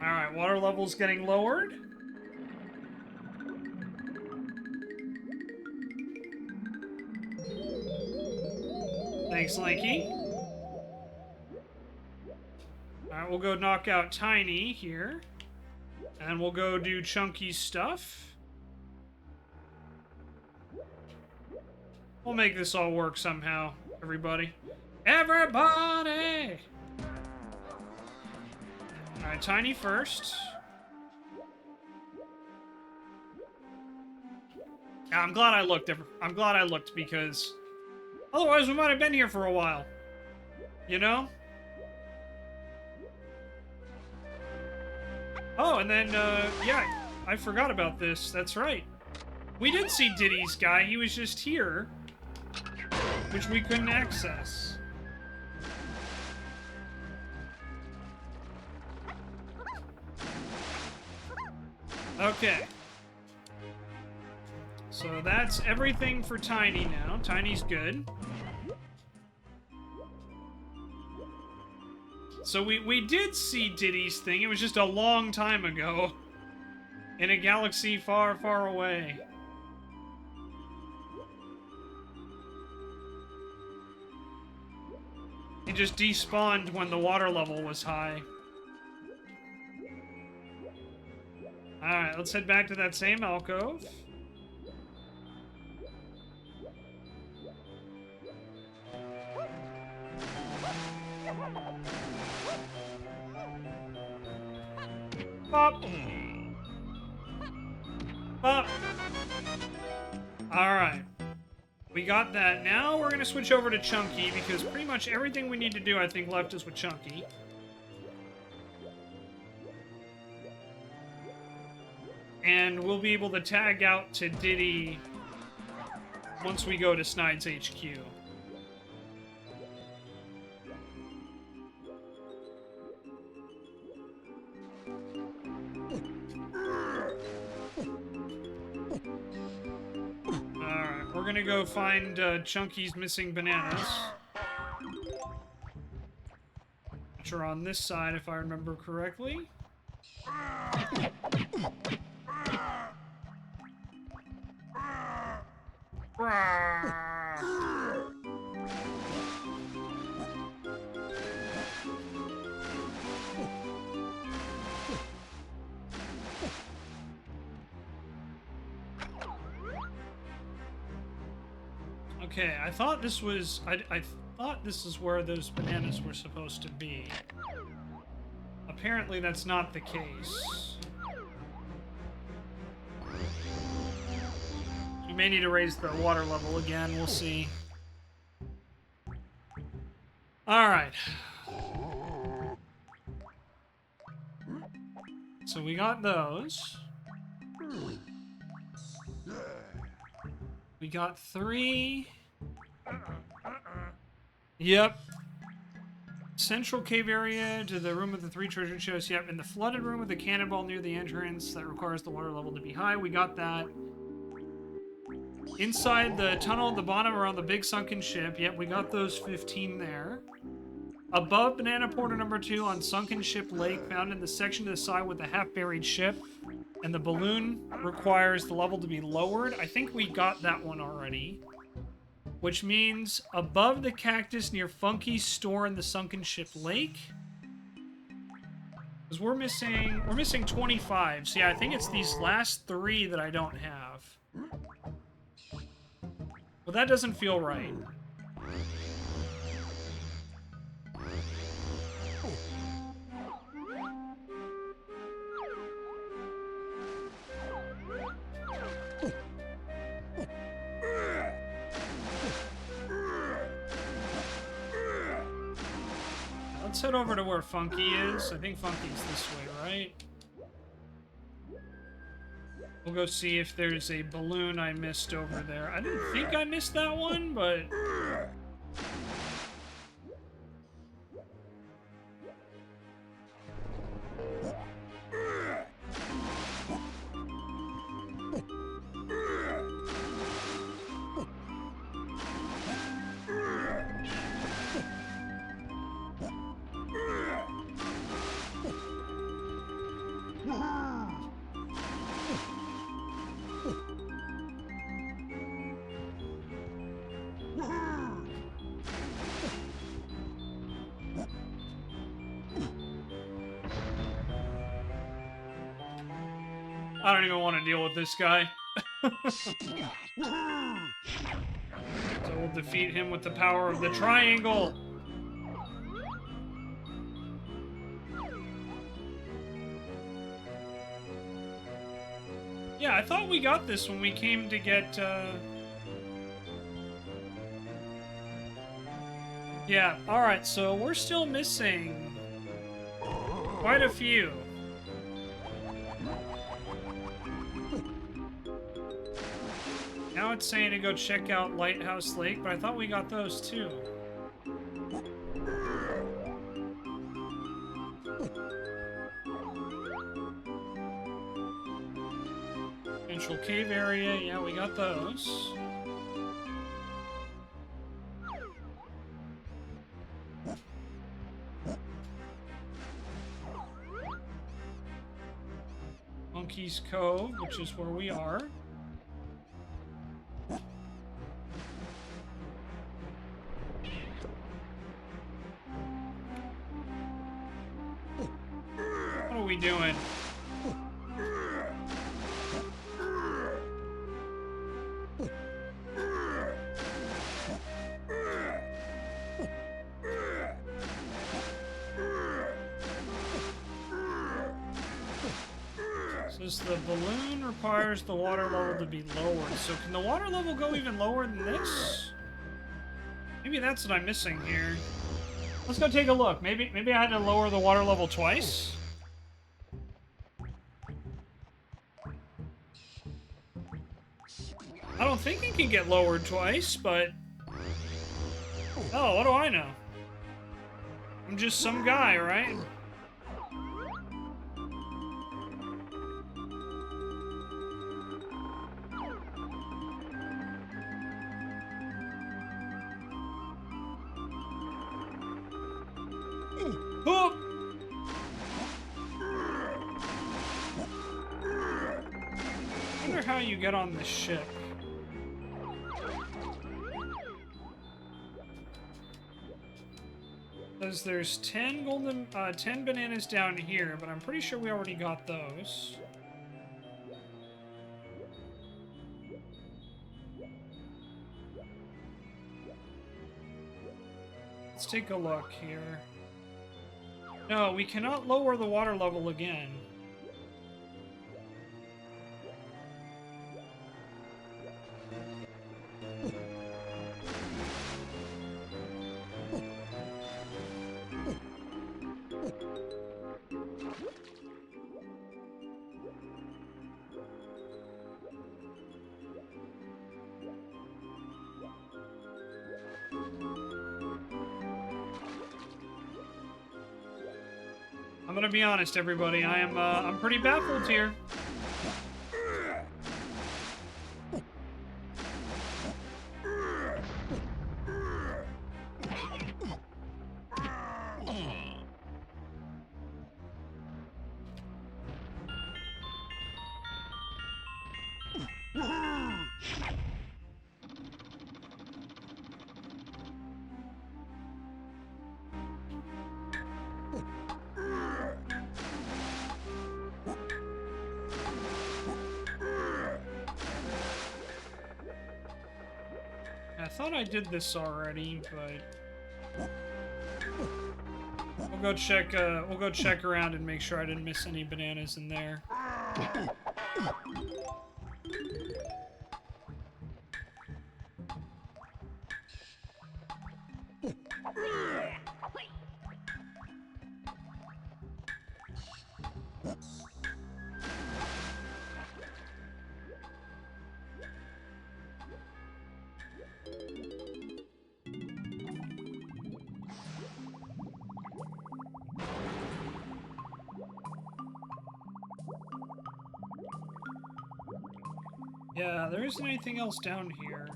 Alright, water level's getting lowered. Thanks, Lanky. Alright, we'll go knock out Tiny here. And we'll go do Chunky's stuff. We'll make this all work somehow, everybody. Everybody! Alright, Tiny first. Yeah, I'm glad I looked. I'm glad I looked because otherwise we might have been here for a while. You know? Oh, and then, yeah, I forgot about this. That's right. We did see Diddy's guy. He was just here, which we couldn't access. Okay. So that's everything for Tiny now. Tiny's good. So we did see Diddy's thing. It was just a long time ago. In a galaxy far, far away. He just despawned when the water level was high. Alright, let's head back to that same alcove. Pop! Pop! Alright. We got that. Now we're going to switch over to Chunky, because pretty much everything we need to do, I think, left is with Chunky. And we'll be able to tag out to Diddy once we go to Snide's HQ. Alright, we're gonna go find Chunky's missing bananas. Which are on this side, if I remember correctly. Okay, I thought this was... I thought this is where those bananas were supposed to be. Apparently that's not the case. We may need to raise the water level again, we'll see. Alright. So we got those. We got 3. Yep. Central cave area to the room with the 3 treasure chests. Yep, in the flooded room with the cannonball near the entrance that requires the water level to be high. We got that. Inside the tunnel at the bottom around the big sunken ship. Yep, we got those 15 there. Above Banana Porter number 2 on Sunken Ship Lake, found in the section to the side with the half-buried ship. And the balloon requires the level to be lowered. I think we got that one already. Which means above the cactus near Funky's store in the Sunken Ship Lake. Because we're missing 25. So yeah, I think it's these last 3 that I don't have. Well, that doesn't feel right. Let's head over to where Funky is. I think Funky's this way, right? We'll go see if there's a balloon I missed over there. I didn't think I missed that one, but... I don't even want to deal with this guy. So we'll defeat him with the power of the triangle. Yeah, I thought we got this when we came to get, Yeah, alright, so we're still missing quite a few. Now it's saying to go check out Lighthouse Lake, but I thought we got those too. Central cave area, yeah, we got those. Monkey's Cove, which is where we are. What are we doing? Says the balloon requires the water level to be lowered. So can the water level go even lower than this? Maybe that's what I'm missing here. Let's go take a look. Maybe I had to lower the water level twice? I don't think it can get lowered twice, but... Oh, what do I know? I'm just some guy, right? Oh! I wonder how you get on this ship. Says there's 10 10 bananas down here, but I'm pretty sure we already got those. Let's take a look here. No, we cannot lower the water level again. I'm gonna be honest, everybody. I'm pretty baffled here. I thought I did this already, but we'll go check around and make sure I didn't miss any bananas in there. Yeah, there isn't anything else down here.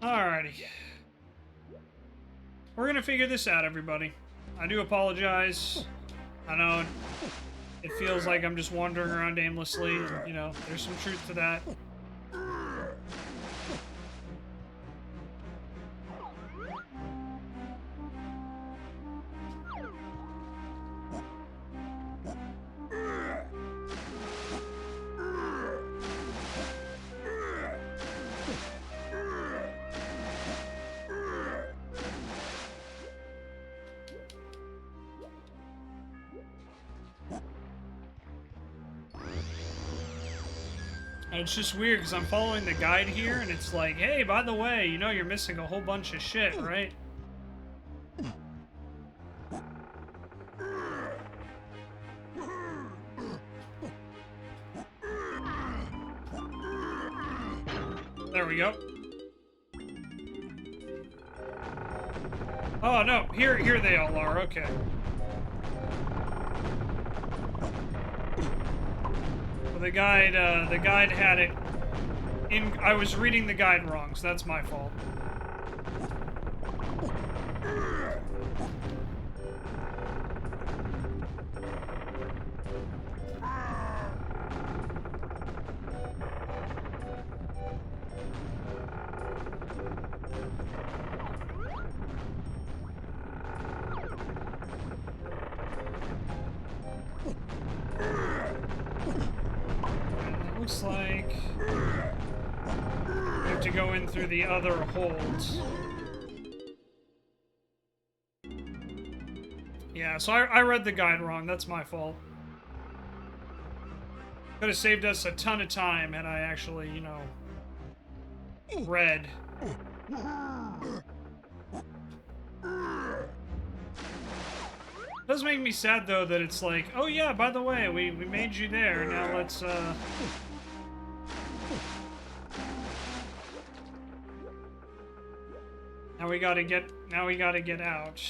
Alrighty. We're gonna figure this out, everybody. I do apologize. I know it feels like I'm just wandering around aimlessly, and, you know, there's some truth to that. And it's just weird because I'm following the guide here and it's like, hey, by the way, you know you're missing a whole bunch of shit, right? There we go. Oh no, here they all are, okay. The guide had it in... I was reading the guide wrong, so that's my fault. looks like we have to go in through the other holds. Yeah, so I read the guide wrong. That's my fault. Could have saved us a ton of time had I actually, you know, read. It does make me sad, though, that it's like, oh yeah, by the way, we made you there. Now let's, Now we gotta get out.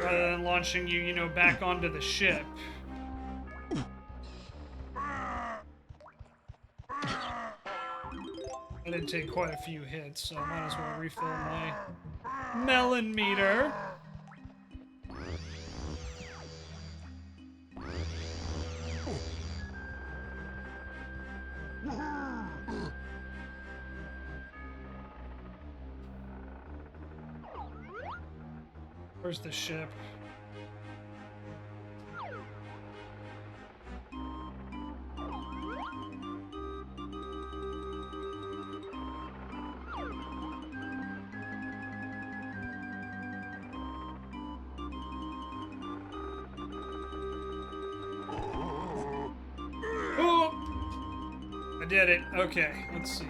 Rather than launching you, you know, back onto the ship. I did take quite a few hits, so I might as well refill my melon meter. Where's the ship? Oh! I did it. Okay, let's see.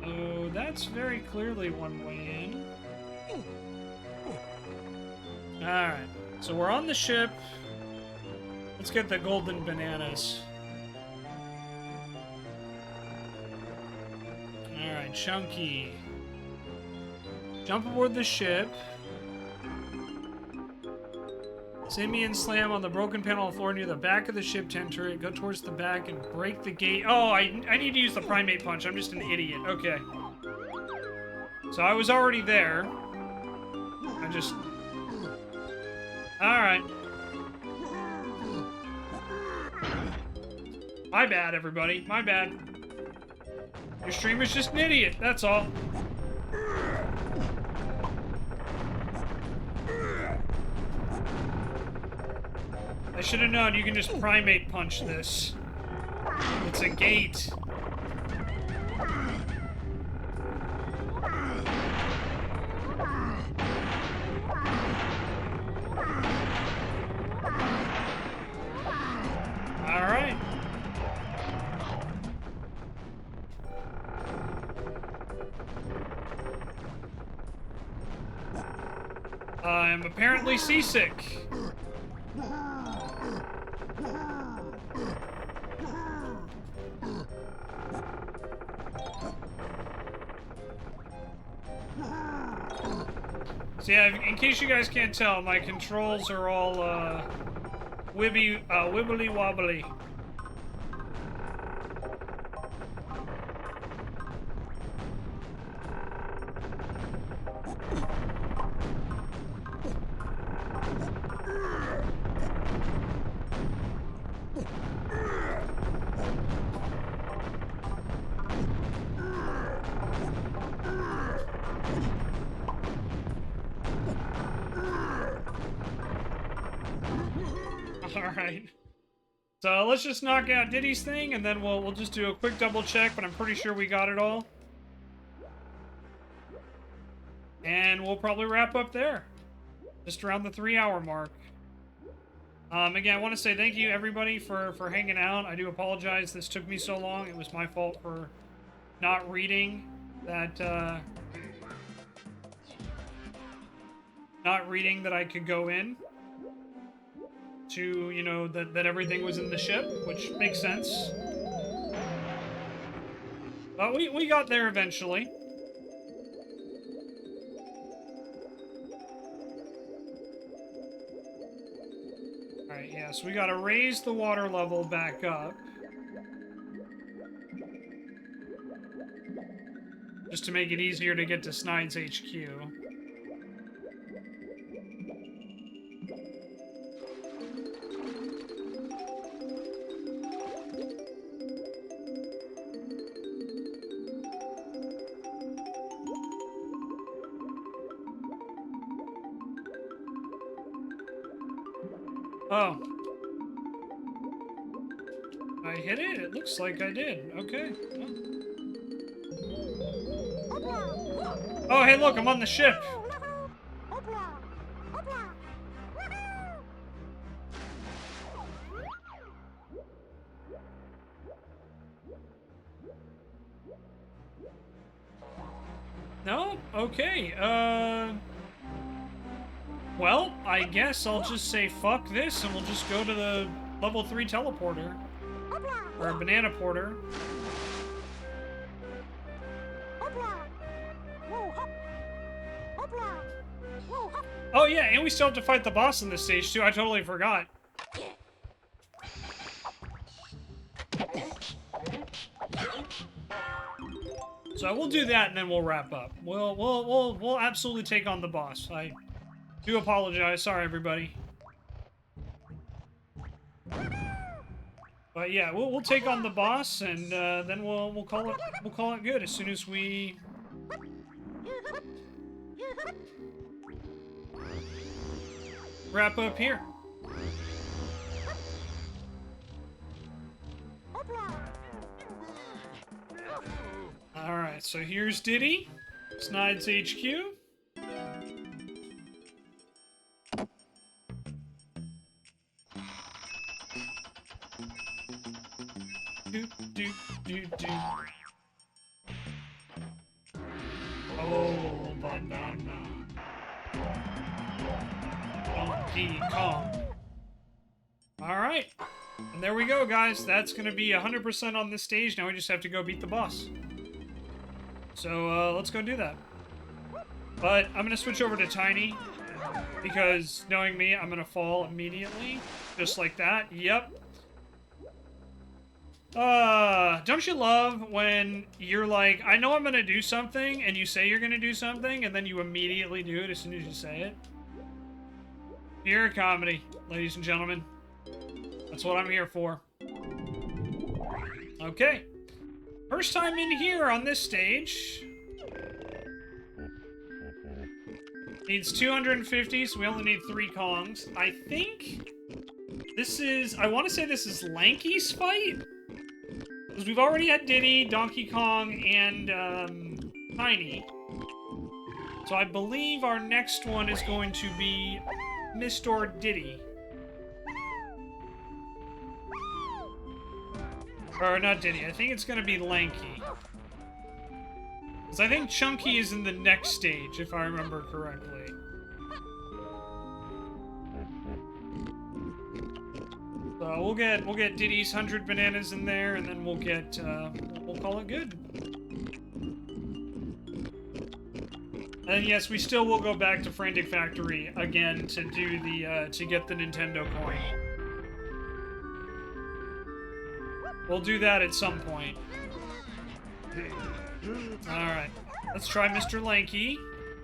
Oh, that's very clearly one way in. Alright, so we're on the ship. Let's get the golden bananas. Alright, Chunky. Jump aboard the ship. Simeon slam on the broken panel of floor near the back of the ship tent turret. Go towards the back and break the gate. Oh, I need to use the primate punch. I'm just an idiot. Okay. So I was already there. I just... Alright. My bad, everybody. My bad. Your streamer's just an idiot. That's all. I should have known you can just primate punch this. It's a gate. Alright. I'm apparently seasick. So yeah, in case you guys can't tell, my controls are all, wibbly wobbly. Alright. So let's just knock out Diddy's thing, and then we'll just do a quick double check, but I'm pretty sure we got it all. And we'll probably wrap up there. Just around the 3-hour mark. Again, I want to say thank you, everybody, for hanging out. I do apologize this took me so long. It was my fault for not reading that, not reading that I could go in. To, you know, that everything was in the ship, which makes sense. But we got there eventually. Alright, yeah, so we gotta raise the water level back up. Just to make it easier to get to Snide's HQ. Oh. I hit it? It looks like I did. Okay. Oh, hey, look, I'm on the ship. No? Okay, well, I guess I'll just say fuck this and we'll just go to the level 3 teleporter. Or a banana porter. Oh yeah, and we still have to fight the boss in this stage too, I totally forgot. So we'll do that and then we'll wrap up. We'll absolutely take on the boss. I do apologize. Sorry, everybody. But yeah, we'll take on the boss and then we'll call it good as soon as we wrap up here. Alright, so here's Diddy. Snide's HQ. Do, do, do, do. Oh, banana. Donkey Kong. Alright. And there we go, guys. That's going to be 100% on this stage. Now we just have to go beat the boss. So, let's go do that. But I'm going to switch over to Tiny. Because, knowing me, I'm going to fall immediately. Just like that. Yep. Don't you love when you're like, I know I'm going to do something, and you say you're going to do something, and then you immediately do it as soon as you say it? Pure comedy, ladies and gentlemen. That's what I'm here for. Okay. First time in here on this stage. Needs 250, so we only need 3 Kongs. I think this is... I want to say this is Lanky's fight? Because we've already had Diddy, Donkey Kong, and Tiny. So I believe our next one is going to be Mr. Diddy. Or not Diddy, I think it's going to be Lanky. Because I think Chunky is in the next stage, if I remember correctly. So we'll get Diddy's 100 bananas in there, and then we'll get, we'll call it good. And yes, we still will go back to Frantic Factory again to do the, to get the Nintendo coin. We'll do that at some point. Alright, let's try Mr. Lanky.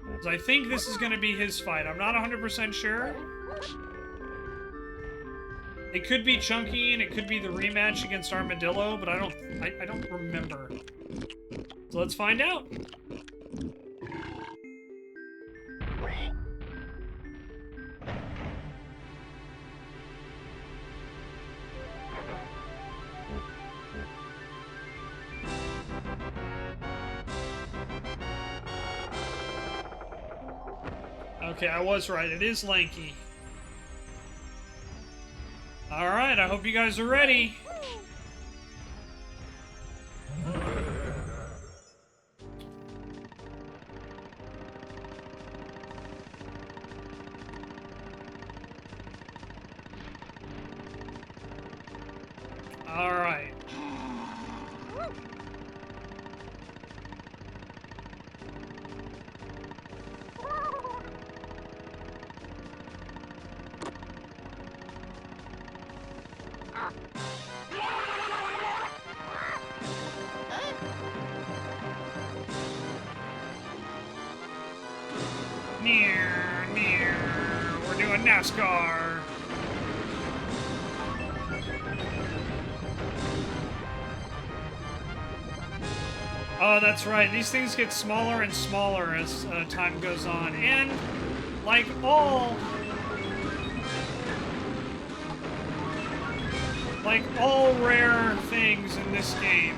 Because I think this is going to be his fight. I'm not 100% sure. It could be Chunky, and it could be the rematch against Armadillo, but I don't remember. So let's find out. Okay, I was right. It is Lanky. Alright, I hope you guys are ready. Alright. Near, near. We're doing NASCAR. Oh, that's right. These things get smaller and smaller as time goes on. And, like all like all rare things in this game.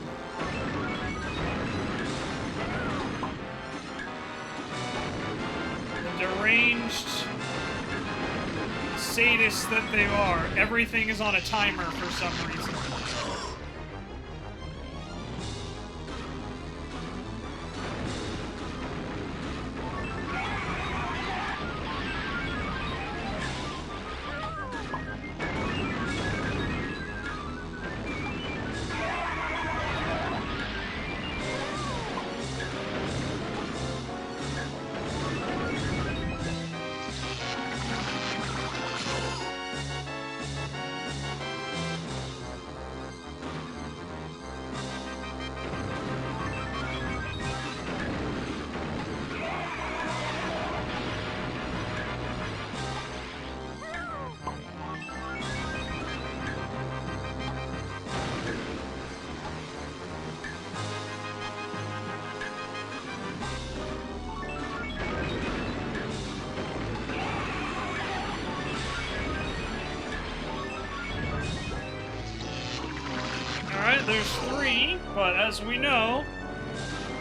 The deranged sadists that they are. Everything is on a timer for some reason. Alright, there's 3, but as we know,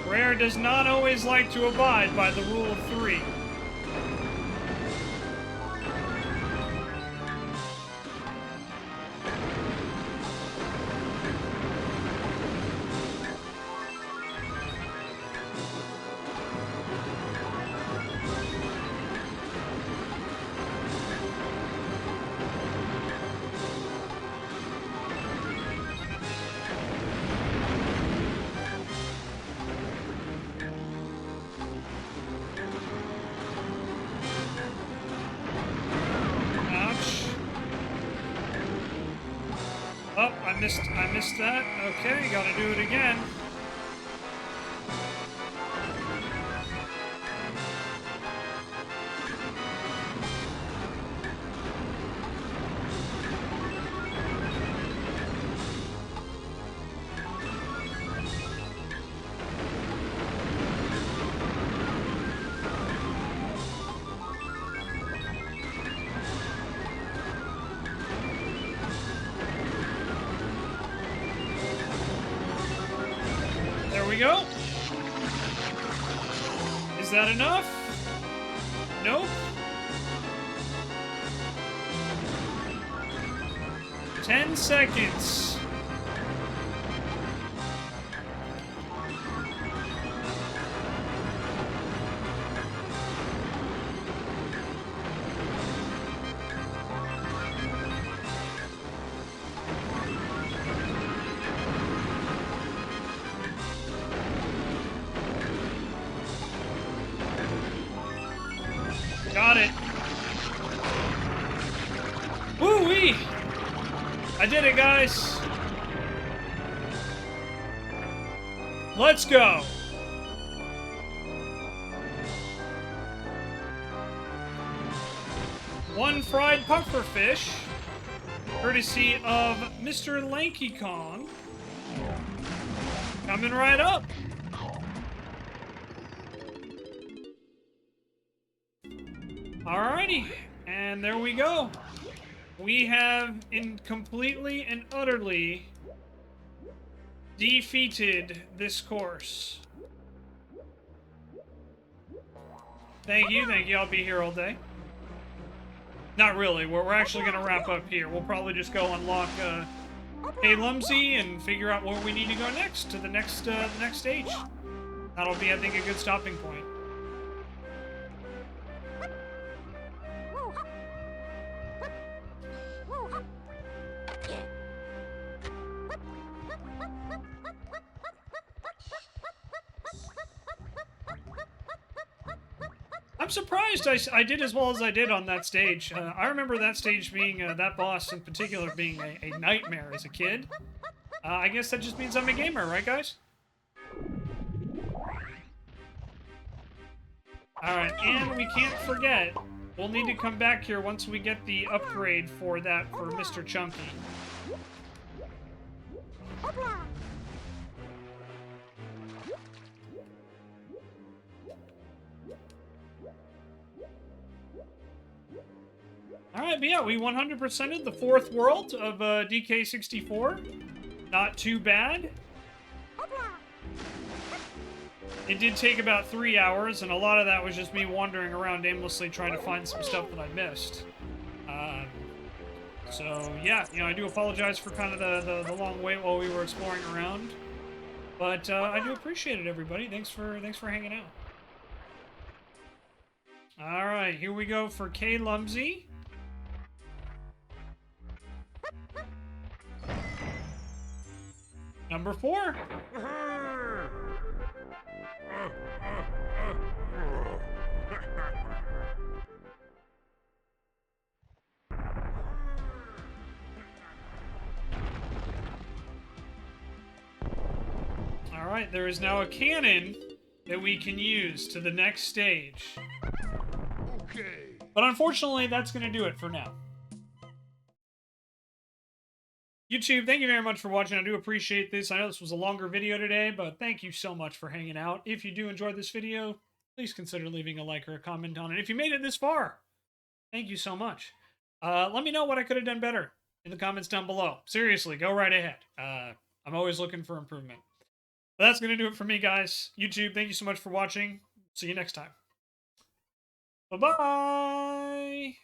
Rare does not always like to abide by the rule of 3. Oh, I missed that. Okay, gotta do it again. There we go. Is that enough? Nope. 10 seconds. Got it. Woo-wee! I did it, guys. Let's go. One fried puffer fish, courtesy of Mr. Lanky Kong. Coming right up. Alrighty, and there we go. We have completely and utterly defeated this course. Thank you, I'll be here all day. Not really, we're actually going to wrap up here. We'll probably just go unlock Hey Lumsy and figure out where we need to go next, to the next stage. That'll be, I think, a good stopping point. I'm surprised I did as well as I did on that stage. I remember that stage being, that boss in particular being a nightmare as a kid. I guess that just means I'm a gamer, right guys? Alright, and we can't forget, we'll need to come back here once we get the upgrade for that for Mr. Chunky. Alright, but yeah, we 100%ed the fourth world of DK64. Not too bad. It did take about 3 hours, and a lot of that was just me wandering around aimlessly trying to find some stuff that I missed. So yeah, you know, I do apologize for kind of the long wait while we were exploring around, but I do appreciate it, everybody. Thanks for hanging out. All right, here we go for K Lumsy. Number 4. Alright, there is now a cannon that we can use to the next stage. Okay. But unfortunately, that's going to do it for now. YouTube, thank you very much for watching. I do appreciate this. I know this was a longer video today, but thank you so much for hanging out. If you do enjoy this video, please consider leaving a like or a comment on it. If you made it this far, thank you so much. Let me know what I could have done better in the comments down below. Seriously, go right ahead. I'm always looking for improvement. But that's going to do it for me, guys. YouTube, thank you so much for watching. See you next time. Bye-bye!